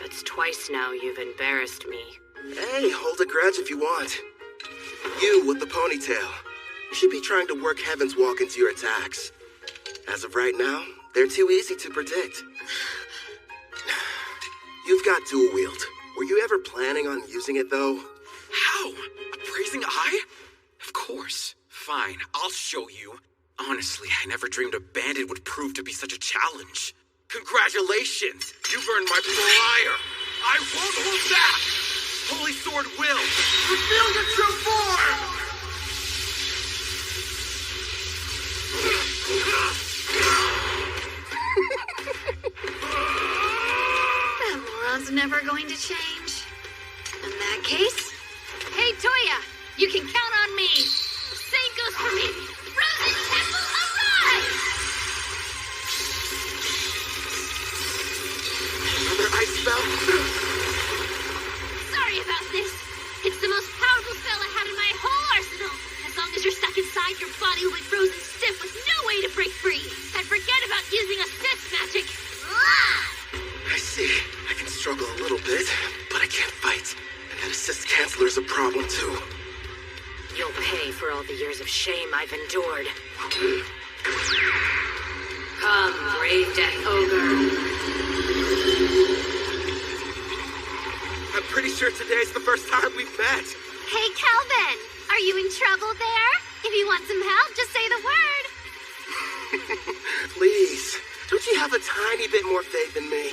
That's twice now you've embarrassed me. Hey, hold a grudge if you want. You with the ponytail. You should be trying to work Heaven's Walk into your attacks. As of right now, they're too easy to predict. You've got dual wield. Were you ever planning on using it, though? How? Appraising eye? Of course. Fine, I'll show you. Honestly, I never dreamed a bandit would prove to be such a challenge. Congratulations! You've earned my prior. I won't hold back! Holy Sword will! Reveal your true form! That moron's never going to change. In that case... Hey, Toya! You can count on me! Same goes for me! Frozen Temple, arise! Another ice spell? Sorry about this. It's the most powerful spell I have in my whole arsenal. As long as you're stuck inside, your body will be frozen stiff with no way to break free. And forget about using assist magic. I see. I can struggle a little bit, but I can't fight. And that assist canceller is a problem, too. You'll pay for all the years of shame I've endured. Come, brave Death Ogre. I'm pretty sure today's the first time we've met. Hey, Calvin. Are you in trouble there? If you want some help, just say the word. Please, don't you have a tiny bit more faith in me?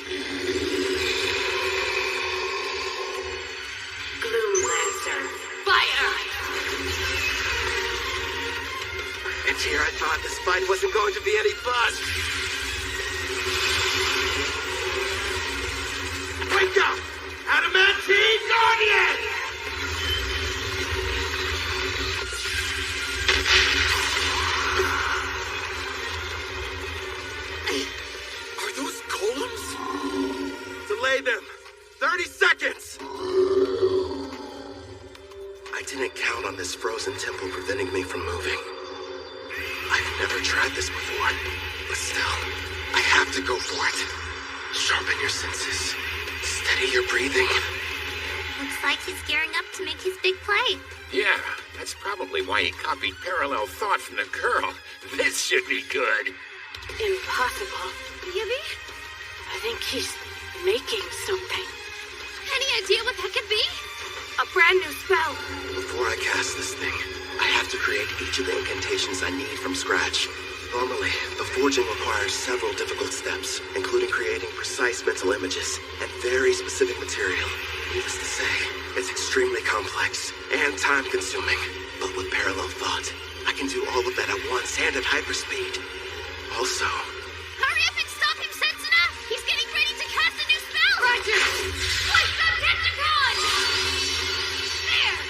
Gloom Lancer. Fire! And here I thought this fight wasn't going to be any fun. Wake up! Adamantine Guardian! Are those golems? Delay them! 30 seconds! I didn't count on this frozen temple preventing me from moving. I've never tried this before, but still, I have to go for it. Sharpen your senses. Steady your breathing. Looks like he's gearing up to make his big play. Yeah, that's probably why he copied parallel thought from the girl. This should be good. Impossible. Maybe? I think he's making something. Any idea what that could be? A brand new spell. Before I cast this thing, I have to create each of the incantations I need from scratch. Normally, the forging requires several difficult steps, including creating precise mental images and very specific material. Needless to say, it's extremely complex and time-consuming. But with parallel thought, I can do all of that at once and at hyperspeed. Also... Hurry up and stop him, Setsuna! He's getting ready to cast a new spell! Roger! What's the Pentacon? There!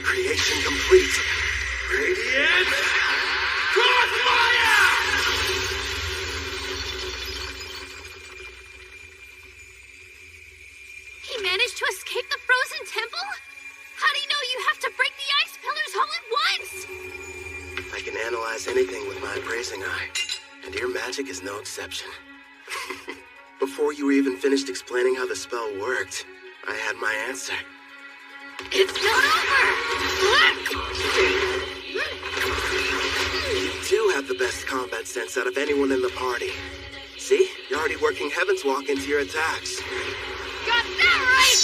Creation complete. Radiant Crossfire! He managed to escape the frozen temple? How do you know you have to break the ice pillars all at once? I can analyze anything with my appraising eye, and your magic is no exception. Before you were even finished explaining how the spell worked, I had my answer. It's not over! You do have the best combat sense out of anyone in the party. See? You're already working Heaven's Walk into your attacks. Got that right!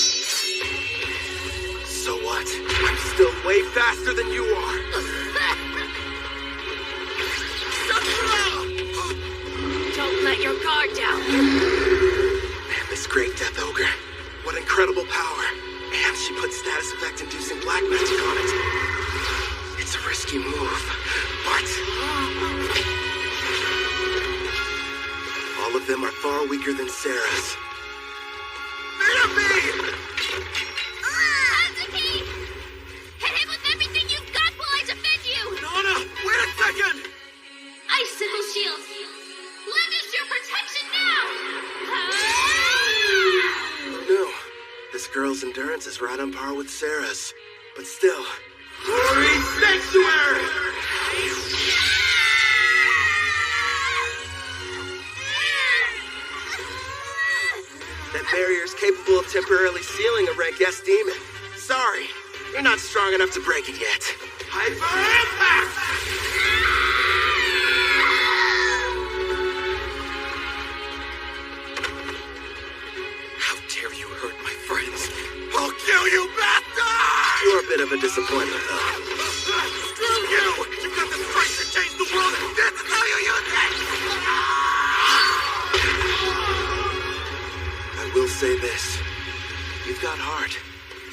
So what? I'm still way faster than you are. Don't let your guard down. Man, this great Death Ogre. What incredible power. And she put status effect inducing black magic on it. them are far weaker than Sarah's. Hazuki! Hit him with everything you've got while I defend you! Nana, wait a second! Icicle shield! Lend us your protection now! No, this girl's endurance is right on par with Sarah's. But still... Glory Sanctuary! That barrier's capable of temporarily sealing a rank S demon. Sorry, you're not strong enough to break it yet. Hyper Impact! How dare you hurt my friends? I'll kill you, bastard! You're a bit of a disappointment, though. Screw you! You've got the strength to change the world, and this is how you use it! I will say this. You've got heart.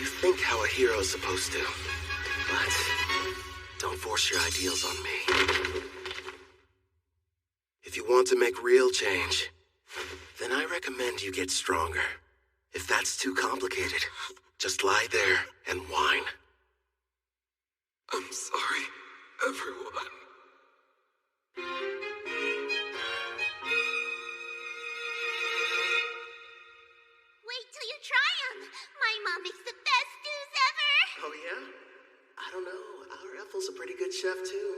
You think how a hero's supposed to. But don't force your ideals on me. If you want to make real change, then I recommend you get stronger. If that's too complicated, just lie there and whine. I'm sorry, everyone. Wait till you try them! My mom makes the best stews ever! Oh, yeah? I don't know. Our Ethel's a pretty good chef, too.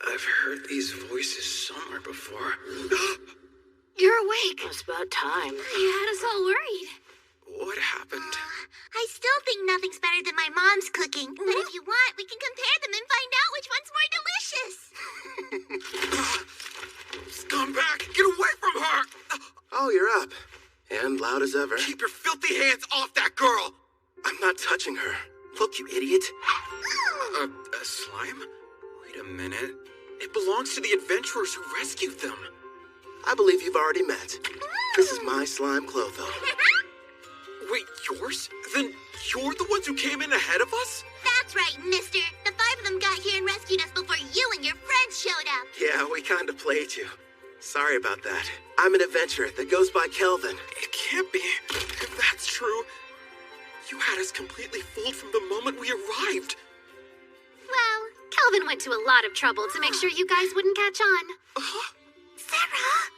I've heard these voices somewhere before. You're awake. It's about time. You had us all worried. What happened? I still think nothing's better than my mom's cooking. But if you want, we can compare them and find out which one's more delicious. Scumbag! Get away from her! Oh, you're up. And loud as ever. Keep your filthy hands off that girl! I'm not touching her. Look, you idiot. A slime? Wait a minute. It belongs to the adventurers who rescued them. I believe you've already met. This is my slime Clotho. Wait, yours? Then you're the ones who came in ahead of us? That's right, mister. The 5 of them got here and rescued us before you and your friends showed up. Yeah, we kind of played you. Sorry about that. I'm an adventurer that goes by Kelvin. It can't be. If that's true, you had us completely fooled from the moment we arrived. Well, Kelvin went to a lot of trouble to make sure you guys wouldn't catch on. Sarah!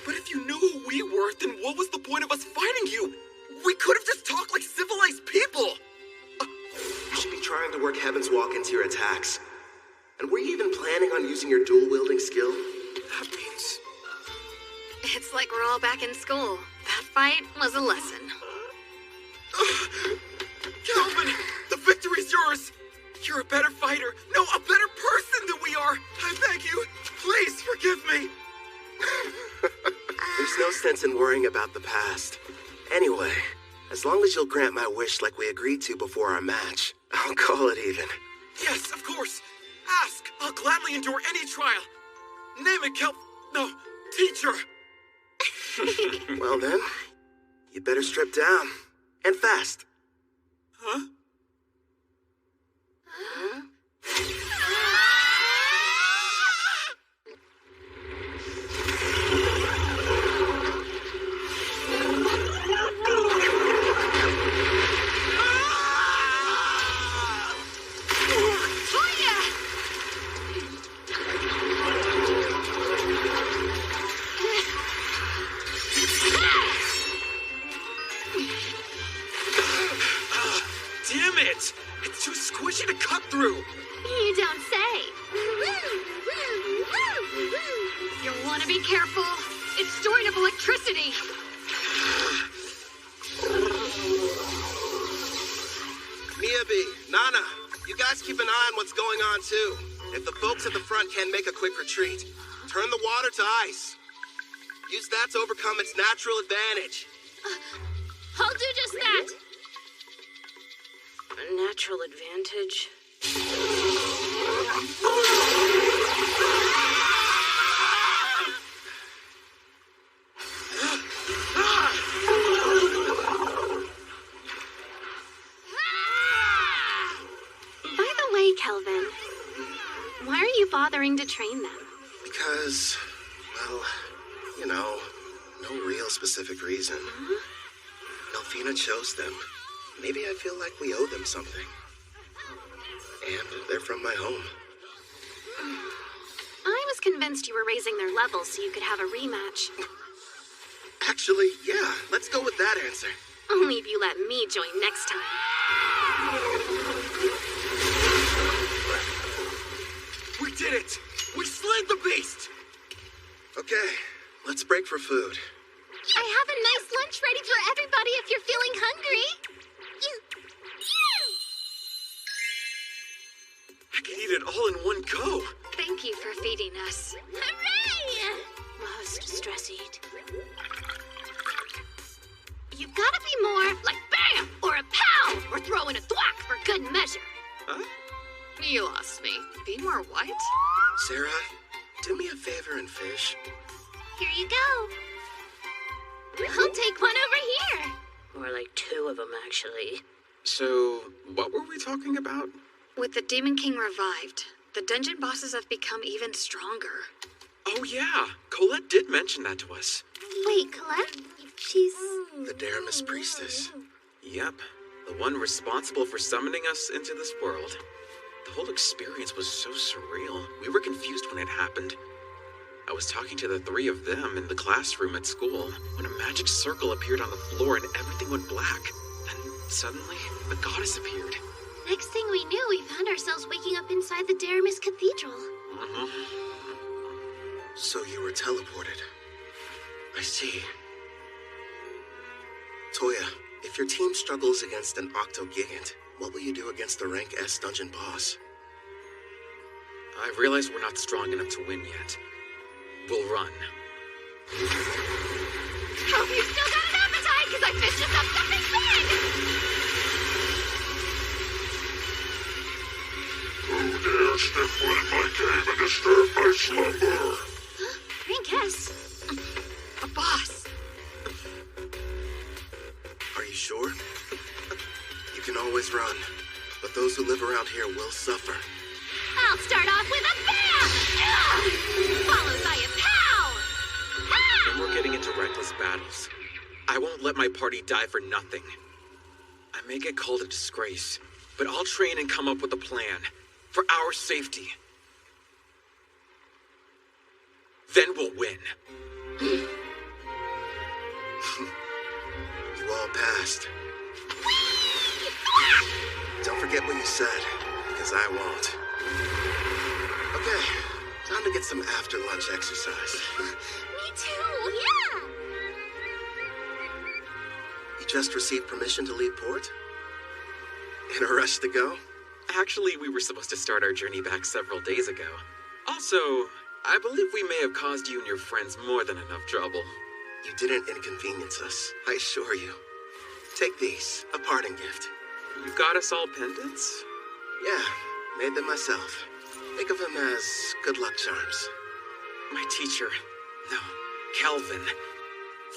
But if you knew who we were, then what was the point of us fighting you? We could have just talked like civilized people. You should be trying to work Heaven's Walk into your attacks. And were you even planning on using your dual-wielding skill? That means... It's like we're all back in school. That fight was a lesson. Kelvin, the victory's yours. You're a better fighter. No, a better person than we are. I beg you, please forgive me. There's no sense in worrying about the past. Anyway, as long as you'll grant my wish like we agreed to before our match, I'll call it even. Yes, of course. Ask. I'll gladly endure any trial. Name it, No, teacher. Well then, you better strip down. And fast. Huh? Damn it! It's too squishy to cut through! You don't say. You'll want to be careful. It's storing up electricity. Miyabi, Nana, you guys keep an eye on what's going on too. If the folks at the front can't make a quick retreat, turn the water to ice. Use that to overcome its natural advantage. I'll do just that. A natural advantage. By the way, Kelvin, why are you bothering to train them? Because, well, You know, no real specific reason. Melfina chose them. Maybe I feel like we owe them something. And they're from my home. I was convinced you were raising their levels so you could have a rematch. Actually, yeah, let's go with that answer. Only if you let me join next time. We did it! We slayed the beast! Okay, let's break for food. I have a nice lunch ready for everybody if you're feeling hungry. I can eat it all in one go. Thank you for feeding us. Hooray! Must stress eat. You've gotta be more like bam or a pow or throw in a thwack for good measure. Huh? You lost me. Be more what? Sarah, do me a favor and fish. Here you go. I'll take one over here. More like 2 of them, actually. So, what were we talking about? With the Demon King revived, the dungeon bosses have become even stronger. Oh yeah, Colette did mention that to us. Wait, Colette? She's... The Daramis priestess. Yep, the one responsible for summoning us into this world. The whole experience was so surreal. We were confused when it happened. I was talking to the 3 of them in the classroom at school when a magic circle appeared on the floor and everything went black. Then suddenly, the goddess appeared. Next thing we knew, we found ourselves waking up inside the Daramis Cathedral. So you were teleported. I see. Toya, if your team struggles against an Octogigant, what will you do against the rank S dungeon boss? I realize we're not strong enough to win yet. We'll run. Hope you still got an appetite, because I fished us up something big! Who dare step foot in my cave and disturb my slumber? Rank S? A boss. Are you sure? You can always run, but those who live around here will suffer. I'll start off with a bam! Followed by a pow! When we're getting into reckless battles, I won't let my party die for nothing. I may get called a disgrace, but I'll train and come up with a plan. For our safety. Then we'll win. You all passed. Don't forget what you said, because I won't. Okay, time to get some after-lunch exercise. Me too, yeah! You just received permission to leave port? In a rush to go? Actually, we were supposed to start our journey back several days ago. Also, I believe we may have caused you and your friends more than enough trouble. You didn't inconvenience us, I assure you. Take these, a parting gift. You got us all pendants? Yeah, made them myself. Think of them as good luck charms. My teacher, no, Kelvin,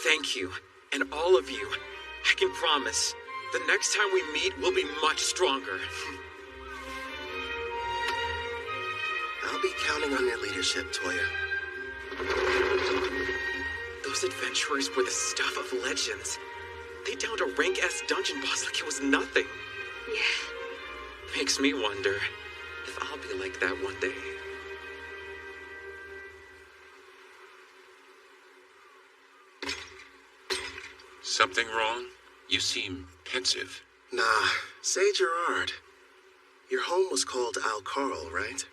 thank you, and all of you. I can promise, the next time we meet, we'll be much stronger. I'll be counting on your leadership, Toya. Those adventurers were the stuff of legends. They downed a rank S dungeon boss like it was nothing. Yeah. Makes me wonder if I'll be like that one day. Something wrong? You seem pensive. Nah, say Gerard. Your home was called Alcarl, right?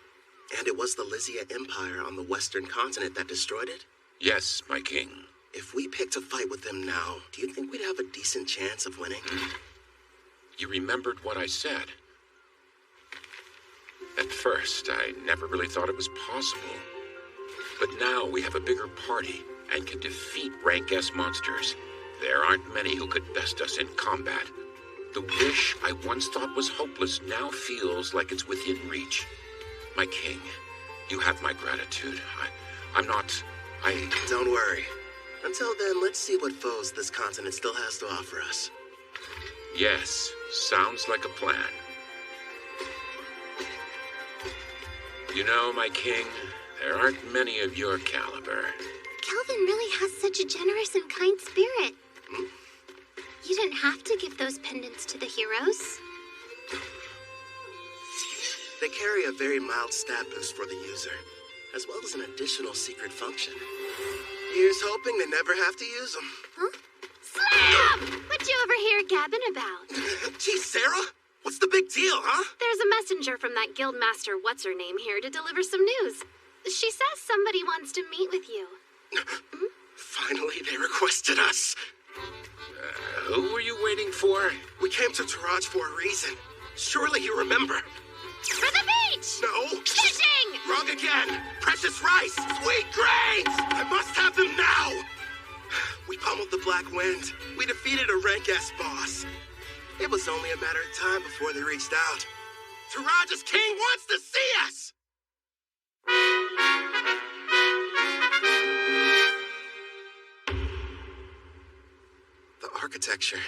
And it was the Lysia Empire on the western continent that destroyed it? Yes, my king. If we picked a fight with them now, do you think we'd have a decent chance of winning? You remembered what I said. At first, I never really thought it was possible. But now we have a bigger party and can defeat rank S monsters. There aren't many who could best us in combat. The wish I once thought was hopeless now feels like it's within reach. My king, you have my gratitude. Don't worry. Until then, let's see what foes this continent still has to offer us. Yes, sounds like a plan. You know, my king, there aren't many of your caliber. Kelvin Kelvin really has such a generous and kind spirit. You didn't have to give those pendants to the heroes. They carry a very mild stat boost for the user, as well as an additional secret function. Here's hoping they never have to use them. Huh? Slam! What you over here gabbing about? Gee, Sarah, what's the big deal, huh? There's a messenger from that guild master what's-her-name here to deliver some news. She says somebody wants to meet with you. Finally, they requested us. Who were you waiting for? We came to Taraj for a reason. Surely you remember. For the beach! No. Fishing! Wrong again. Precious rice, sweet grains. I must have them now. We pummeled the Black Wind. We defeated a rank-S boss. It was only a matter of time before they reached out. Taraj's king wants to see us! The architecture,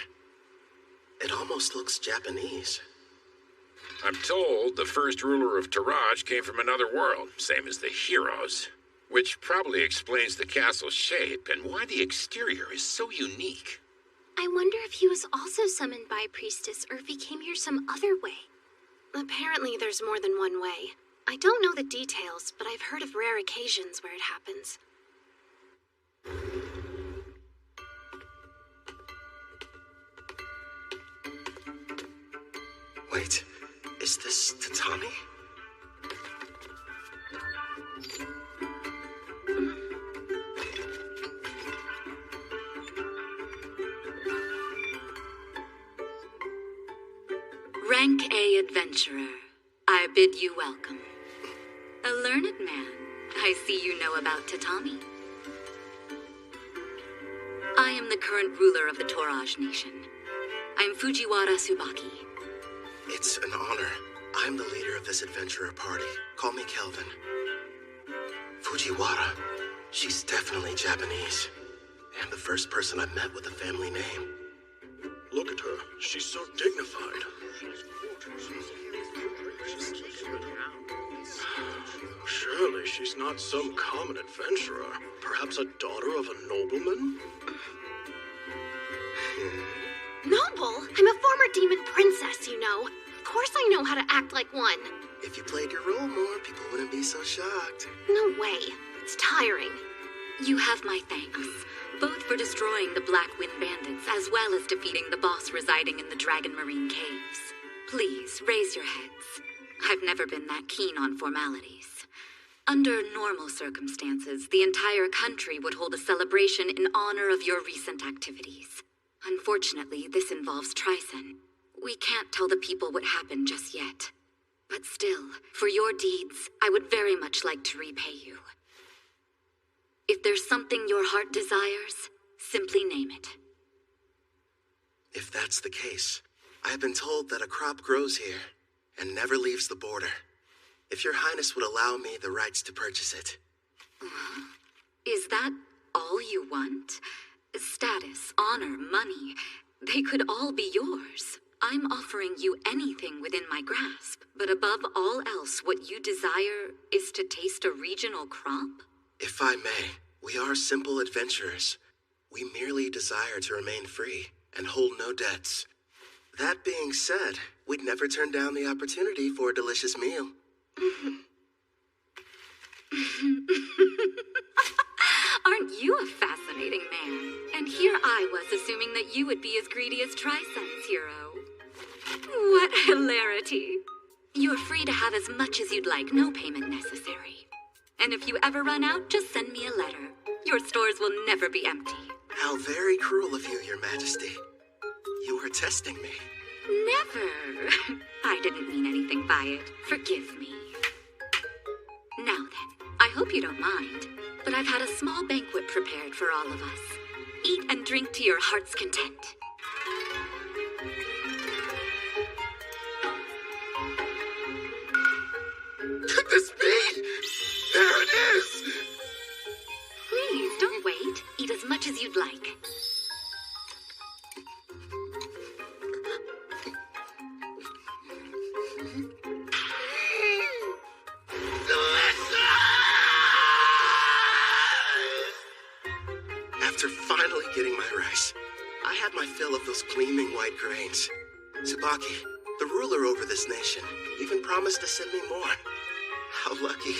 it almost looks Japanese. I'm told the first ruler of Taraj came from another world, same as the heroes. Which probably explains the castle's shape and why the exterior is so unique. I wonder if he was also summoned by a priestess or if he came here some other way. Apparently there's more than one way. I don't know the details, but I've heard of rare occasions where it happens. Wait, is this Tatami? Rank A adventurer, I bid you welcome. A learned man, I see you know about Tatami. I am the current ruler of the Toraj Nation. I'm Fujiwara Tsubaki. It's an honor. I'm the leader of this adventurer party. Call me Kelvin. Fujiwara. She's definitely Japanese. And the first person I've met with a family name. Look at her. She's so dignified. Surely she's not some common adventurer. Perhaps a daughter of a nobleman? Noble? I'm a former demon princess, you know. Of course I know how to act like one. If you played your role more, people wouldn't be so shocked. No way. It's tiring. You have my thanks, both for destroying the Black Wind Bandits as well as defeating the boss residing in the Dragon Marine Caves. Please, raise your heads. I've never been that keen on formalities. Under normal circumstances, the entire country would hold a celebration in honor of your recent activities. Unfortunately, this involves Trison. We can't tell the people what happened just yet. But still, for your deeds, I would very much like to repay you. If there's something your heart desires, simply name it. If that's the case, I have been told that a crop grows here and never leaves the border. If your highness would allow me the rights to purchase it. Is that all you want? Status, honor, money, they could all be yours. I'm offering you anything within my grasp, but above all else, what you desire is to taste a regional crop? If I may, we are simple adventurers. We merely desire to remain free and hold no debts. That being said, we'd never turn down the opportunity for a delicious meal. Aren't you a fascinating man? And here I was assuming that you would be as greedy as Trison's hero. What hilarity. You're free to have as much as you'd like, no payment necessary. And if you ever run out, just send me a letter. Your stores will never be empty. How very cruel of you, Your Majesty. You were testing me. Never. I didn't mean anything by it. Forgive me. Now then, I hope you don't mind, but I've had a small banquet prepared for all of us. Eat and drink to your heart's content. Could this be? There it is! Please, don't wait. Eat as much as you'd like. my fill of those gleaming white grains. Tsubaki, the ruler over this nation, even promised to send me more. How lucky.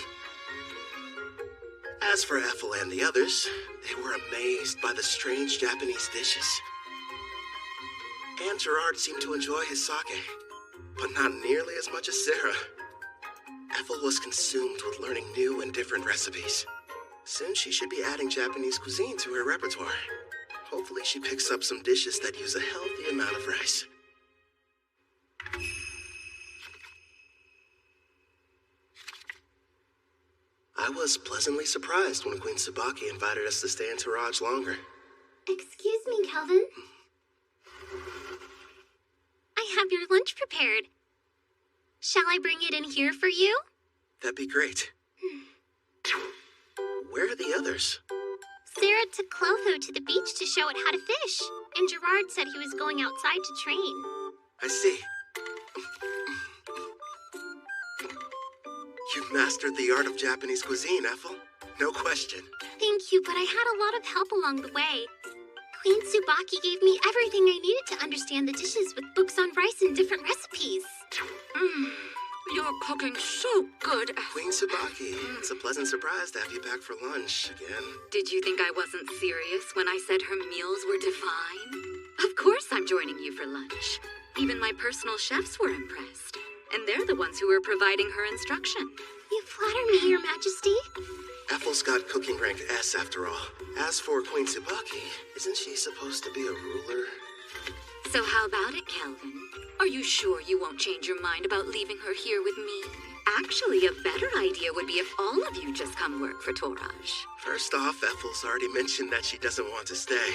As for Ethel and the others, they were amazed by the strange Japanese dishes. And Gerard seemed to enjoy his sake, but not nearly as much as Sarah. Ethel was consumed with learning new and different recipes. Soon she should be adding Japanese cuisine to her repertoire. Hopefully she picks up some dishes that use a healthy amount of rice. I was pleasantly surprised when Queen Tsubaki invited us to stay in Taraj longer. Excuse me, Kelvin. I have your lunch prepared. Shall I bring it in here for you? That'd be great. Where are the others? Sarah took Clotho to the beach to show it how to fish, and Gerard said he was going outside to train. I see. You've mastered the art of Japanese cuisine, Ethel. No question. Thank you, but I had a lot of help along the way. Queen Tsubaki gave me everything I needed to understand the dishes with books on rice and different recipes. You're cooking so good. Queen Tsubaki, it's a pleasant surprise to have you back for lunch again. Did you think I wasn't serious when I said her meals were divine? Of course I'm joining you for lunch. Even my personal chefs were impressed. And they're the ones who were providing her instruction. You flatter me, Your Majesty. Ethel's got cooking rank S after all. As for Queen Tsubaki, isn't she supposed to be a ruler? So how about it, Kelvin? Are you sure you won't change your mind about leaving her here with me? Actually, a better idea would be if all of you just come work for Toraj. First off, Ethel's already mentioned that she doesn't want to stay.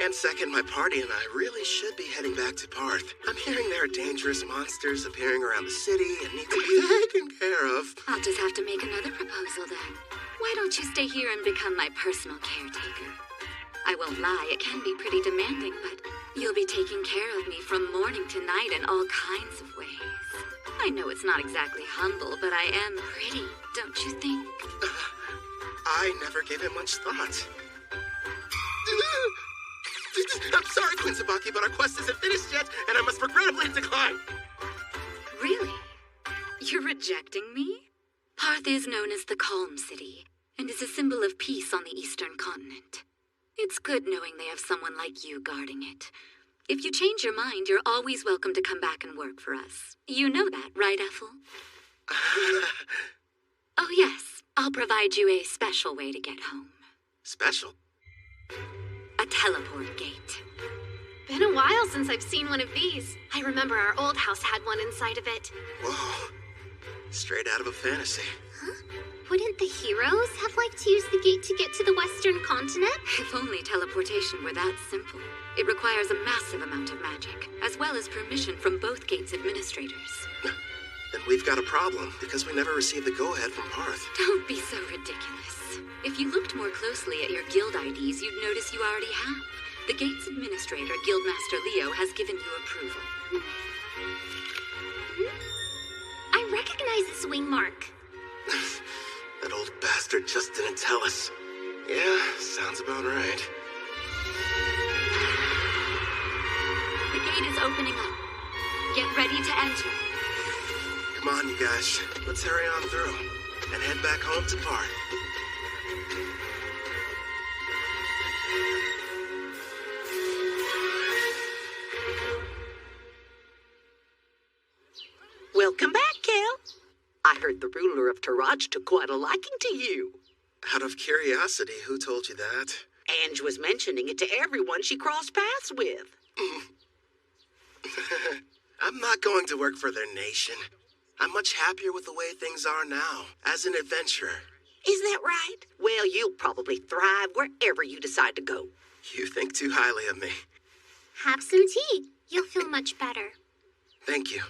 And second, my party and I really should be heading back to Parth. I'm hearing there are dangerous monsters appearing around the city and need to be taken care of. I'll just have to make another proposal then. Why don't you stay here and become my personal caretaker? I won't lie, it can be pretty demanding, but you'll be taking care of me from morning to night in all kinds of ways. I know it's not exactly humble, but I am pretty, don't you think? I never gave it much thought. I'm sorry, Queen Tsubaki, but our quest isn't finished yet, and I must regrettably decline. Really? You're rejecting me? Parth is known as the Calm City, and is a symbol of peace on the Eastern continent. It's good knowing they have someone like you guarding it. If you change your mind, you're always welcome to come back and work for us. You know that, right, Ethel? Oh, yes. I'll provide you a special way to get home. Special? A teleport gate. Been a while since I've seen one of these. I remember our old house had one inside of it. Whoa. Straight out of a fantasy. Huh? Wouldn't the heroes have liked to use the gate to get to the Western continent? If only teleportation were that simple. It requires a massive amount of magic, as well as permission from both gates' administrators. Then we've got a problem, because we never received the go-ahead from Parth. Don't be so ridiculous. If you looked more closely at your guild IDs, you'd notice you already have. The gate's administrator, Guildmaster Leo, has given you approval. I recognize this wing mark. That old bastard just didn't tell us. Yeah, sounds about right. The gate is opening up. Get ready to enter. Come on, you guys. Let's hurry on through and head back home to Parth. Welcome back, Kel. I heard the ruler of Taraj took quite a liking to you. Out of curiosity, who told you that? Ange was mentioning it to everyone she crossed paths with. I'm not going to work for their nation. I'm much happier with the way things are now, as an adventurer. Is that right? Well, you'll probably thrive wherever you decide to go. You think too highly of me. Have some tea. You'll feel much better. Thank you.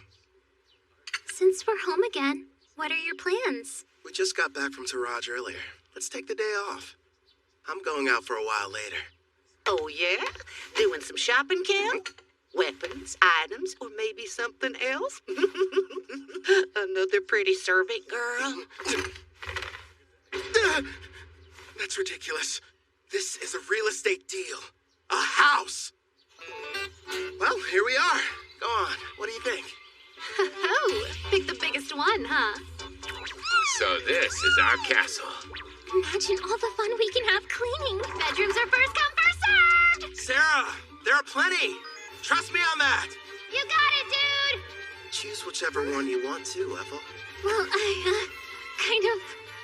Since we're home again, what are your plans? We just got back from Taraj earlier. Let's take the day off. I'm going out for a while later. Oh, yeah? Doing some shopping, Kel? Weapons, items, or maybe something else? Another pretty servant girl? That's ridiculous. This is a real estate deal. A house. Well, here we are. Go on. What do you think? Oh, pick the biggest one, huh? So this is our castle. Imagine all the fun we can have cleaning. Bedrooms are first come, first served! Sarah, there are plenty. Trust me on that. You got it, dude! Choose whichever one you want to, Ethel. Well, I, kind of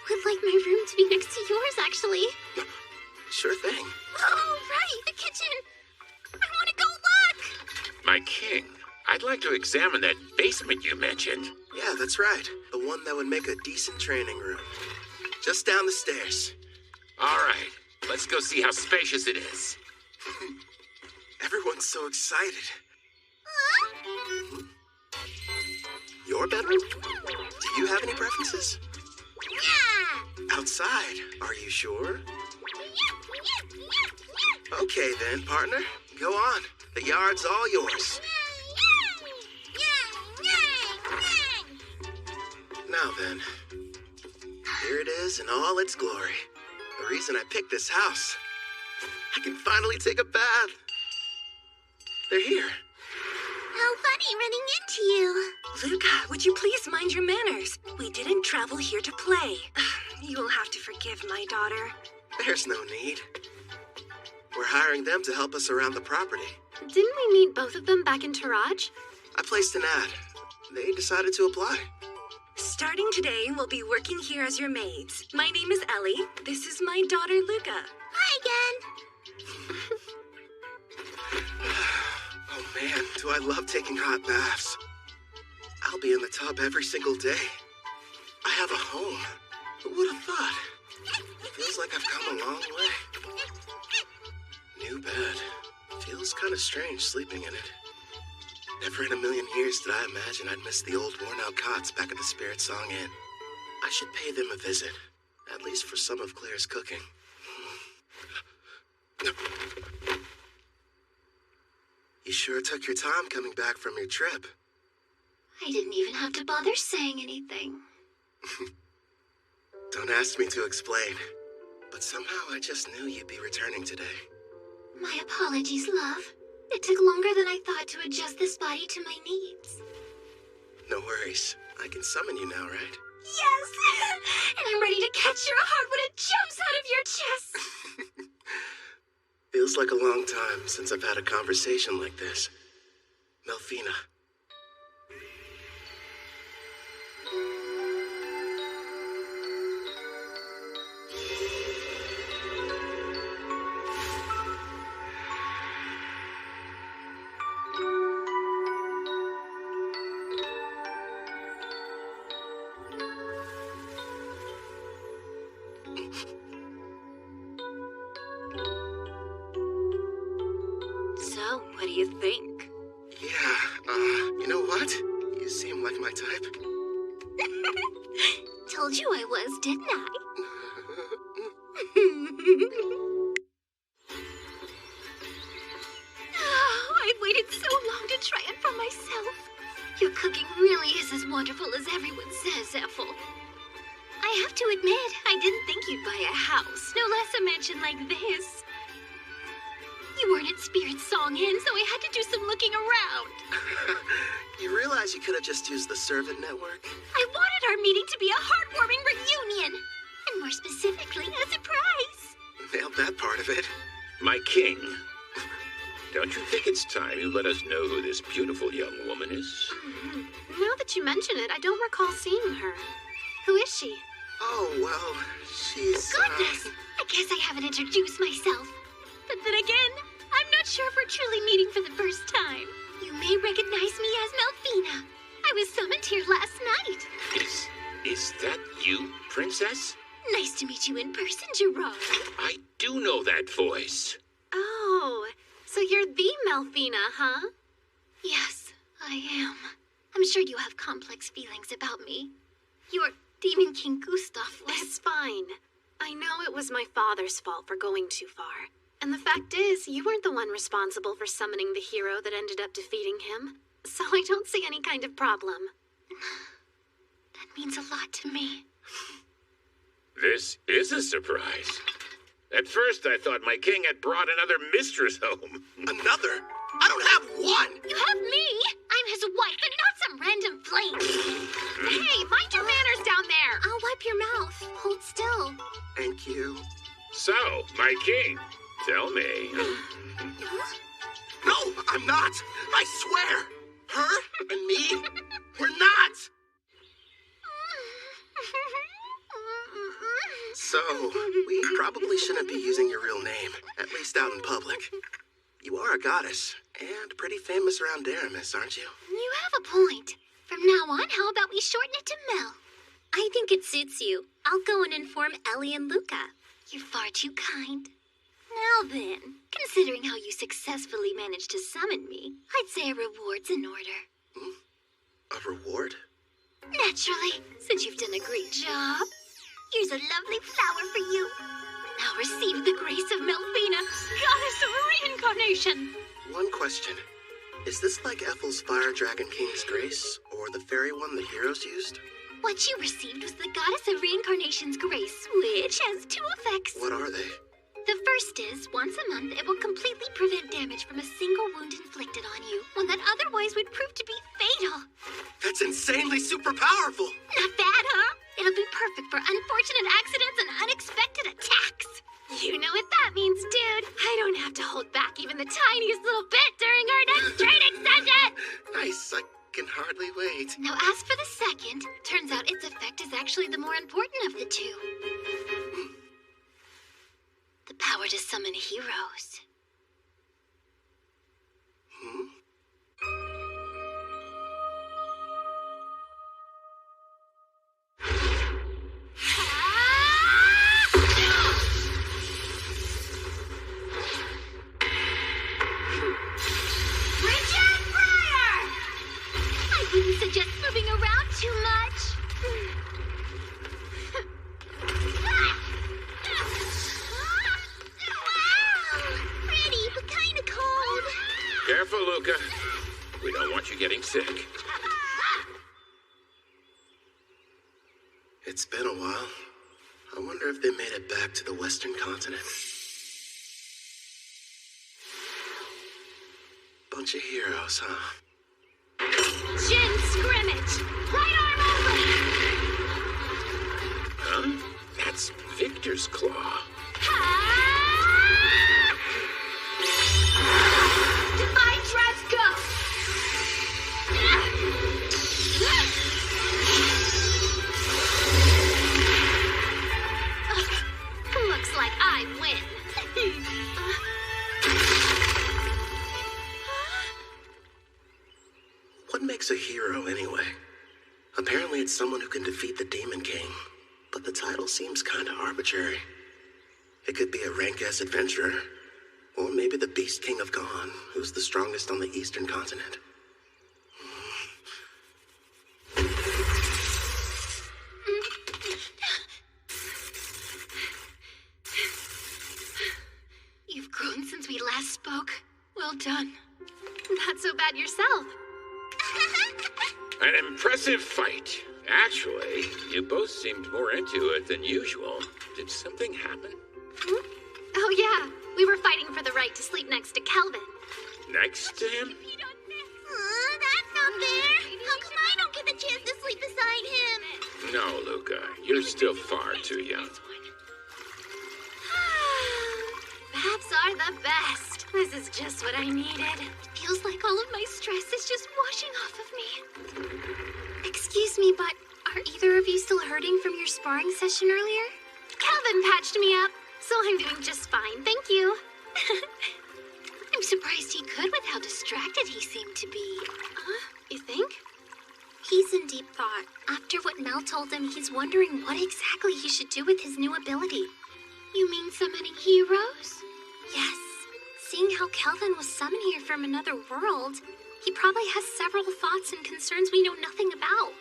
would like my room to be next to yours, actually. Sure thing. Oh, right, the kitchen! I want to go look! My king, I'd like to examine that basement you mentioned. Yeah, that's right. The one that would make a decent training room. Just down the stairs. All right, let's go see how spacious it is. Everyone's so excited. Your bedroom? Do you have any preferences? Yeah! Outside, are you sure? Okay then, partner. Go on. The yard's all yours. Now then, here it is in all its glory. The reason I picked this house. I can finally take a bath. They're here. How funny running into you. Luca, would you please mind your manners? We didn't travel here to play. You'll have to forgive my daughter. There's no need. We're hiring them to help us around the property. Didn't we meet both of them back in Taraj? I placed an ad. They decided to apply. Starting today, we'll be working here as your maids. My name is Ellie. This is my daughter, Luca. Hi again. Oh man, do I love taking hot baths. I'll be in the tub every single day. I have a home. Who would have thought? Feels like I've come a long way. New bed. Feels kind of strange sleeping in it. Never in a million years did I imagine I'd miss the old worn-out cots back at the Spirit Song Inn. I should pay them a visit, at least for some of Claire's cooking. You sure took your time coming back from your trip. I didn't even have to bother saying anything. Don't ask me to explain, but somehow I just knew you'd be returning today. My apologies, love. It took longer than I thought to adjust this body to my needs. No worries. I can summon you now, right? Yes! And I'm ready to catch your heart when it jumps out of your chest! Feels like a long time since I've had a conversation like this. Melfina. So, what do you think? Yeah, you know what? You seem like my type. Told you I was, didn't I? Oh, I've waited so long to try it for myself. Your cooking really is as wonderful as everyone says, Ethel. I have to admit, I didn't think you'd buy a house, no less a mansion like this. You weren't at Spirit Song Inn, so I had to do some looking around. You realize you could have just used the servant network? I wanted our meeting to be a heartwarming reunion, and more specifically, a surprise. Nailed that part of it. My king, don't you think it's time you let us know who this beautiful young woman is? Now that you mention it, I don't recall seeing her. Who is she? Oh, well, she's... Goodness! I guess I haven't introduced myself. But then again, I'm not sure if we're truly meeting for the first time. You may recognize me as Melfina. I was summoned here last night. Is that you, princess? Nice to meet you in person, Gerard. I do know that voice. Oh, so you're the Melfina, huh? Yes, I am. I'm sure you have complex feelings about me. Your Demon King Gustav was... It's fine. I know it was my father's fault for going too far. And the fact is, you weren't the one responsible for summoning the hero that ended up defeating him. So I don't see any kind of problem. That means a lot to me. This is a surprise. At first, I thought my king had brought another mistress home. Another? I don't have one! You have me! I'm his wife and not some random flame! Hey, mind your manners down there! I'll wipe your mouth. Hold still. Thank you. So, my king, tell me. No, I'm not! I swear! Her and me, we're not! So, we probably shouldn't be using your real name, at least out in public. You are a goddess, and pretty famous around Daramis, aren't you? You have a point. From now on, how about we shorten it to Mel? I think it suits you. I'll go and inform Ellie and Luca. You're far too kind. Now then, considering how you successfully managed to summon me, I'd say a reward's in order. A reward? Naturally, since you've done a great job. Here's a lovely flower for you. Now receive the grace of Melfina, goddess of reincarnation. One question. Is this like Ethel's Fire Dragon King's grace, or the fairy one the heroes used? What you received was the goddess of reincarnation's grace, which has two effects. What are they? The first is, once a month, it will completely prevent damage from a single wound inflicted on you, one that otherwise would prove to be fatal. That's insanely super powerful! Not bad, huh? It'll be perfect for unfortunate accidents and unexpected attacks. You know what that means, dude. I don't have to hold back even the tiniest little bit during our next training session! Nice, I can hardly wait. Now, as for the second, turns out its effect is actually the more important of the two. The power to summon heroes. I wouldn't suggest moving around too much. Wow! Pretty, but kind of cold. Careful, Luca. We don't want you getting sick. It's been a while. I wonder if they made it back to the Western continent. Bunch of heroes, huh? Jin scrimmage! Right arm open! Huh? That's Victor's claw. Divine Dress, go! Looks like I win. What makes a hero, anyway? Apparently it's someone who can defeat the Demon King, but the title seems kinda arbitrary. It could be a rank-ass adventurer, or maybe the Beast King of Gone, who's the strongest on the Eastern continent. You've grown since we last spoke. Well done. Not so bad yourself. An impressive fight. Actually, you both seemed more into it than usual. Did something happen? Oh yeah, we were fighting for the right to sleep next to Kelvin. Next to him? That's not fair. How come I don't get the chance to sleep beside him? No, Luca. You're still far too young. Baths are the best. This is just what I needed. Feels like all of my stress is just washing off of me. Excuse me, but are either of you still hurting from your sparring session earlier? Calvin patched me up, so I'm doing just fine, thank you. I'm surprised he could with how distracted he seemed to be. You think? He's in deep thought. After what Mel told him, he's wondering what exactly he should do with his new ability. You mean summoning heroes? Yes. Seeing how Kelvin was summoned here from another world, he probably has several thoughts and concerns we know nothing about.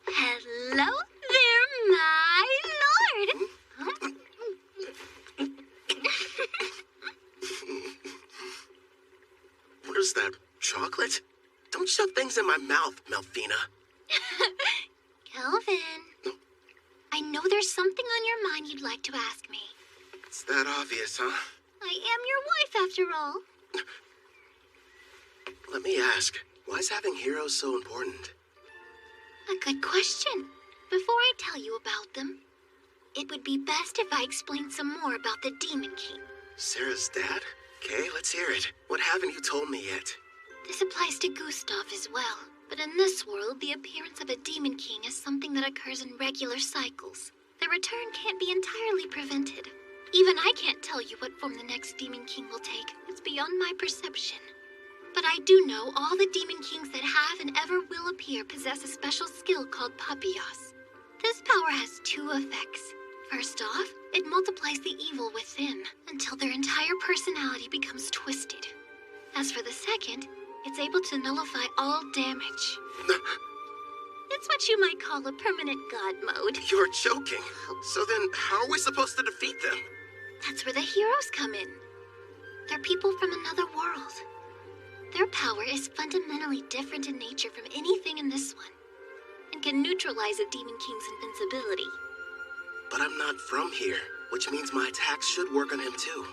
Hello there, my lord! What is that, chocolate? Don't shove things in my mouth, Melfina. Kelvin. I I know there's something on your mind you'd like to ask me. It's that obvious, huh? I am your wife, after all. Let me ask, why is having heroes so important? A good question. Before I tell you about them, it would be best if I explained some more about the Demon King. Sarah's dad? Okay, let's hear it. What haven't you told me yet? This applies to Gustav as well. But in this world, the appearance of a Demon King is something that occurs in regular cycles. The return can't be entirely prevented. Even I can't tell you what form the next Demon King will take. It's beyond my perception. But I do know all the Demon Kings that have and ever will appear possess a special skill called Papios. This power has two effects. First off, it multiplies the evil within until their entire personality becomes twisted. As for the second, it's able to nullify all damage. It's what you might call a permanent god mode. You're joking. So then, how are we supposed to defeat them? That's where the heroes come in. They're people from another world. Their power is fundamentally different in nature from anything in this one, and can neutralize a Demon King's invincibility. But I'm not from here, which means my attacks should work on him too.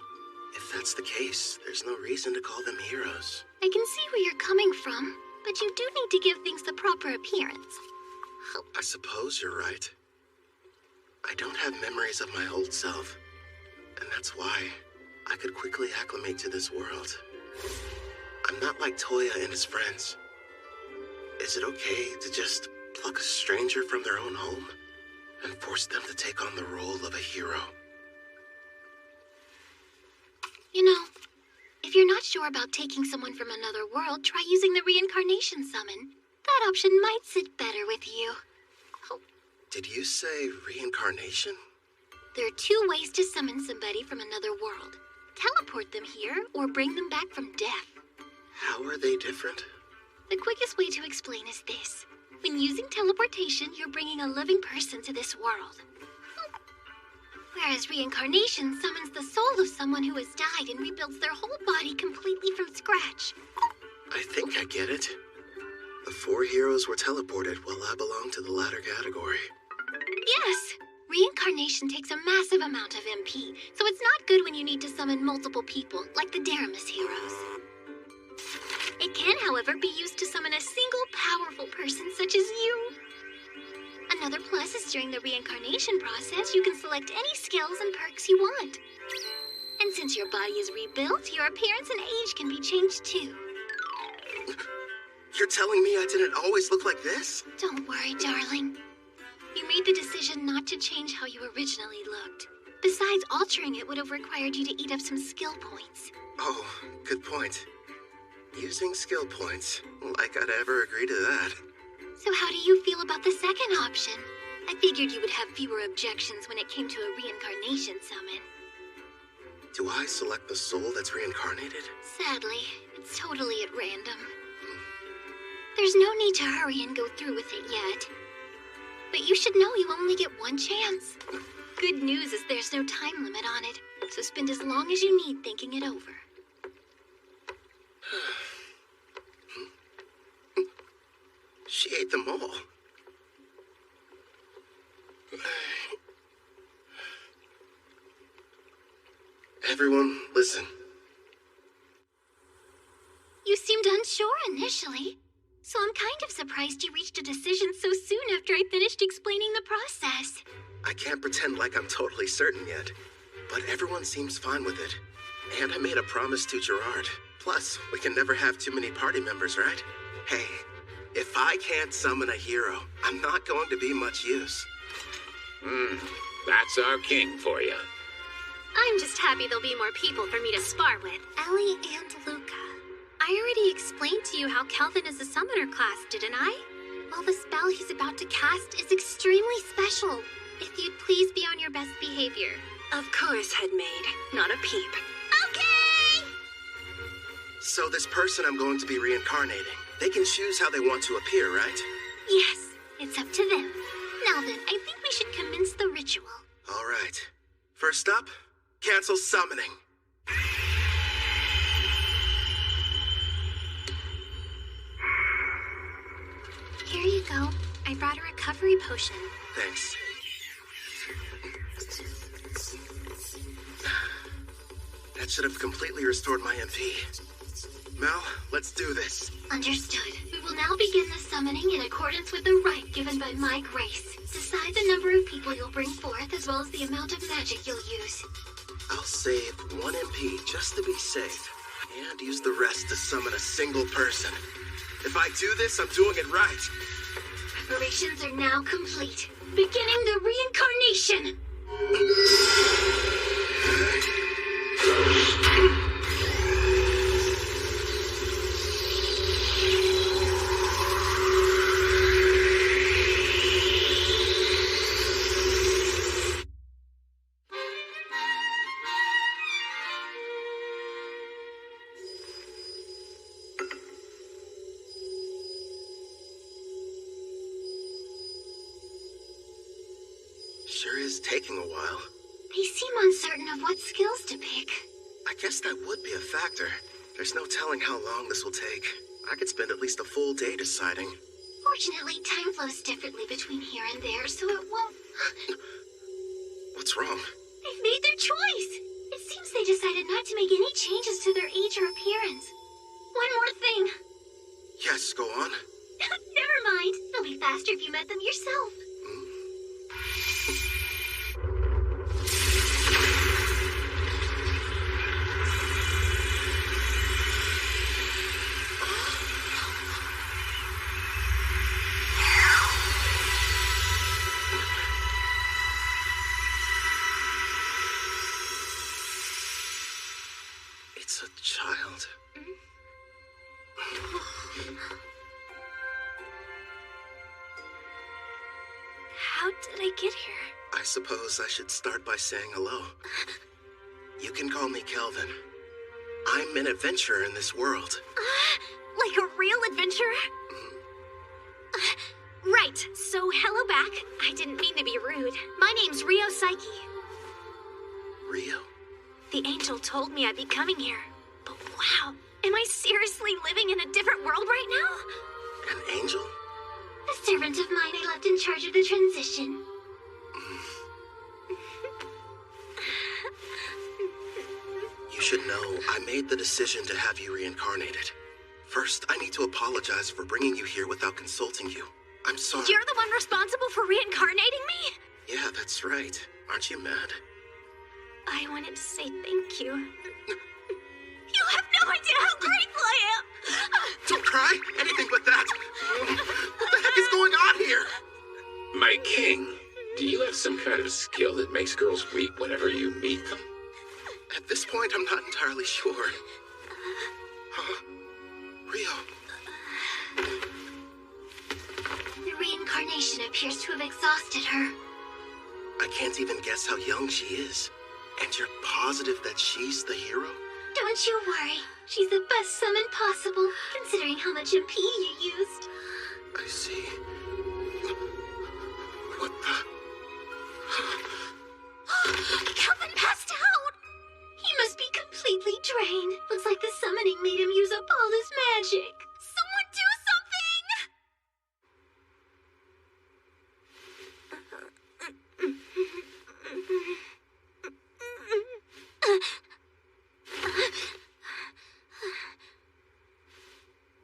If that's the case, there's no reason to call them heroes. I can see where you're coming from, but you do need to give things the proper appearance. I suppose you're right. I don't have memories of my old self, and that's why I could quickly acclimate to this world. I'm not like Toya and his friends. Is it okay to just pluck a stranger from their own home and force them to take on the role of a hero? You know, if you're not sure about taking someone from another world, try using the reincarnation summon. That option might sit better with you. Did you say reincarnation? There are two ways to summon somebody from another world. Teleport them here, or bring them back from death. How are they different? The quickest way to explain is this. When using teleportation, you're bringing a living person to this world. Whereas reincarnation summons the soul of someone who has died and rebuilds their whole body completely from scratch. I think I get it. The 4 heroes were teleported while I belong to the latter category. Yes! Reincarnation takes a massive amount of MP, so it's not good when you need to summon multiple people, like the Daramus heroes. It can, however, be used to summon a single powerful person such as you. Another plus is during the reincarnation process, you can select any skills and perks you want. And since your body is rebuilt, your appearance and age can be changed too. You're telling me I didn't always look like this? Don't worry, darling. You made the decision not to change how you originally looked. Besides, altering it would have required you to eat up some skill points. Oh, good point. Using skill points, like I'd ever agree to that. So how do you feel about the second option? I figured you would have fewer objections when it came to a reincarnation summon. Do I select the soul that's reincarnated? Sadly, it's totally at random. There's no need to hurry and go through with it yet. But you should know you only get one chance. Good news is there's no time limit on it, so spend as long as you need thinking it over. She ate them all. Everyone, listen. You seemed unsure initially, so I'm kind of surprised you reached a decision so soon after I finished explaining the process. I can't pretend like I'm totally certain yet, but everyone seems fine with it. And I made a promise to Gerard. Plus, we can never have too many party members, right? Hey, if I can't summon a hero, I'm not going to be much use. That's our king for you. I'm just happy there'll be more people for me to spar with. Ellie and Luca. I already explained to you how Kelvin is a summoner class, didn't I? Well, the spell he's about to cast is extremely special. If you'd please be on your best behavior. Of course, Headmaid. Not a peep. Okay! So this person I'm going to be reincarnating, they can choose how they want to appear, right? Yes, it's up to them. Now then, I think we should commence the ritual. All right. First up, cancel summoning. Here you go. I brought a recovery potion. Thanks. That should have completely restored my MP. Mel, let's do this. Understood. We will now begin the summoning in accordance with the right given by my grace. Decide the number of people you'll bring forth as well as the amount of magic you'll use. I'll save 1 MP just to be safe, and use the rest to summon a single person. If I do this, I'm doing it right. Preparations are now complete. Beginning the reincarnation! Sure is taking a while. They seem uncertain of what skills to pick. I guess that would be a factor. There's no telling how long this will take. I could spend at least a full day deciding. Fortunately, time flows differently between here and there, so it won't... What's wrong? They've made their choice! It seems they decided not to make any changes to their age or appearance. One more thing. Yes, go on. Never mind. It'll be faster if you met them yourself. It's a child. How did I get here? I suppose I should start by saying hello. You can call me Kelvin. I'm an adventurer in this world. Like a real adventurer? Right, so hello back. I didn't mean to be rude. My name's Rio Psyche. Rio? The angel told me I'd be coming here. But wow, am I seriously living in a different world right now? An angel? A servant of mine I left in charge of the transition. You should know, I made the decision to have you reincarnated. First, I need to apologize for bringing you here without consulting you. I'm sorry. You're the one responsible for reincarnating me? Yeah, that's right. Aren't you mad? I wanted to say thank you. You have no idea how grateful I am! Don't cry! Anything but that! What the heck is going on here? My king, do you have some kind of skill that makes girls weep whenever you meet them? At this point, I'm not entirely sure. Huh? Rio. The reincarnation appears to have exhausted her. I can't even guess how young she is. And you're positive that she's the hero? Don't you worry. She's the best summon possible, considering how much MP you used. I see. What the? Kelvin passed out! He must be completely drained. Looks like the summoning made him use up all his magic. Someone do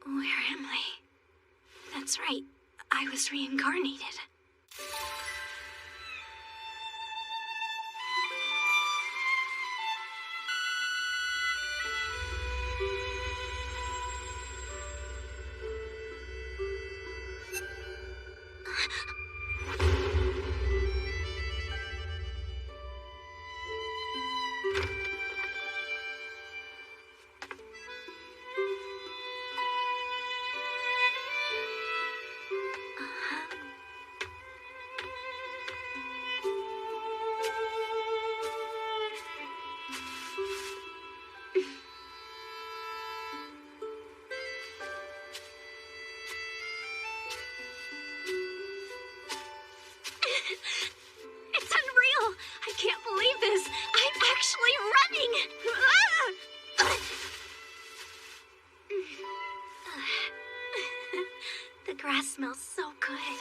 Where am I? That's right. I was reincarnated. It's unreal! I can't believe this! I'm actually running! The grass smells so good.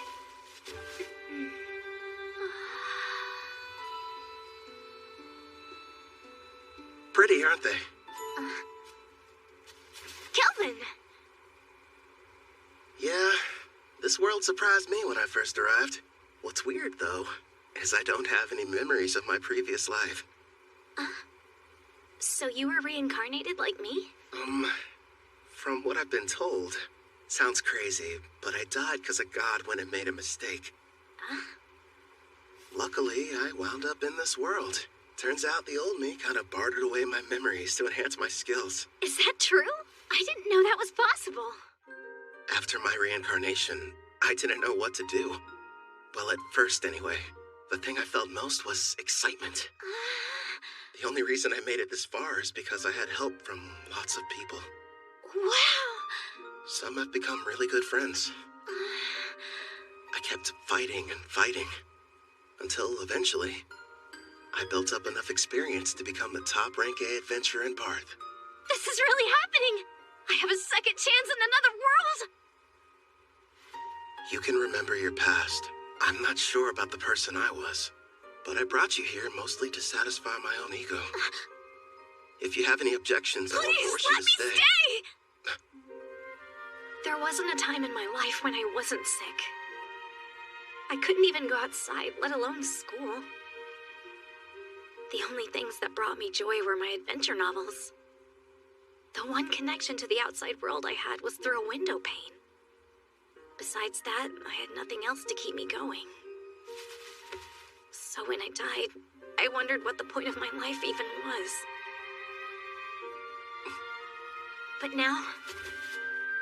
pretty, aren't they? Kelvin! Yeah, this world surprised me when I first arrived. What's weird, though, is I don't have any memories of my previous life. So you were reincarnated like me? From what I've been told, sounds crazy, but I died because a god went and made a mistake. Luckily, I wound up in this world. Turns out the old me kind of bartered away my memories to enhance my skills. Is that true? I didn't know that was possible. After my reincarnation, I didn't know what to do. Well, at first anyway. The thing I felt most was excitement. The only reason I made it this far is because I had help from lots of people. Wow! Some have become really good friends. I kept fighting and fighting, until eventually, I built up enough experience to become the top rank A adventurer in Parth. This is really happening! I have a second chance in another world! You can remember your past. I'm not sure about the person I was, but I brought you here mostly to satisfy my own ego. If you have any objections, I won't force you to stay. Please, let me stay! There wasn't a time in my life when I wasn't sick. I couldn't even go outside, let alone school. The only things that brought me joy were my adventure novels. The one connection to the outside world I had was through a window pane. Besides that, I had nothing else to keep me going. So when I died, I wondered what the point of my life even was. But now,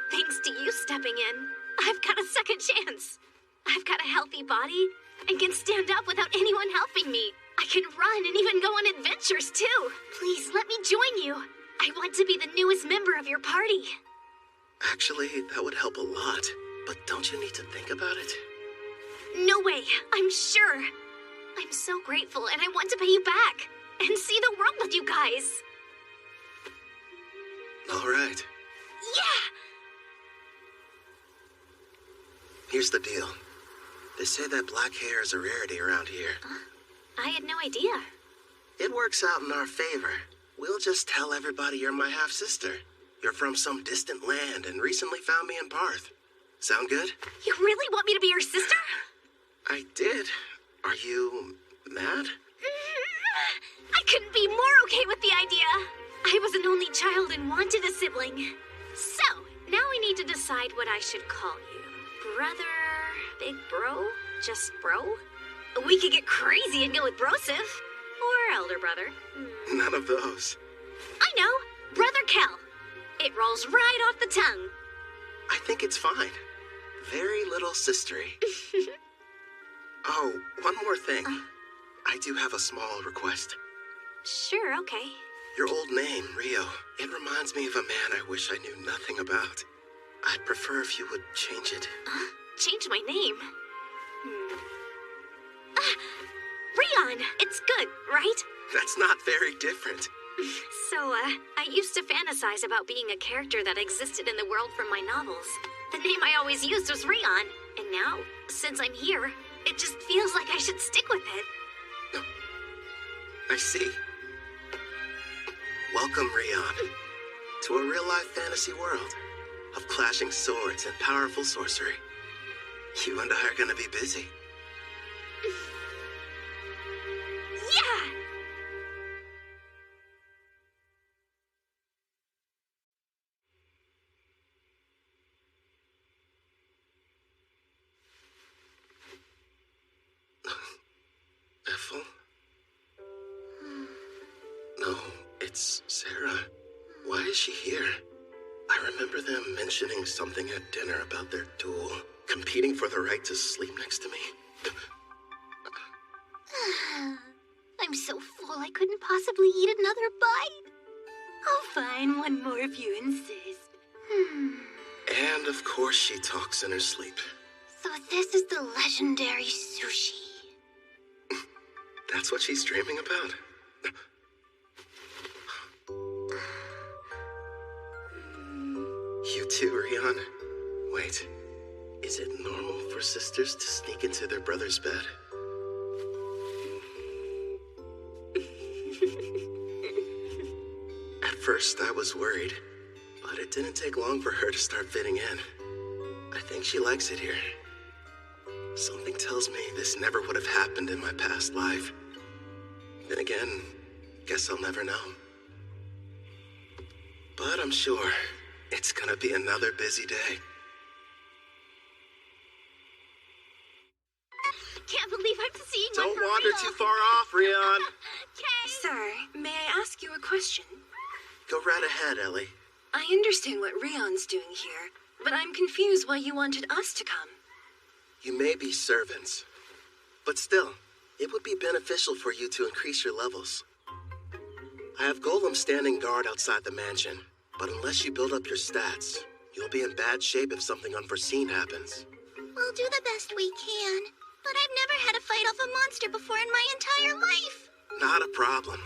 thanks to you stepping in, I've got a second chance. I've got a healthy body and can stand up without anyone helping me. I can run and even go on adventures too. Please let me join you. I want to be the newest member of your party. Actually, that would help a lot. But don't you need to think about it? No way, I'm sure. I'm so grateful and I want to pay you back and see the world with you guys. All right. Yeah! Here's the deal. They say that black hair is a rarity around here. I had no idea. It works out in our favor. We'll just tell everybody you're my half-sister. You're from some distant land and recently found me in Parth. Sound good? You really want me to be your sister? I did. Are you mad? I couldn't be more okay with the idea. I was an only child and wanted a sibling. So, now we need to decide what I should call you. Brother, big bro, just bro? We could get crazy and go with brosive. Or elder brother. None of those. I know, Brother Kel. It rolls right off the tongue. I think it's fine. Very little sistery. Oh, one more thing. I do have a small request. Sure, okay. Your old name, Rio, it reminds me of a man I wish I knew nothing about. I'd prefer if you would change it. Change my name? Rion, it's good, right? That's not very different. So, I used to fantasize about being a character that existed in the world from my novels. The name I always used was Rion, and now, since I'm here, it just feels like I should stick with it. I see. Welcome, Rion, to a real-life fantasy world of clashing swords and powerful sorcery. You and I are gonna be busy. Yeah! Ethel? No, it's Sarah. Why is she here? I remember them mentioning something at dinner about their duel, competing for the right to sleep next to me. I'm so full I couldn't possibly eat another bite. Oh, fine, one more if you insist. And of course she talks in her sleep. So this is the legendary sushi. That's what she's dreaming about. You too, Rion. Wait, is it normal for sisters to sneak into their brother's bed? first, I was worried, but it didn't take long for her to start fitting in. I think she likes it here. Something tells me this never would have happened in my past life. Then again, guess I'll never know. But I'm sure it's gonna be another busy day. Can't believe I'm seeing Don't one for wander real. too far off, Rion. Sir, may I ask you a question? Go right ahead, Ellie. I understand what Rion's doing here, but I'm confused why you wanted us to come. You may be servants, but still, it would be beneficial for you to increase your levels. I have Golem standing guard outside the mansion, but unless you build up your stats, you'll be in bad shape if something unforeseen happens. We'll do the best we can, but I've never had a fight off a monster before in my entire life. Not a problem.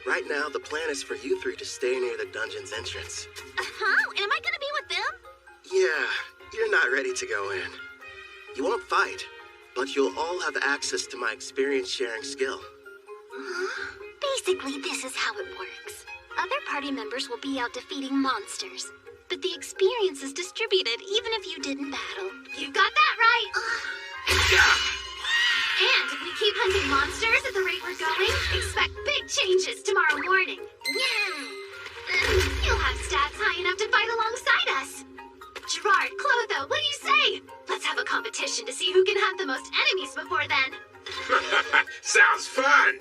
Right now, the plan is for you three to stay near the dungeon's entrance. Huh? Am I gonna be with them? Yeah, you're not ready to go in. You won't fight, but you'll all have access to my experience-sharing skill. Basically, this is how it works. Other party members will be out defeating monsters, but the experience is distributed even if you didn't battle. You got that right! And if we keep hunting monsters at the rate we're going, expect big changes tomorrow morning. You'll have stats high enough to fight alongside us. Gerard, Clotho, what do you say? Let's have a competition to see who can have the most enemies before then. Sounds fun!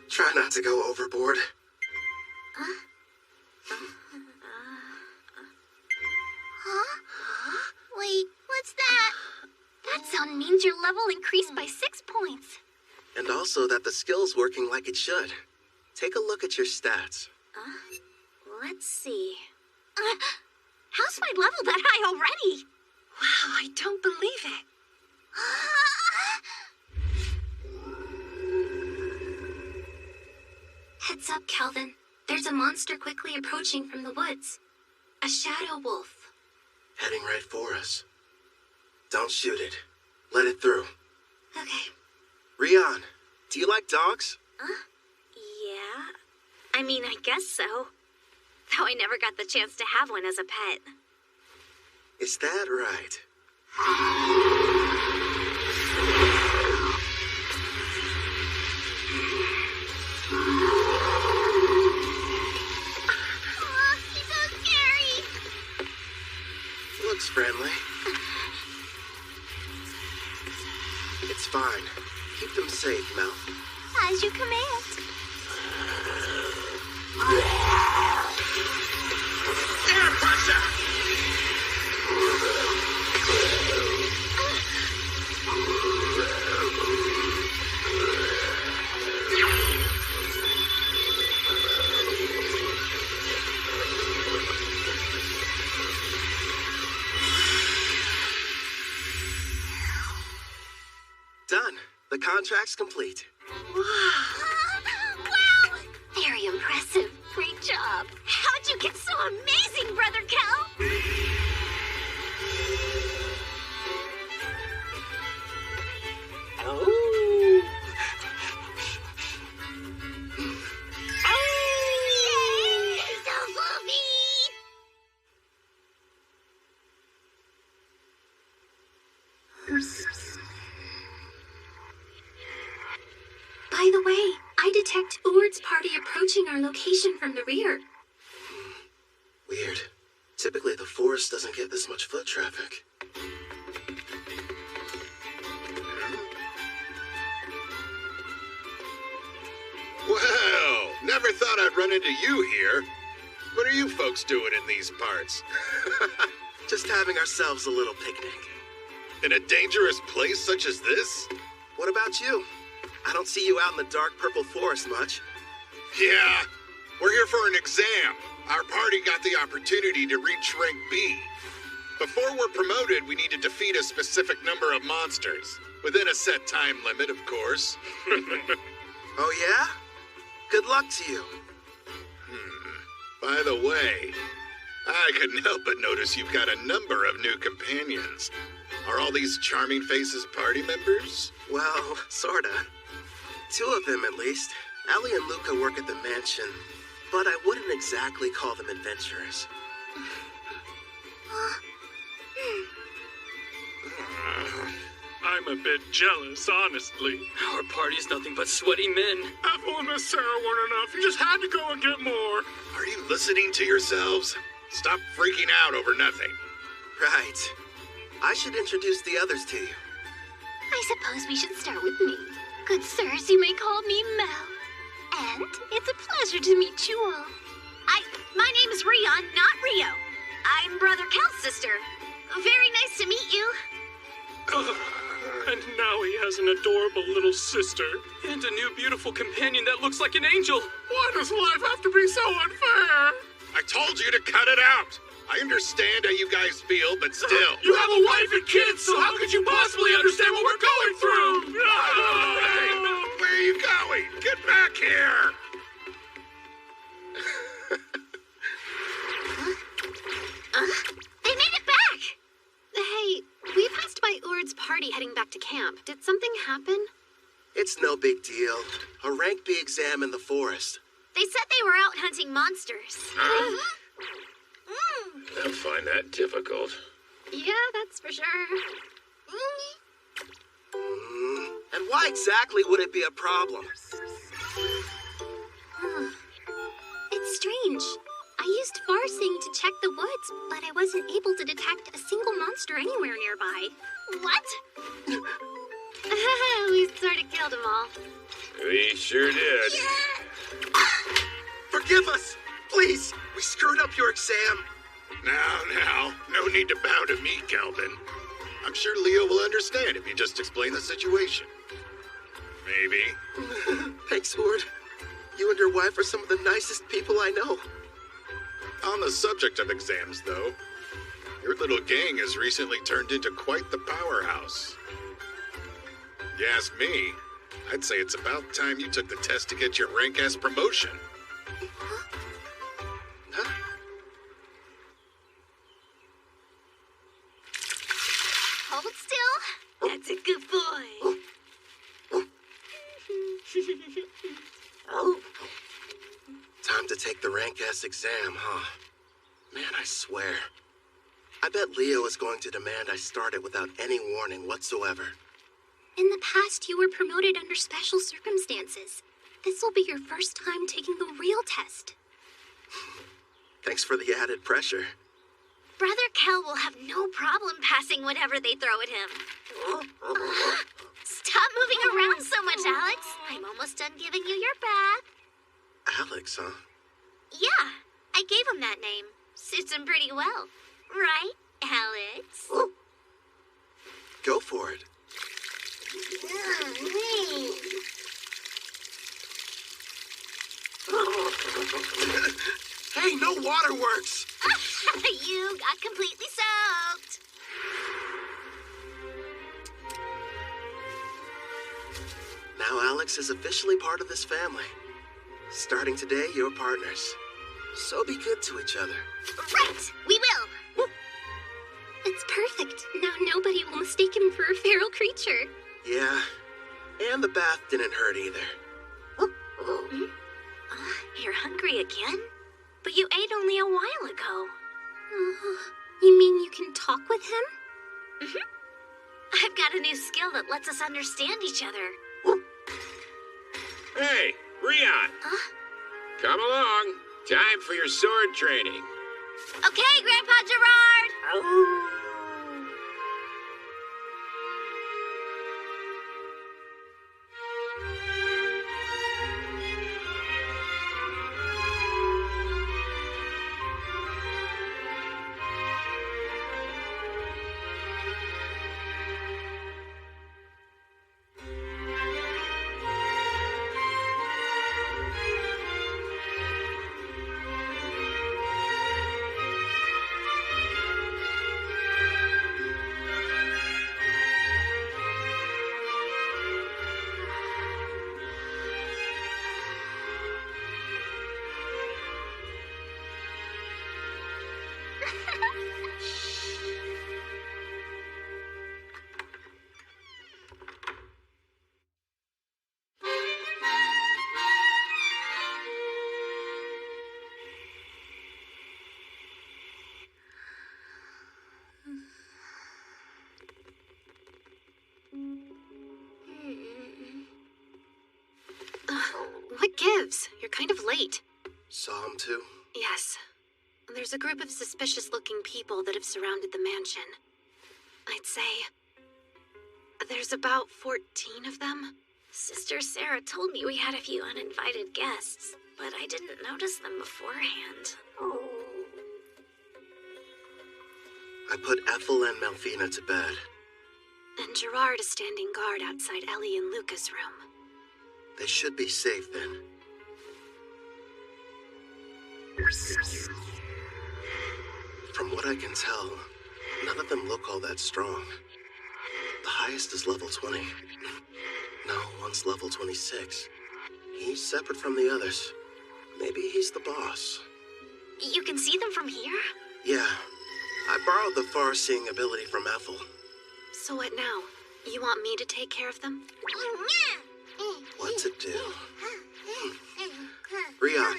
Try not to go overboard. Wait, what's that? That sound means your level increased by 6 points. And also that the skill's working like it should. Take a look at your stats. Let's see. How's my level that high already? Wow, I don't believe it. Heads up, Calvin. There's a monster quickly approaching from the woods. A shadow wolf. Heading right for us. Don't shoot it. Let it through. Okay. Rion, do you like dogs? Yeah. I mean, I guess so. Though I never got the chance to have one as a pet. Is that right? He's so scary. Looks friendly. It's fine. Keep them safe, Mel. As you command. Air pressure! Done. The contract's complete. Wow! Very impressive. Great job. How'd you get so amazing, Brother Kel? Yay! So fluffy! By the way, I detect Uward's party approaching our location from the rear. Weird. Typically, the forest doesn't get this much foot traffic. Well, never thought I'd run into you here. What are you folks doing in these parts? Just having ourselves a little picnic. In a dangerous place such as this? What about you? I don't see you out in the dark purple forest much. Yeah, we're here for an exam. Our party got the opportunity to reach rank B. Before we're promoted, we need to defeat a specific number of monsters. Within a set time limit, of course. Oh yeah? Good luck to you. By the way, I couldn't help but notice you've got a number of new companions. Are all these charming faces party members? Well, sorta. 2 of them at least. Ellie and Luca work at the mansion, but I wouldn't exactly call them adventurers. I'm a bit jealous, honestly. Our party's nothing but sweaty men. Ethel and Miss Sarah weren't enough. You just had to go and get more. Are you listening to yourselves? Stop freaking out over nothing. Right. I should introduce the others to you. I suppose we should start with me. Good sirs, you may call me Mel. And it's a pleasure to meet you all. My name is Rion, not Rio. I'm Brother Cal's sister. Very nice to meet you. And now he has an adorable little sister. And a new beautiful companion that looks like an angel. Why does life have to be so unfair? I told you to cut it out. I understand how you guys feel, but still. You have a wife and kids, so how could you possibly understand what we're going through? Hey, where are you going? Get back here! They made it back! Hey, we passed by Urd's party heading back to camp. Did something happen? It's no big deal. A rank B exam in the forest. They said they were out hunting monsters. I'll find that difficult. Yeah, that's for sure. And why exactly would it be a problem? It's strange. I used Farsing to check the woods, but I wasn't able to detect a single monster anywhere nearby. What? We sort of killed them all. We sure did. Forgive us! Please! We screwed up your exam. Now, no need to bow to me, Calvin. I'm sure Leo will understand if you just explain the situation. Maybe. Thanks, Ord. You and your wife are some of the nicest people I know. On the subject of exams, though, your little gang has recently turned into quite the powerhouse. You ask me, I'd say it's about time you took the test to get your rank-ass promotion. Hold still. That's a good boy. Time to take the rank S exam, huh? Man, I swear. I bet Leo is going to demand I start it without any warning whatsoever. In the past, you were promoted under special circumstances. This will be your first time taking the real test. Thanks for the added pressure. Brother Cal will have no problem passing whatever they throw at him. Stop moving around so much, Alex. I'm almost done giving you your bath. Alex, huh? Yeah, I gave him that name. Suits him pretty well. Right, Alex? Go for it. Hey, no waterworks! You got completely soaked. Now Alex is officially part of this family. Starting today, you're partners. So be good to each other. Right, we will. It's perfect. Now nobody will mistake him for a feral creature. Yeah, and the bath didn't hurt either. You're hungry again? But you ate only a while ago. You mean you can talk with him? I've got a new skill that lets us understand each other. Hey, Rion. Come along. Time for your sword training. Okay, Grandpa Gerard. kind of late. Saw him too? Yes. There's a group of suspicious-looking people that have surrounded the mansion. I'd say there's about 14 of them. Sister Sarah told me we had a few uninvited guests, but I didn't notice them beforehand. I put Ethel and Melfina to bed. And Gerard is standing guard outside Ellie and Luca's room. They should be safe then. From what I can tell, none of them look all that strong. The highest is level 20. No, one's level 26. He's separate from the others. Maybe he's the boss. You can see them from here? Yeah. I borrowed the far-seeing ability from Ethel. So what now? You want me to take care of them? What to do? Rion,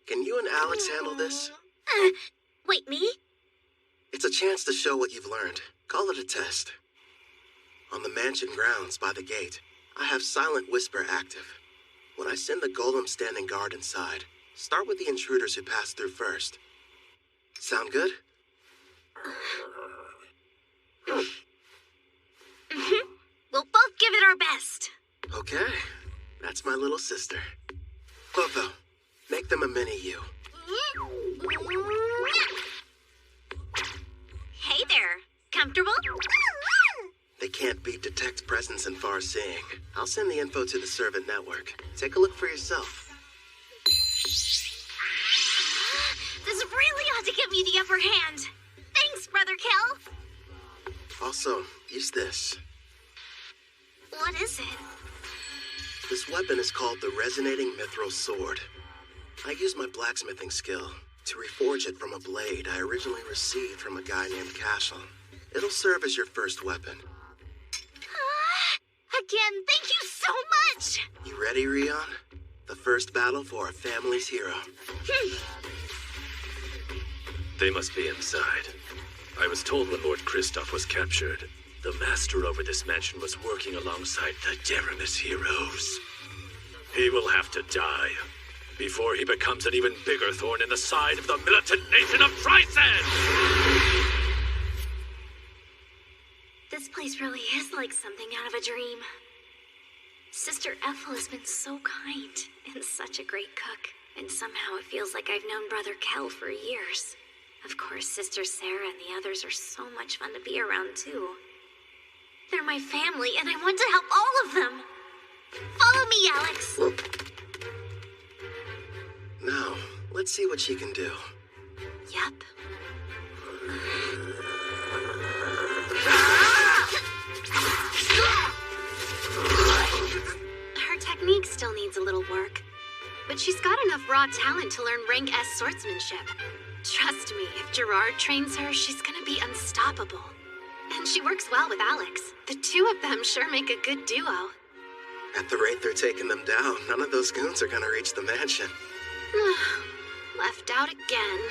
can you and Alex handle this? Wait, me? It's a chance to show what you've learned. Call it a test. On the mansion grounds by the gate, I have Silent Whisper active. When I send the golem standing guard inside, start with the intruders who pass through first. Sound good? We'll both give it our best. Okay. That's my little sister. Clotho, make them a mini-you. Hey there. Comfortable? They can't beat Detect presence and far-seeing. I'll send the info to the servant network. Take a look for yourself. This really ought to give me the upper hand. Thanks, Brother Kel. Also, use this. What is it? This weapon is called the Resonating Mithril Sword. I use my blacksmithing skill to reforge it from a blade I originally received from a guy named Cashel. It'll serve as your first weapon. Again, thank you so much! You ready, Rion? The first battle for our family's hero. They must be inside. I was told when Lord Kristoff was captured, the master over this mansion was working alongside the Deramis heroes. He will have to die before he becomes an even bigger thorn in the side of the militant nation of Trycen! This place really is like something out of a dream. Sister Ethel has been so kind and such a great cook. And somehow it feels like I've known Brother Kel for years. Of course, Sister Sarah and the others are so much fun to be around, too. They're my family, and I want to help all of them. Follow me, Alex. Now, let's see what she can do. Yep. Her technique still needs a little work, but she's got enough raw talent to learn rank S swordsmanship. Trust me, if Gerard trains her, she's gonna be unstoppable. And she works well with Alex. The two of them sure make a good duo. At the rate they're taking them down, none of those goons are gonna reach the mansion. Left out again.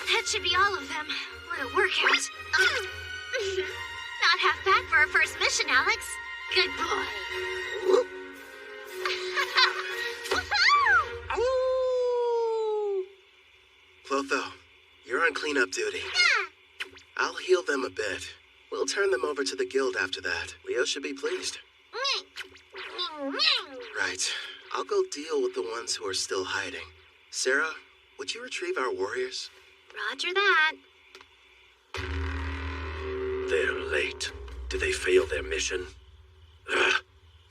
That should be all of them. What a workout. Not half bad for our first mission, Alex. Good boy. Clotho, you're on cleanup duty. I'll heal them a bit. We'll turn them over to the guild after that. Leo should be pleased. Right. I'll go deal with the ones who are still hiding. Sarah, would you retrieve our warriors? Roger that. They're late. Did they fail their mission? Ugh.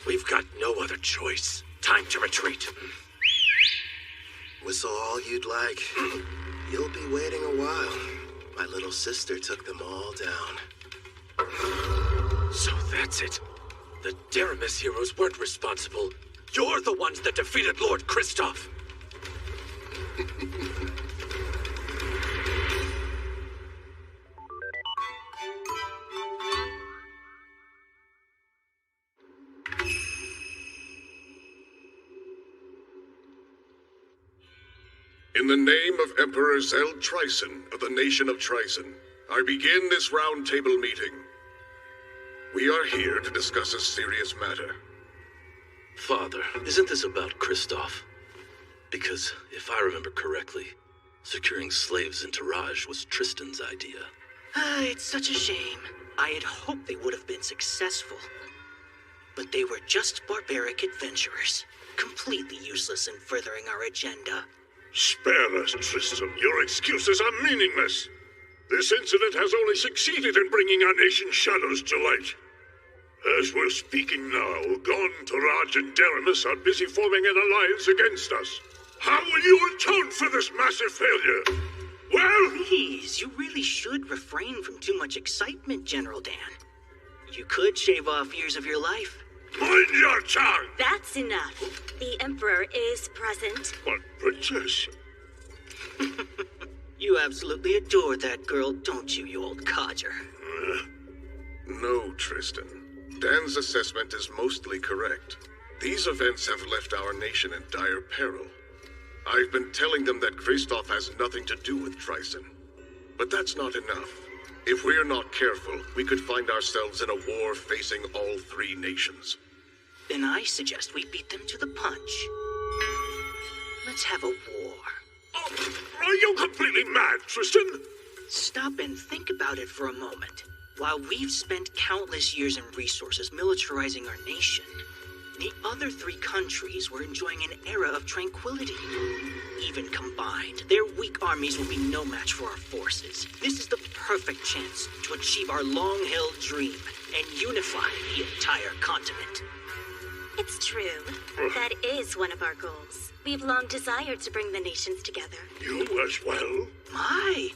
We've got no other choice. Time to retreat. Whistle all you'd like. You'll be waiting a while. My little sister took them all down. So that's it. The Deramis heroes weren't responsible. You're the ones that defeated Lord Kristoff. In the name of Emperor Zeld Trycen of the nation of Trycen, I begin this round table meeting. We are here to discuss a serious matter. Father, isn't this about Kristoff? Because, if I remember correctly, securing slaves in Taraj was Tristan's idea. It's such a shame. I had hoped they would have been successful. But they were just barbaric adventurers, completely useless in furthering our agenda. Spare us, Tristan. Your excuses are meaningless. This incident has only succeeded in bringing our nation's shadows to light. As we're speaking now, Gon, Taraj, and Deramus are busy forming an alliance against us. How will you atone for this massive failure? Well... Please, you really should refrain from too much excitement, General Dan. You could shave off years of your life. Mind your tongue! That's enough. The Emperor is present. But, Princess... You absolutely adore that girl, don't you, you old codger? No, Tristan. Dan's assessment is mostly correct. These events have left our nation in dire peril. I've been telling them that Kristoff has nothing to do with Tryson. But that's not enough. If we're not careful, we could find ourselves in a war facing all three nations. Then I suggest we beat them to the punch. Let's have a war. Oh, are you completely mad, Tristan? Stop and think about it for a moment. While we've spent countless years and resources militarizing our nation, the other three countries were enjoying an era of tranquility. Even combined, their weak armies will be no match for our forces. This is the perfect chance to achieve our long-held dream and unify the entire continent. It's true. That is one of our goals. We've long desired to bring the nations together. You as well? My!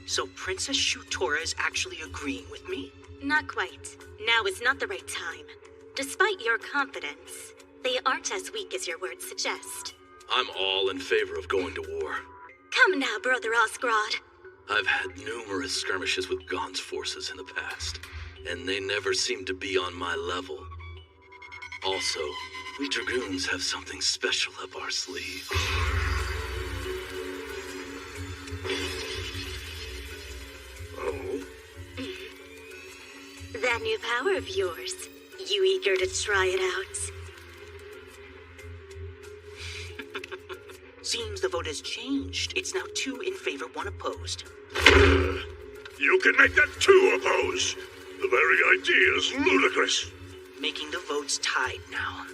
So Princess Shutora is actually agreeing with me? Not quite. Now is not the right time. Despite your confidence, they aren't as weak as your words suggest. I'm all in favor of going to war. Come now, Brother Osgrod. I've had numerous skirmishes with Gon's forces in the past, and they never seem to be on my level. Also, we Dragoons have something special up our sleeve. Oh? That new power of yours. You eager to try it out? Seems the vote has changed. It's now 2 in favor, 1 opposed. You can make that 2 opposed. The very idea is ludicrous. Making the votes tied now.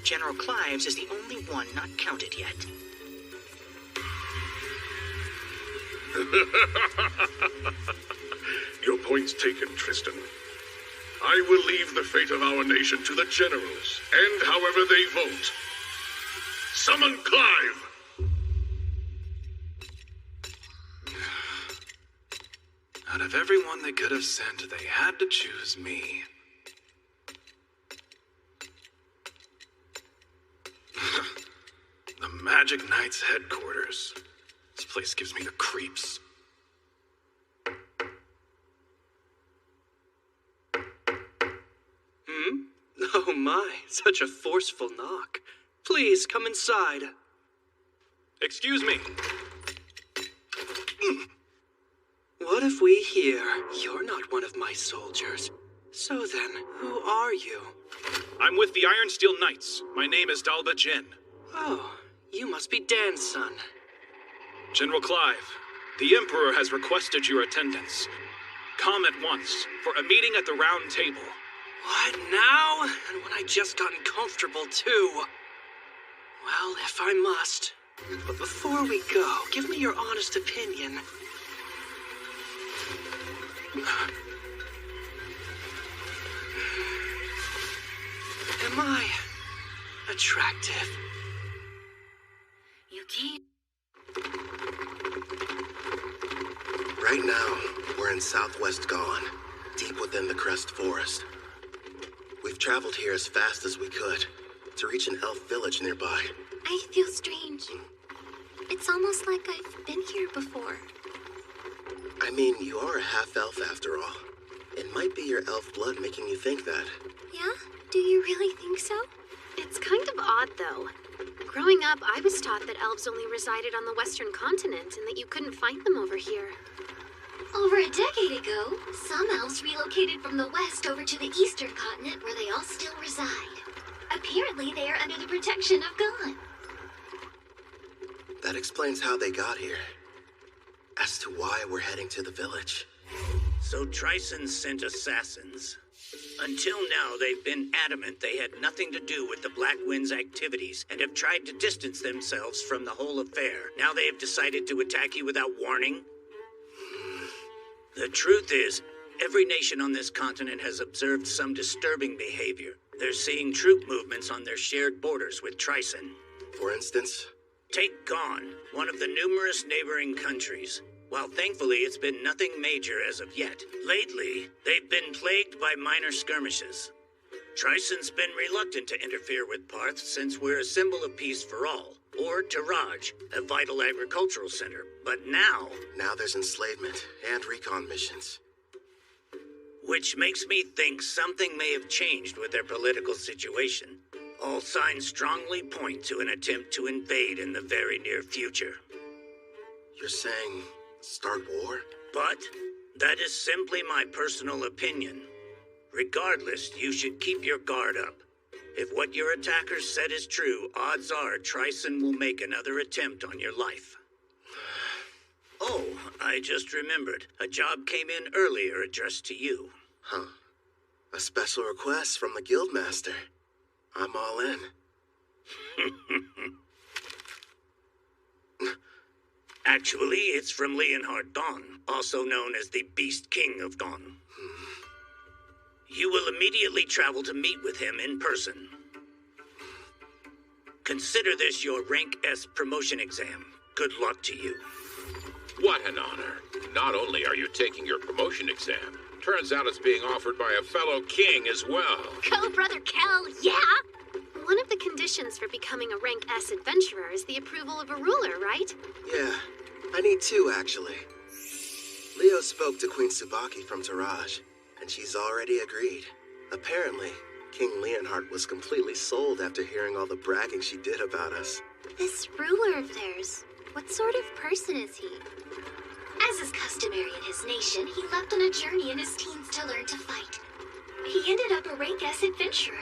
General Clives is the only one not counted yet. Your point's taken, Tristan. I will leave the fate of our nation to the generals, and however they vote. Summon Clive! Out of everyone they could have sent, they had to choose me. The Magic Knights headquarters. This place gives me the creeps. Oh my, such a forceful knock. Please, come inside. Excuse me. What if we hear you're not one of my soldiers? So then, who are you? I'm with the Iron Steel Knights. My name is Dalba Jin. Oh, you must be Dan's son. General Clive, the Emperor has requested your attendance. Come at once for a meeting at the Round Table. What now? And when I just gotten comfortable too. Well, if I must. But before we go, give me your honest opinion. Am I attractive? You keep... Right now, we're in southwest Gon, deep within the Crest Forest. We've traveled here as fast as we could to reach an elf village nearby. I feel strange. It's almost like I've been here before. I mean, you are a half-elf after all. It might be your elf blood making you think that. Yeah? Do you really think so? It's kind of odd, though. Growing up, I was taught that elves only resided on the western continent and that you couldn't find them over here. Over a decade ago, some elves relocated from the west over to the eastern continent where they all still reside. Apparently, they are under the protection of God. That explains how they got here. As to why we're heading to the village. So Tryson sent assassins. Until now, they've been adamant they had nothing to do with the Black Wind's activities and have tried to distance themselves from the whole affair. Now they have decided to attack you without warning? The truth is, every nation on this continent has observed some disturbing behavior. They're seeing troop movements on their shared borders with Tryson. For instance? Take Gone, one of the numerous neighboring countries. While thankfully it's been nothing major as of yet, lately they've been plagued by minor skirmishes. Tryson's been reluctant to interfere with Parth since we're a symbol of peace for all, or Taraj, a vital agricultural center. But now... Now there's enslavement and recon missions. Which makes me think something may have changed with their political situation. All signs strongly point to an attempt to invade in the very near future. You're saying start war? But that is simply my personal opinion. Regardless, you should keep your guard up. If what your attackers said is true, odds are Tryson will make another attempt on your life. Oh, I just remembered. A job came in earlier addressed to you. Huh. A special request from the Guildmaster. I'm all in. Actually, it's from Leonhard Dawn, also known as the Beast King of Dawn. You will immediately travel to meet with him in person. Consider this your Rank S promotion exam. Good luck to you. What an honor. Not only are you taking your promotion exam, turns out it's being offered by a fellow king as well. Go, Brother Kel, yeah! One of the conditions for becoming a Rank S adventurer is the approval of a ruler, right? Yeah, I need two, actually. Leo spoke to Queen Tsubaki from Taraj, and she's already agreed. Apparently, King Leonhard was completely sold after hearing all the bragging she did about us. This ruler of theirs, what sort of person is he? As is customary in his nation, he left on a journey in his teens to learn to fight. He ended up a Rank S adventurer.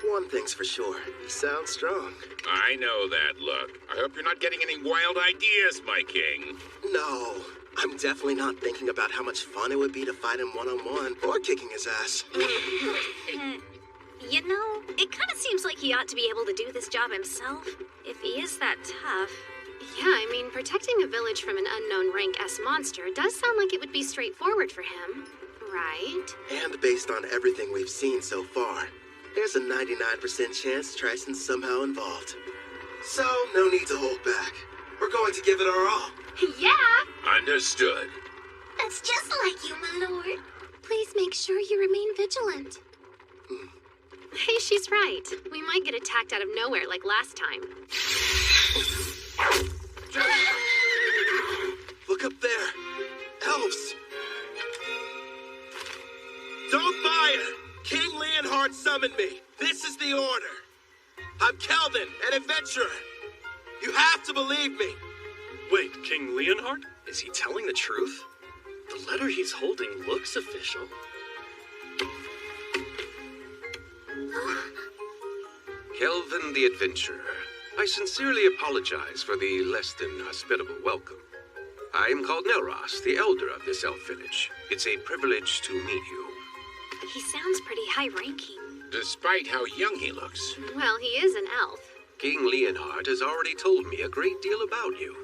One thing's for sure, he sounds strong. I know that look. I hope you're not getting any wild ideas, my king. No, I'm definitely not thinking about how much fun it would be to fight him one-on-one or kicking his ass. You know, it kind of seems like he ought to be able to do this job himself, if he is that tough. Yeah, I mean, protecting a village from an unknown Rank S monster does sound like it would be straightforward for him, right? And based on everything we've seen so far, there's a 99% chance Tryson's somehow involved. So, no need to hold back. We're going to give it our all. Yeah! Understood. That's just like you, my lord. Please make sure you remain vigilant. Hey, she's right. We might get attacked out of nowhere like last time. Look up there. Elves. Don't fire! King Leonhard summoned me. This is the order. I'm Kelvin, an adventurer. You have to believe me. Wait, King Leonhard? Is he telling the truth? The letter he's holding looks official. Kelvin the Adventurer, I sincerely apologize for the less than hospitable welcome. I am called Nelros, the elder of this elf village. It's a privilege to meet you. He sounds pretty high-ranking. Despite how young he looks. Well, he is an elf. King Leonhard has already told me a great deal about you.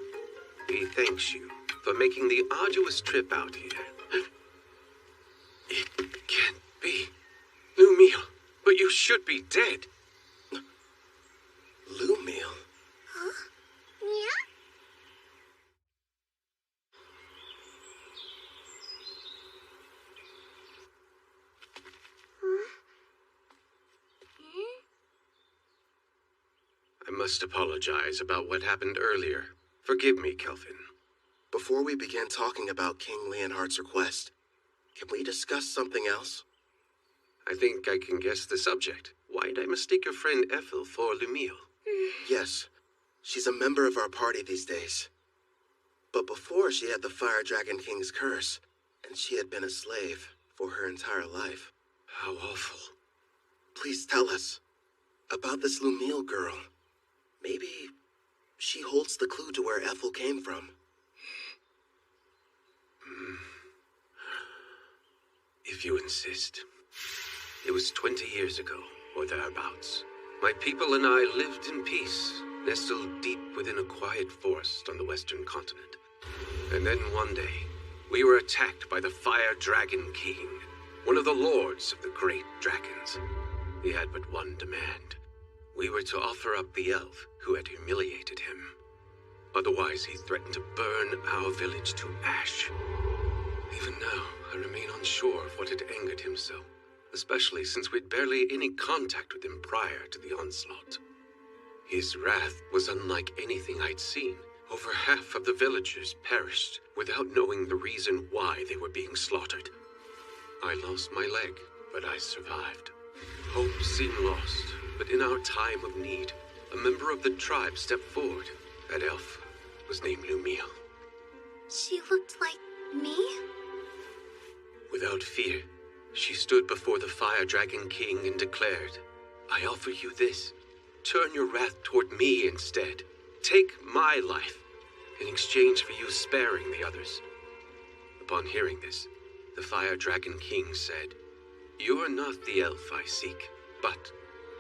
He thanks you for making the arduous trip out here. It can't be. Lumiel, but you should be dead. Lumiel? Huh? Yeah? I must apologize about what happened earlier. Forgive me, Kelvin. Before we begin talking about King Leonhard's request, can we discuss something else? I think I can guess the subject. Why'd I mistake your friend Ethel for Lumiel? Yes, she's a member of our party these days. But before she had the Fire Dragon King's curse, and she had been a slave for her entire life. How awful. Please tell us about this Lumiel girl. Maybe she holds the clue to where Ethel came from. If you insist. It was 20 years ago, or thereabouts. My people and I lived in peace, nestled deep within a quiet forest on the western continent. And then one day, we were attacked by the Fire Dragon King, one of the lords of the great dragons. He had but one demand. We were to offer up the elf who had humiliated him. Otherwise, he threatened to burn our village to ash. Even now, I remain unsure of what had angered him so, especially since we'd barely any contact with him prior to the onslaught. His wrath was unlike anything I'd seen. Over half of the villagers perished without knowing the reason why they were being slaughtered. I lost my leg, but I survived. Hope seemed lost, but in our time of need, a member of the tribe stepped forward. That elf was named Lumiel. She looked like me? Without fear, she stood before the Fire Dragon King and declared, I offer you this. Turn your wrath toward me instead. Take my life in exchange for you sparing the others. Upon hearing this, the Fire Dragon King said, You are not the elf I seek, but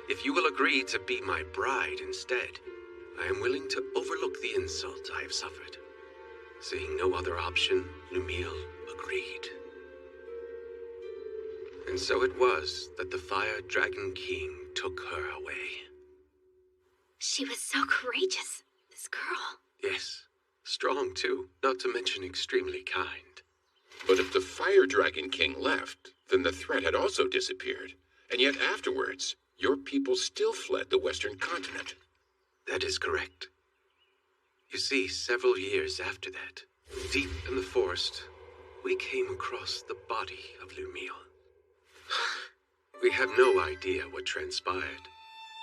if you will agree to be my bride instead, I am willing to overlook the insult I have suffered. Seeing no other option, Lumiel agreed. And so it was that the Fire Dragon King took her away. She was so courageous, this girl. Yes, strong too, not to mention extremely kind. But if the Fire Dragon King left, then the threat had also disappeared. And yet afterwards, your people still fled the western continent. That is correct. You see, several years after that, deep in the forest, we came across the body of Lumiel. We have no idea what transpired.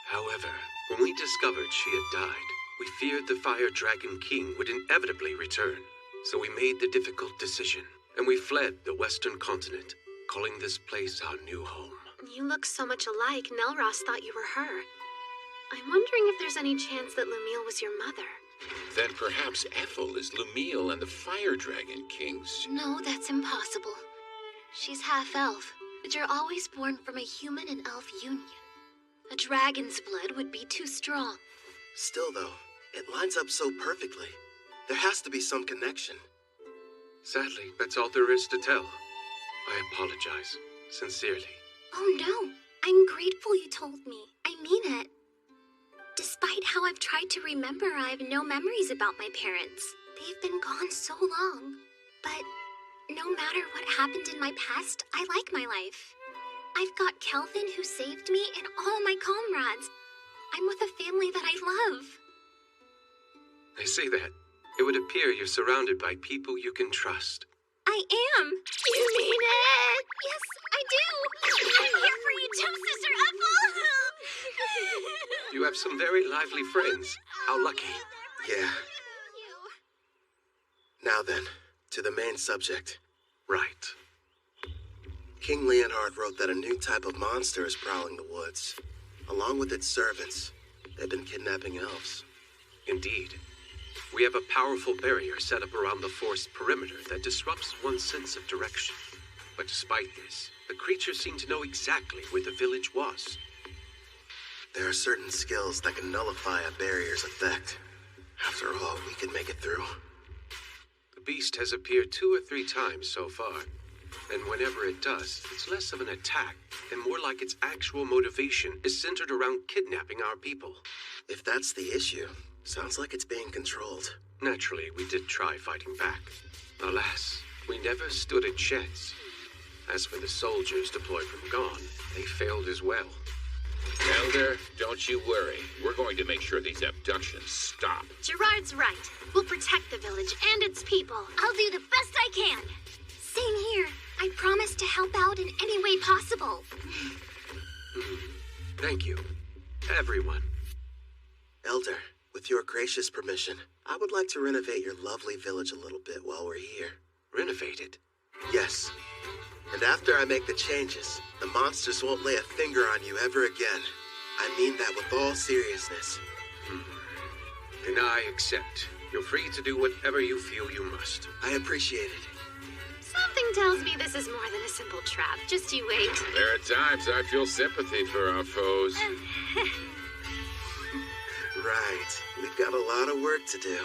However, when we discovered she had died, we feared the Fire Dragon King would inevitably return. So we made the difficult decision, and we fled the western continent, calling this place our new home. You look so much alike, Melross thought you were her. I'm wondering if there's any chance that Lumiel was your mother. Then perhaps Ethel is Lumiel and the Fire Dragon King's... No, that's impossible. She's half-elf, but you're always born from a human and elf union. A dragon's blood would be too strong. Still, though, it lines up so perfectly. There has to be some connection. Sadly, that's all there is to tell. I apologize, sincerely. Oh no, I'm grateful you told me. I mean it. Despite how I've tried to remember, I have no memories about my parents. They've been gone so long. But no matter what happened in my past, I like my life. I've got Kelvin who saved me and all my comrades. I'm with a family that I love. I see that. It would appear you're surrounded by people you can trust. I am. You mean it? Yes, I do. I'm here for you too, Sister Ethel. You have some very lively friends. How lucky. Yeah. Now then, to the main subject. Right. King Leonhard wrote that a new type of monster is prowling the woods. Along with its servants, they've been kidnapping elves. Indeed. We have a powerful barrier set up around the forest perimeter that disrupts one's sense of direction. But despite this, the creatures seem to know exactly where the village was. There are certain skills that can nullify a barrier's effect. After all, we could make it through. The beast has appeared 2 or 3 times so far. And whenever it does, it's less of an attack and more like its actual motivation is centered around kidnapping our people. If that's the issue, sounds like it's being controlled. Naturally, we did try fighting back. Alas, we never stood a chance. As for the soldiers deployed from Gone, they failed as well. Elder, don't you worry. We're going to make sure these abductions stop. Gerard's right. We'll protect the village and its people. I'll do the best I can. Same here. I promise to help out in any way possible. Thank you, everyone. Elder, with your gracious permission, I would like to renovate your lovely village a little bit while we're here. Renovate it? Yes. And after I make the changes, the monsters won't lay a finger on you ever again. I mean that with all seriousness. And I accept. You're free to do whatever you feel you must. I appreciate it. Something tells me this is more than a simple trap. Just you wait. There are times I feel sympathy for our foes. Right. We've got a lot of work to do.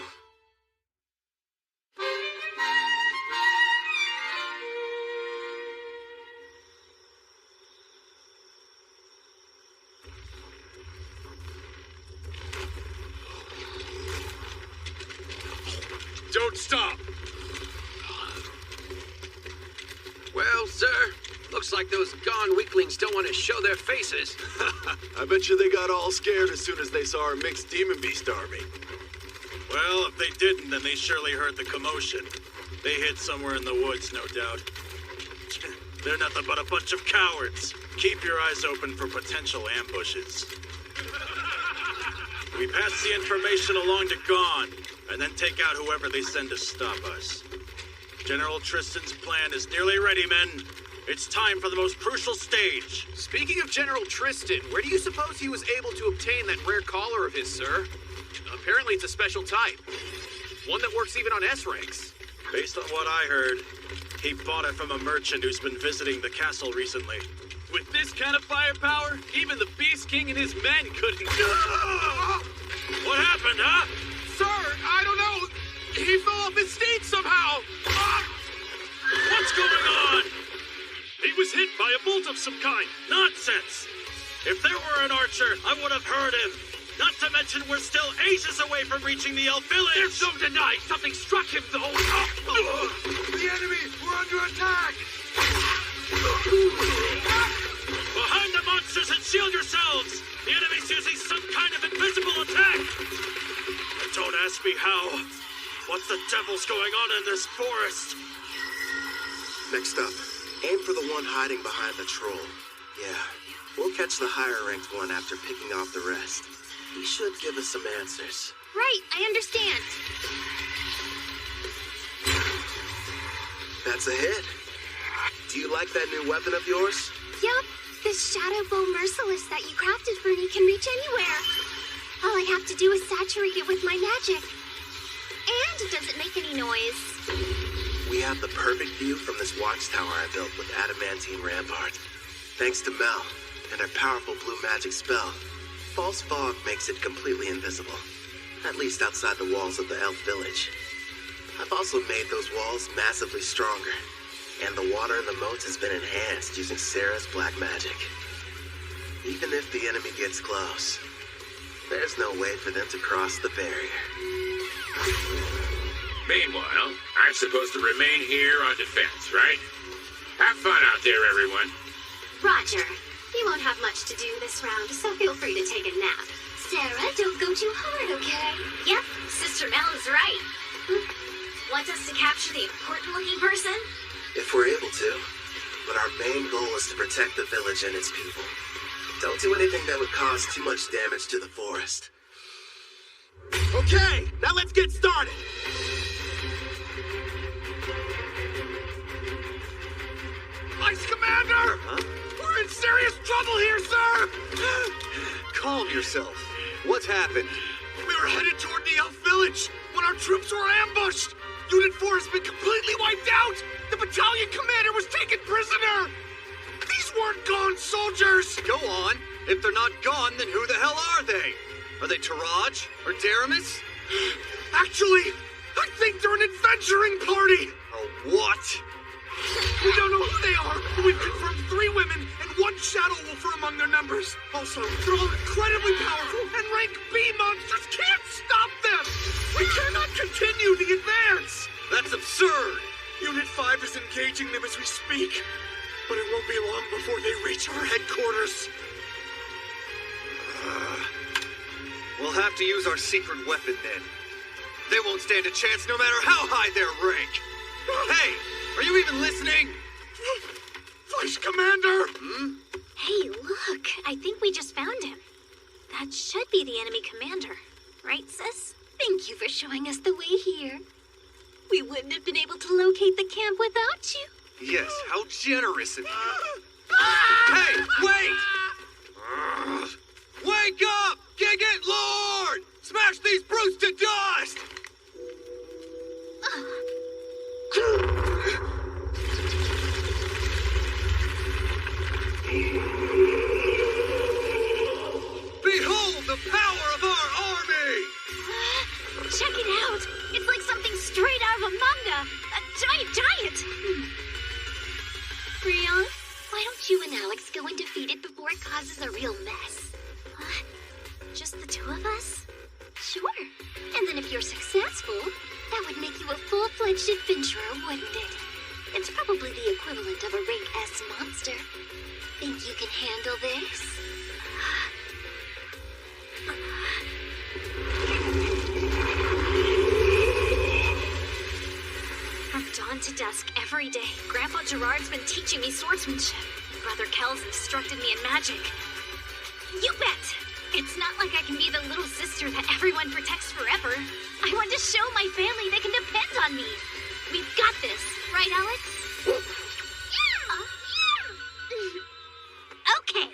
Don't stop! Well, sir, looks like those gone weaklings don't want to show their faces. I bet you they got all scared as soon as they saw our mixed demon beast army. Well, if they didn't, then they surely heard the commotion. They hid somewhere in the woods, no doubt. They're nothing but a bunch of cowards. Keep your eyes open for potential ambushes. We pass the information along to Gone, and then take out whoever they send to stop us. General Tristan's plan is nearly ready, men. It's time for the most crucial stage. Speaking of General Tristan, where do you suppose he was able to obtain that rare collar of his, sir? Apparently it's a special type. One that works even on S ranks. Based on what I heard, he bought it from a merchant who's been visiting the castle recently. With this kind of firepower, even the Beast King and his men couldn't do it. What happened, huh? Sir, I don't know. He fell off his steed somehow. What's going on? He was hit by a bolt of some kind. Nonsense! If there were an archer, I would have heard him. Not to mention we're still ages away from reaching the elf village. There's no denying something struck him, though. The enemy! We're under attack! Behind the monsters and shield yourselves! The enemy's using some kind of invisible attack! Don't ask me how. What the devil's going on in this forest? Next up, aim for the one hiding behind the troll. Yeah, we'll catch the higher ranked one after picking off the rest. He should give us some answers. Right, I understand. That's a hit. Do you like that new weapon of yours? Yup, this Shadow Bow Merciless that you crafted for me can reach anywhere. All I have to do is saturate it with my magic. And it doesn't make any noise. We have the perfect view from this watchtower I built with adamantine rampart. Thanks to Mel and her powerful blue magic spell, false fog makes it completely invisible, at least outside the walls of the elf village. I've also made those walls massively stronger, and the water in the moats has been enhanced using Sarah's black magic. Even if the enemy gets close, there's no way for them to cross the barrier. Meanwhile, I'm supposed to remain here on defense, right? Have fun out there, everyone. Roger. You won't have much to do this round, so feel free to take a nap. Sarah, don't go too hard, okay? Yep, Sister Mel is right. Want us to capture the important-looking person? If we're able to. But our main goal is to protect the village and its people. Don't do anything that would cause too much damage to the forest. Okay, now let's get started. Ice Commander! Huh? We're in serious trouble here, sir! Calm yourself. What's happened? We were headed toward the elf village when our troops were ambushed. Unit 4 has been completely wiped out. The battalion commander was taken prisoner. These weren't gone soldiers. Go on. If they're not gone, then who the hell are they? Are they Taraj or Daramus? Actually, I think they're an adventuring party. A what? We don't know who they are, but we've confirmed 3 women and 1 shadow wolf are among their numbers. Also, they're all incredibly powerful, and rank B monsters can't stop them! We cannot continue the advance! That's absurd! Unit 5 is engaging them as we speak, but it won't be long before they reach our headquarters. We'll have to use our secret weapon then. They won't stand a chance no matter how high their rank. Hey! Are you even listening? Vice Commander! Hey, look. I think we just found him. That should be the enemy commander. Right, sis? Thank you for showing us the way here. We wouldn't have been able to locate the camp without you. Yes, how generous of you. Hey, wait! Wake up! Gigant Lord! Smash these brutes to dust! Behold the power of our army! Check it out! It's like something straight out of a manga! A giant! Rion, why don't you and Alex go and defeat it before it causes a real mess? Just the two of us? Sure. And then if you're successful, that would make you a full-fledged adventurer, wouldn't it? It's probably the equivalent of a rank S monster. Think you can handle this? From dawn to dusk every day, Grandpa Gerard's been teaching me swordsmanship. Brother Kel's instructed me in magic. You bet! It's not like I can be the little sister that everyone protects forever. I want to show my family they can depend on me. We've got this, right, Alex? Okay.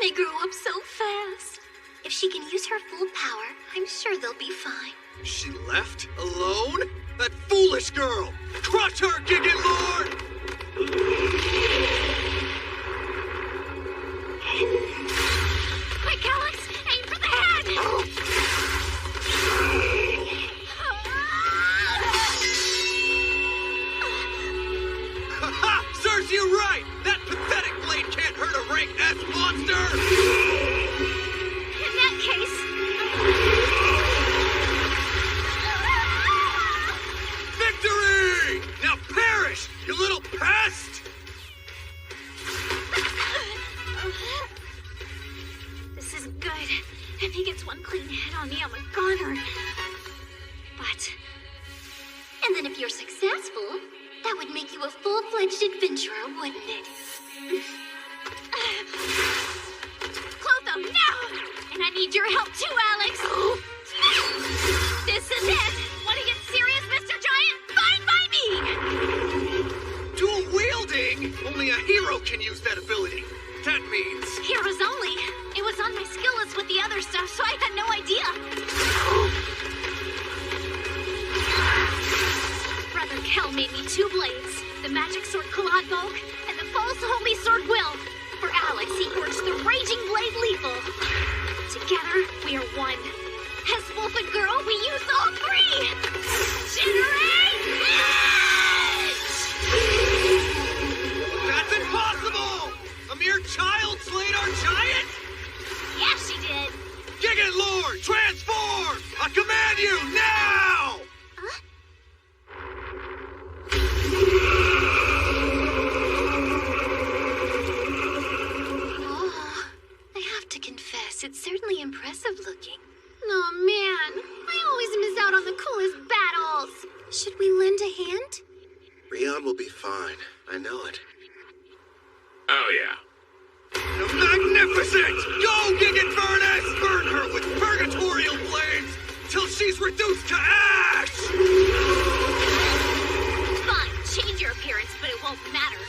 They grew up so fast. If she can use her full power, I'm sure they'll be fine. She left? Alone? That foolish girl! Crush her, Gigant Lord! Quick, Alex! Aim for the head! Ha! Serves you right! That pathetic blade can't hurt a rank S monster! In that case... Victory! Now perish, you little pest! This is good. If he gets one clean hit on me, I'm a goner. But... And then if you're successful, that would make you a full-fledged adventurer, wouldn't it? Clotho, now! And I need your help too, Alex! This is it! Want to get serious, Mr. Giant? Fine by me! Dual-wielding? Only a hero can use that ability. That means... Heroes only. It was on my skill list with the other stuff, so I had no idea. Brother Kel made me two blades. The magic sword Kalad Volk and the false holy sword Will. For Alex, he forged the raging blade Lethal. Together, we are one. As Wolf and Girl, we use all three! Generate That's impossible! A mere child slayed our giant? Yeah, she did. Gigant Lord, transform! I command you, now! Oh, I have to confess, it's certainly impressive looking. Oh man, I always miss out on the coolest battles. Should we lend a hand? Rion will be fine. I know it. Oh, yeah. Magnificent! Go, Gigant Furnace! Burn her with purgatorial flames till she's reduced to ash! Fine, change your appearance, but it won't matter.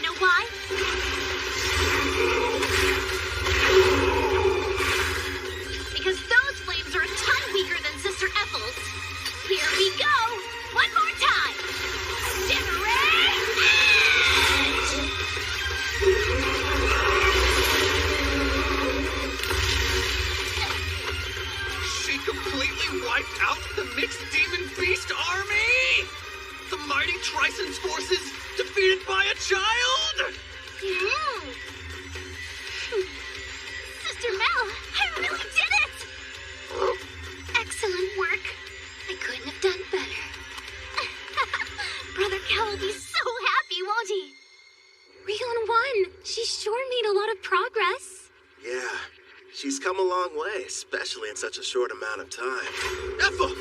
Know why? Because those flames are a ton weaker than Sister Ethel's. Here we go! One more time! Generate Edge! She completely wiped out the mixed demon beast army? The mighty Trison's forces defeated by a child? Sister Mel, I really did it! Excellent work. I couldn't have done better. Brother Kel will be so happy, won't he? Rion won. She sure made a lot of progress. Yeah, she's come a long way, especially in such a short amount of time. Ethel!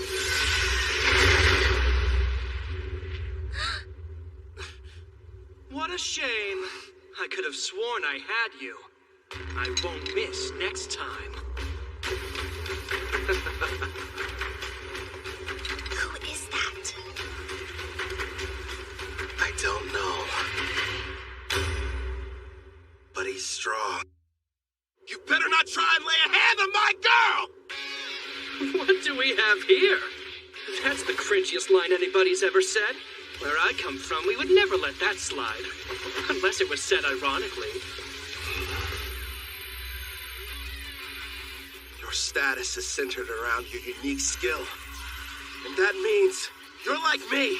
What a shame. I could have sworn I had you. I won't miss next time. Who is that? What do we have here? That's the cringiest line anybody's ever said. Where I come from, we would never let that slide. Unless it was said ironically. Your status is centered around your unique skill. And that means you're like me.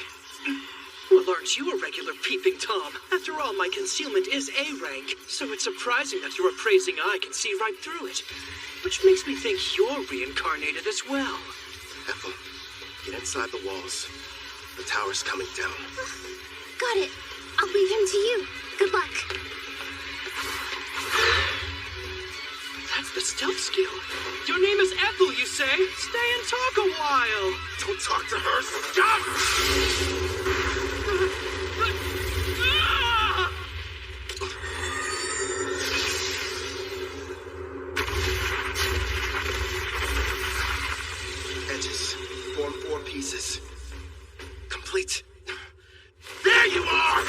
Well, aren't you a regular peeping Tom? After all, my concealment is A rank, so it's surprising that your appraising eye can see right through it. Which makes me think you're reincarnated as well. Ethel, get inside the walls. The tower's coming down. Got it. I'll leave him to you. Good luck. That's the stealth skill. Your name is Ethel, you say? Stay and talk a while. Don't talk to her. Stop! Edges. Form 4 pieces. Complete. There you are!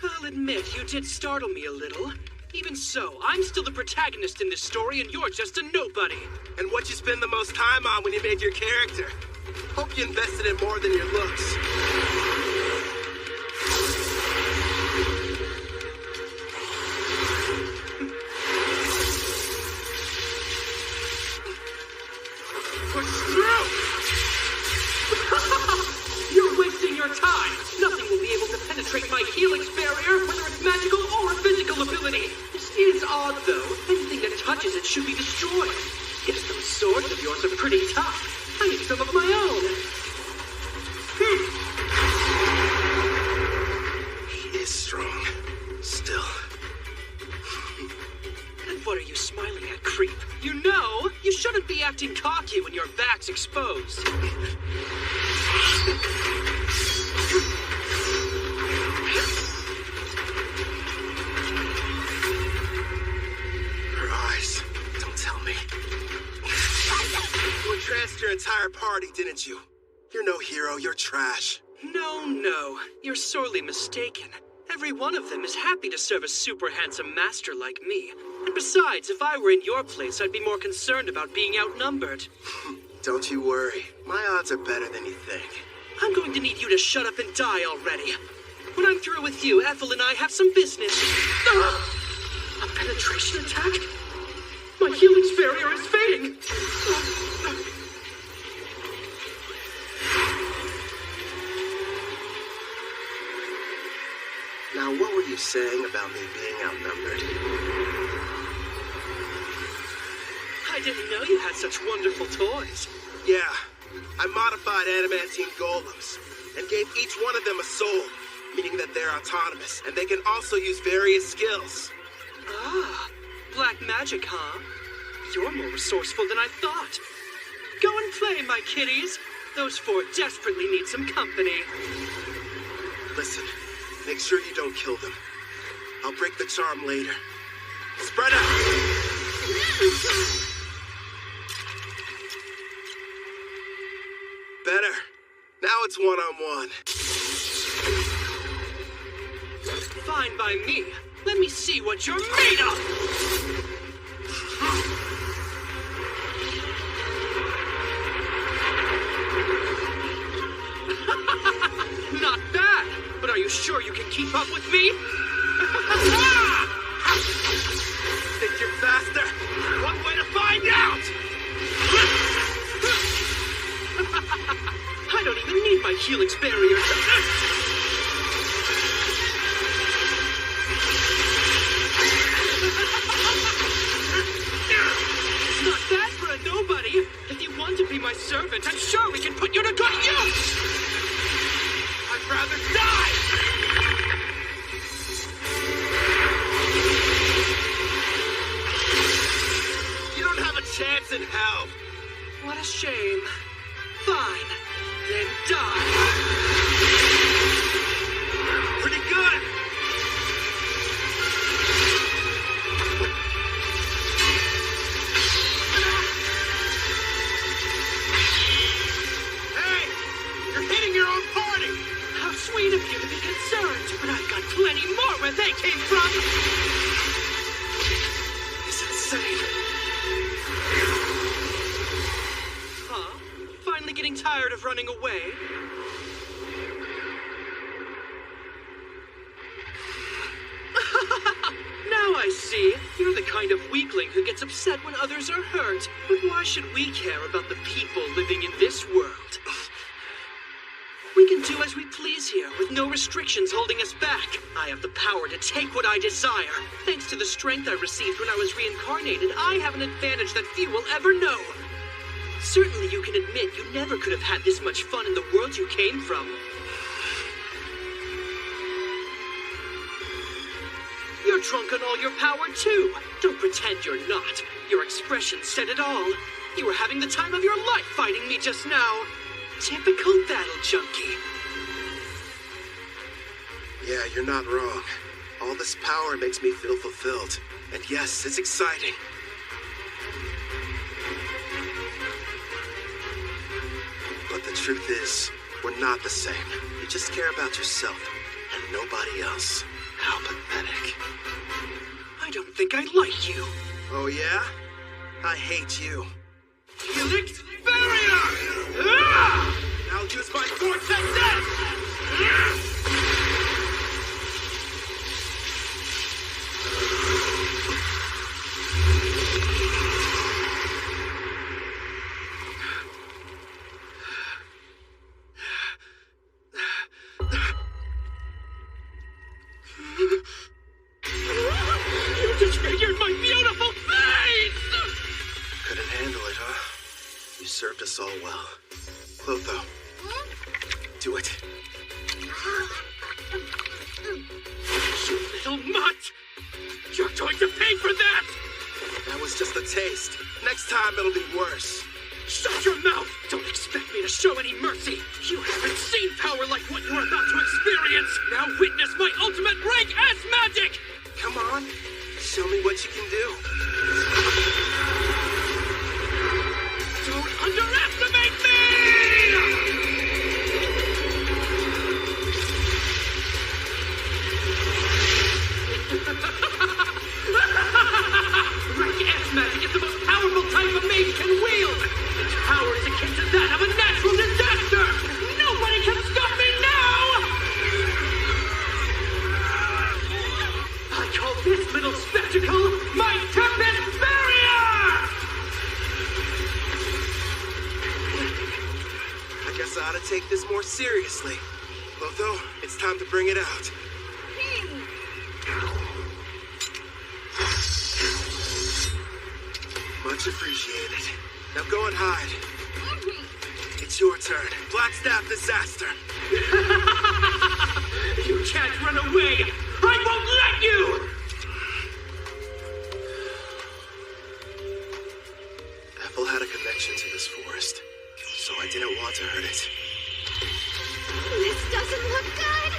I'll admit, you did startle me a little. Even so, I'm still the protagonist in this story, and you're just a nobody. And what you spend the most time on when you made your character? Hope you invested in more than your looks. What's through? You're wasting your time. Nothing will be able to penetrate my helix barrier, whether it's magical or physical ability. This is odd, though. Anything that touches it should be destroyed. Guess those swords of yours are pretty tough. I need some of my own. He is strong. Still. And what are you smiling at, creep? You know, you shouldn't be acting cocky when your back's exposed. Her eyes. Don't tell me. You entranced your entire party, didn't you? You're no hero, you're trash. No, you're sorely mistaken. Every one of them is happy to serve a super handsome master like me. And besides, if I were in your place, I'd be more concerned about being outnumbered. Don't you worry. My odds are better than you think. I'm going to need you to shut up and die already. When I'm through with you, Ethel and I have some business. A penetration attack? My helix barrier is fading. Now, what were you saying about me being outnumbered? I didn't know you had such wonderful toys. Yeah, I modified adamantine golems and gave each one of them a soul, meaning that they're autonomous and they can also use various skills. Ah, black magic, huh? You're more resourceful than I thought. Go and play, my kitties. Those 4 desperately need some company. Listen, make sure you don't kill them. I'll break the charm later. Spread out! Better. Now it's one-on-one. Fine by me. Let me see what you're made of! Not bad, but are you sure you can keep up with me? Think you're faster? One way to find out! I don't even need my helix barrier. Not bad for a nobody. If you want to be my servant, I'm sure we can put you to good use. I'd rather die! You don't have a chance in hell. What a shame. Fine. Then die. Pretty good. Hey, you're hitting your they came from! It's insane. Huh? Finally getting tired of running away? Now I see. You're the kind of weakling who gets upset when others are hurt. But why should we care about the people living in this world? We can do as we please here, with no restrictions holding us back. I have the power to take what I desire. Thanks to the strength I received when I was reincarnated, I have an advantage that few will ever know. Certainly you can admit you never could have had this much fun in the world you came from. You're drunk on all your power, too. Don't pretend you're not. Your expression said it all. You were having the time of your life fighting me just now. Typical battle junkie. Yeah, you're not wrong. All this power makes me feel fulfilled. And yes, it's exciting. But the truth is, we're not the same. You just care about yourself and nobody else. How pathetic. I don't think I like you. Oh yeah? I hate you. Helix Barrier! Ah! I'll use my Vortex Edge! You disfigured my beautiful face! Couldn't handle it, huh? You served us all well. Clotho, do it. You little mutt! You're going to pay for that! That was just a taste. Next time it'll be worse. Shut your mouth! Don't expect me to show any mercy! You haven't seen power like what you're about to experience! Now witness my ultimate rank as magic! Come on, show me what you can do. Don't underestimate me! Rank S magic is the most powerful type a mage can wield! Its power is akin to that of a natural disaster! Nobody can stop me now! I call this little spectacle my Tempest Barrier! I guess I ought to take this more seriously. Clotho, it's time to bring it out. Much appreciated. Now go and hide. It's your turn. Blackstaff Disaster. You can't run away! I won't let you! Ethel had a connection to this forest, so I didn't want to hurt it. This doesn't look good.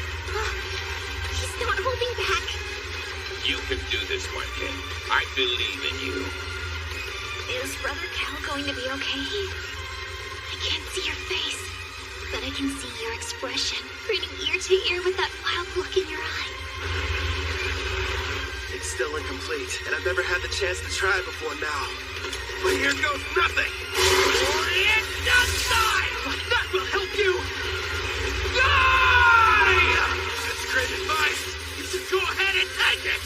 He's not holding back. You can do this one, kid. I believe in you. Is Brother Cal going to be okay? I can't see your face, but I can see your expression, grinning ear to ear with that wild look in your eye. It's still incomplete, and I've never had the chance to try before now. But here goes nothing! It's just time! That will help you! Die! That's great advice! You should go ahead and take it!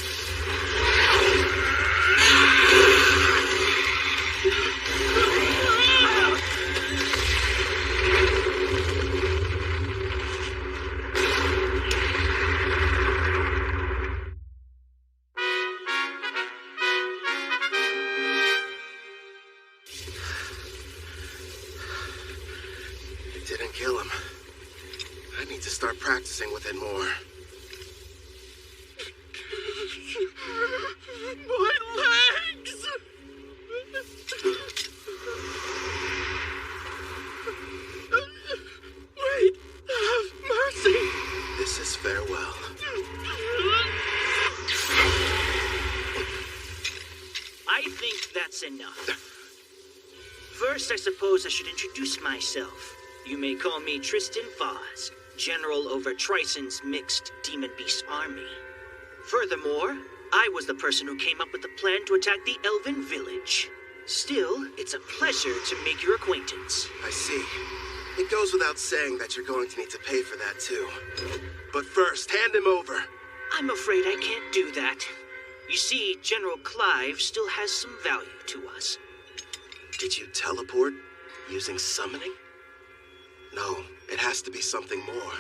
It didn't kill him. I need to start practicing with it more. My legs! Wait, have mercy! This is farewell. I think that's enough. First, I suppose I should introduce myself. You may call me Tristan Foz, General over Trison's mixed Demon Beast army. Furthermore, I was the person who came up with the plan to attack the Elven village. Still, it's a pleasure to make your acquaintance. I see. It goes without saying that you're going to need to pay for that too. But first, hand him over. I'm afraid I can't do that. You see, General Clive still has some value to us. Did you teleport using summoning? No, it has to be something more.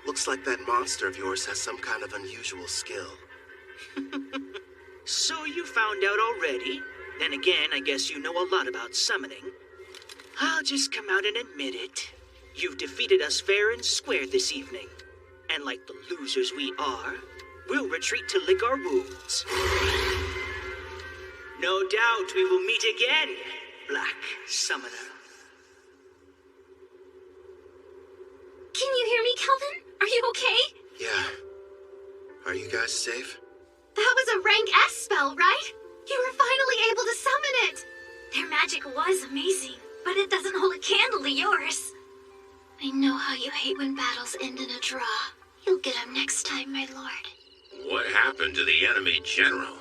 Looks like that monster of yours has some kind of unusual skill. So you found out already? Then again, I guess you know a lot about summoning. I'll just come out and admit it. You've defeated us fair and square this evening. And like the losers we are, we'll retreat to lick our wounds. No doubt we will meet again, Black Summoner. Can you hear me, Kelvin? Are you okay? Yeah. Are you guys safe? That was a rank S spell, right? You were finally able to summon it! Their magic was amazing, but it doesn't hold a candle to yours. I know how you hate when battles end in a draw. You'll get him next time, my lord. What happened to the enemy general?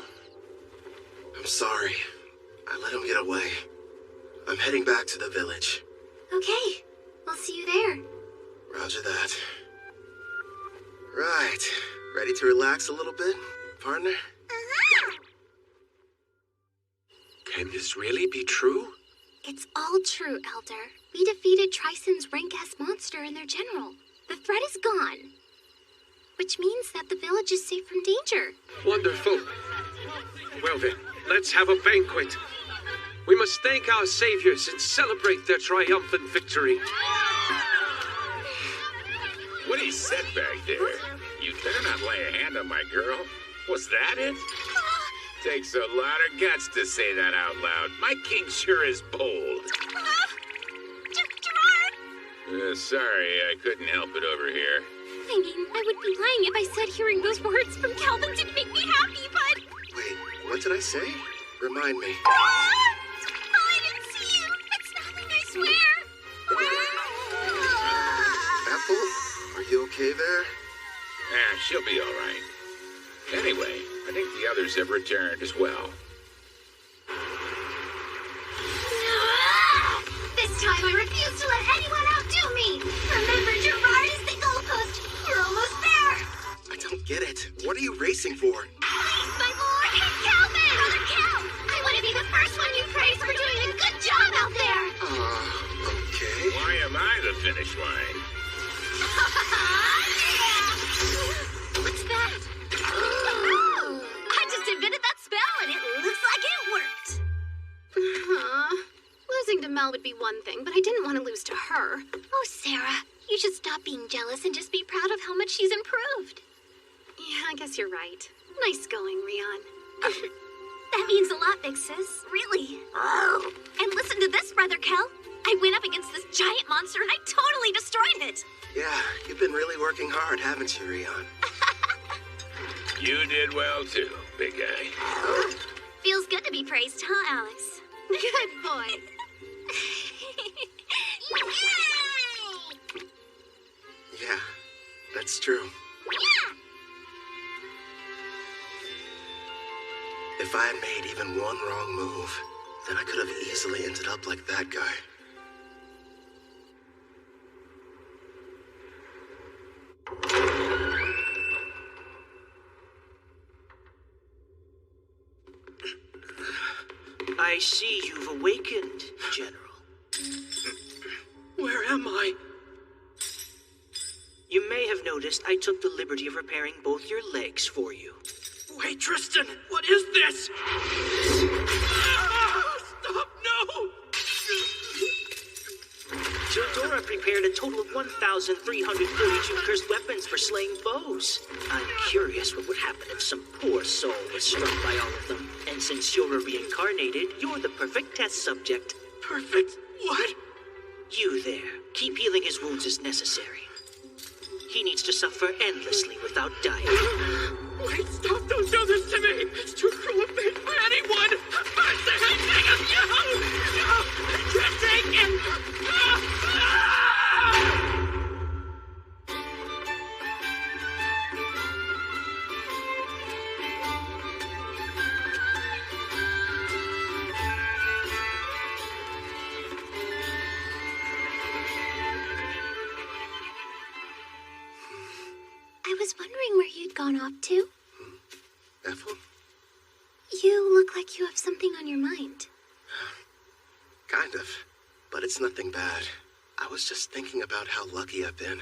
I'm sorry. I let him get away. I'm heading back to the village. Okay, we'll see you there. Roger that. Right. Ready to relax a little bit, partner? Can this really be true? It's all true, Elder. We defeated Trison's rank S monster and their general. The threat is gone. Which means that the village is safe from danger. Wonderful. Well then, let's have a banquet. We must thank our saviors and celebrate their triumphant victory. What he said back there? You dare not lay a hand on my girl? Was that it? Takes a lot of guts to say that out loud. My king sure is bold. Gerard! Sorry, I couldn't help it over here. I mean, I would be lying if I said hearing those words from Kelvin didn't make me happy, but... Wait, what did I say? Remind me. Oh, I didn't see you! It's nothing, I swear! Apple, are you okay there? She'll be all right. Anyway, I think the others have returned as well. This time I refuse to let anyone outdo me! Remember, Gerard is the goalpost! You're almost there! I don't get it. What are you racing for? Please, my lord! Calvin! Brother Cal! I want to be the first one you praise for doing a good job out there! Okay. Why am I the finish line? What's that? I just invented that spell and it looks like it worked! Losing to Mel would be one thing, but I didn't want to lose to her. Oh, Sarah, you should stop being jealous and just be proud of how much she's improved. Yeah, I guess you're right. Nice going, Rion. That means a lot, big sis. Really. And listen to this, Brother Kel. I went up against this giant monster and I totally destroyed it. Yeah, you've been really working hard, haven't you, Rion? You did well too, big guy. Feels good to be praised, huh, Alex? Good boy. Yeah, that's true. If I had made even one wrong move, then I could have easily ended up like that guy. I see you've awakened, General. Where am I? You may have noticed I took the liberty of repairing both your legs for you. Wait, Tristan, what is this? Stop, no! Teodora prepared a total of 1,342 cursed weapons for slaying foes. I'm curious what would happen if some poor soul was struck by all of them. And since you're a reincarnated, you're the perfect test subject. Perfect? What? You there. Keep healing his wounds as necessary. He needs to suffer endlessly without dying. Wait, stop! Don't do this to me! It's too cruel a fate for anyone! I'm the thing of you! No! I can't take it! I was wondering where you'd gone off to. Ethel? You look like you have something on your mind. Kind of. But it's nothing bad. I was just thinking about how lucky I've been.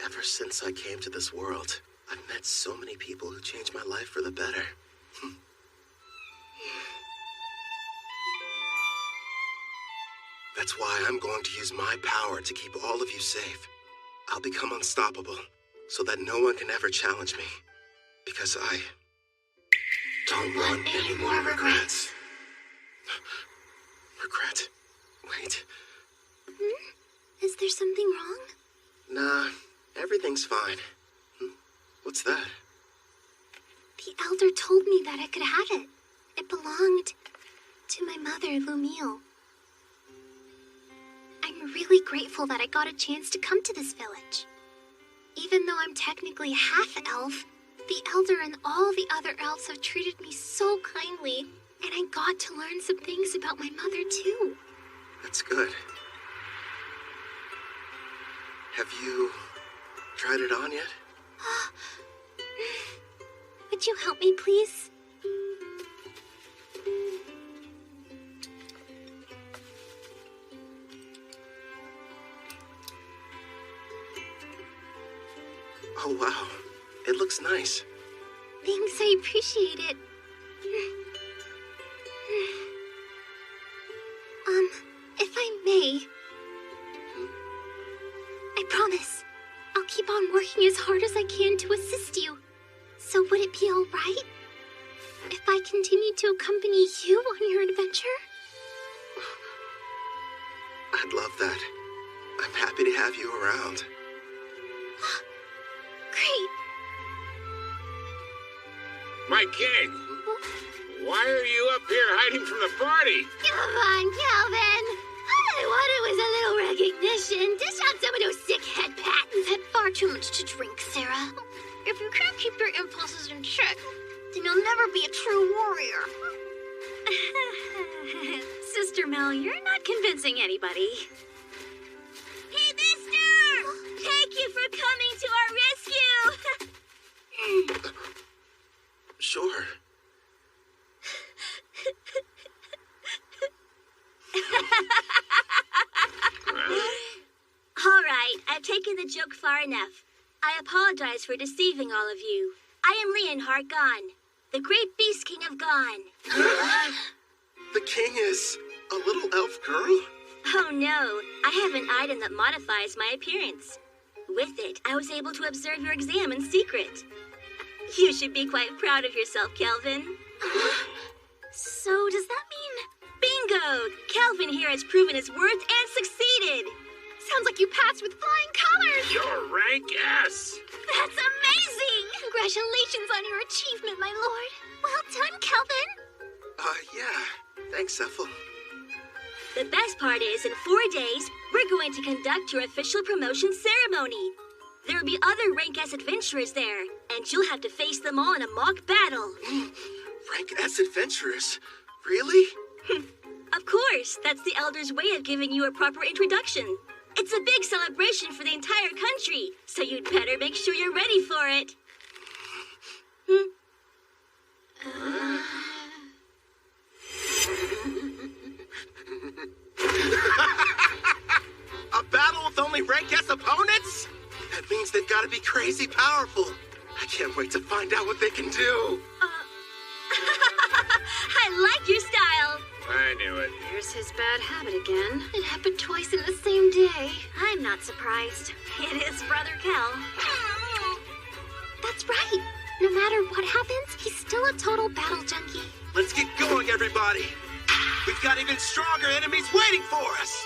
Ever since I came to this world, I've met so many people who changed my life for the better. That's why I'm going to use my power to keep all of you safe. I'll become unstoppable, so that no one can ever challenge me. Because I don't want any more regrets. Regret? Wait. Is there something wrong? Nah, everything's fine. What's that? The Elder told me that I could have it. It belonged to my mother, Lumiel. I'm really grateful that I got a chance to come to this village. Even though I'm technically a half-elf, the Elder and all the other elves have treated me so kindly, and I got to learn some things about my mother, too. That's good. Have you tried it on yet? Would you help me, please? Oh, wow. It looks nice. Thanks, I appreciate it. If I may... I promise, I'll keep on working as hard as I can to assist you. So would it be all right if I continued to accompany you on your adventure? I'd love that. I'm happy to have you around. Great. My king! Why are you up here hiding from the party? Come on, Calvin. All I wanted was a little recognition. Dish out some of those sick head pats. You've had far too much to drink, Sarah. If you can't keep your impulses in check, then you'll never be a true warrior. Sister Mel, you're not convincing anybody. Hey, mister! Thank you for coming to our rescue! Sure. All right, I've taken the joke far enough. I apologize for deceiving all of you. I am Leonhart Gon, the great beast king of Gon. The king is a little elf girl? Oh no, I have an item that modifies my appearance. With it, I was able to observe your exam in secret. You should be quite proud of yourself, Kelvin. So does that mean... Bingo! Kelvin here has proven his worth and succeeded. Sounds like you passed with flying colors. You're rank S. That's amazing! Congratulations on your achievement, my lord. Well done, Kelvin. Yeah. Thanks, Ethel. The best part is, in 4 days, we're going to conduct your official promotion ceremony. There will be other rank S adventurers there, and you'll have to face them all in a mock battle. Rank S adventurers? Really? Of course, that's the Elder's way of giving you a proper introduction. It's a big celebration for the entire country, so you'd better make sure you're ready for it. A battle with only rank S opponents? That means they've got to be crazy powerful. I can't wait to find out what they can do. I like your style. I knew it. Here's his bad habit again. It happened twice in the same day. I'm not surprised. It is Brother Kel. That's right. No matter what happens, he's still a total battle junkie. Let's get going, everybody. We've got even stronger enemies waiting for us.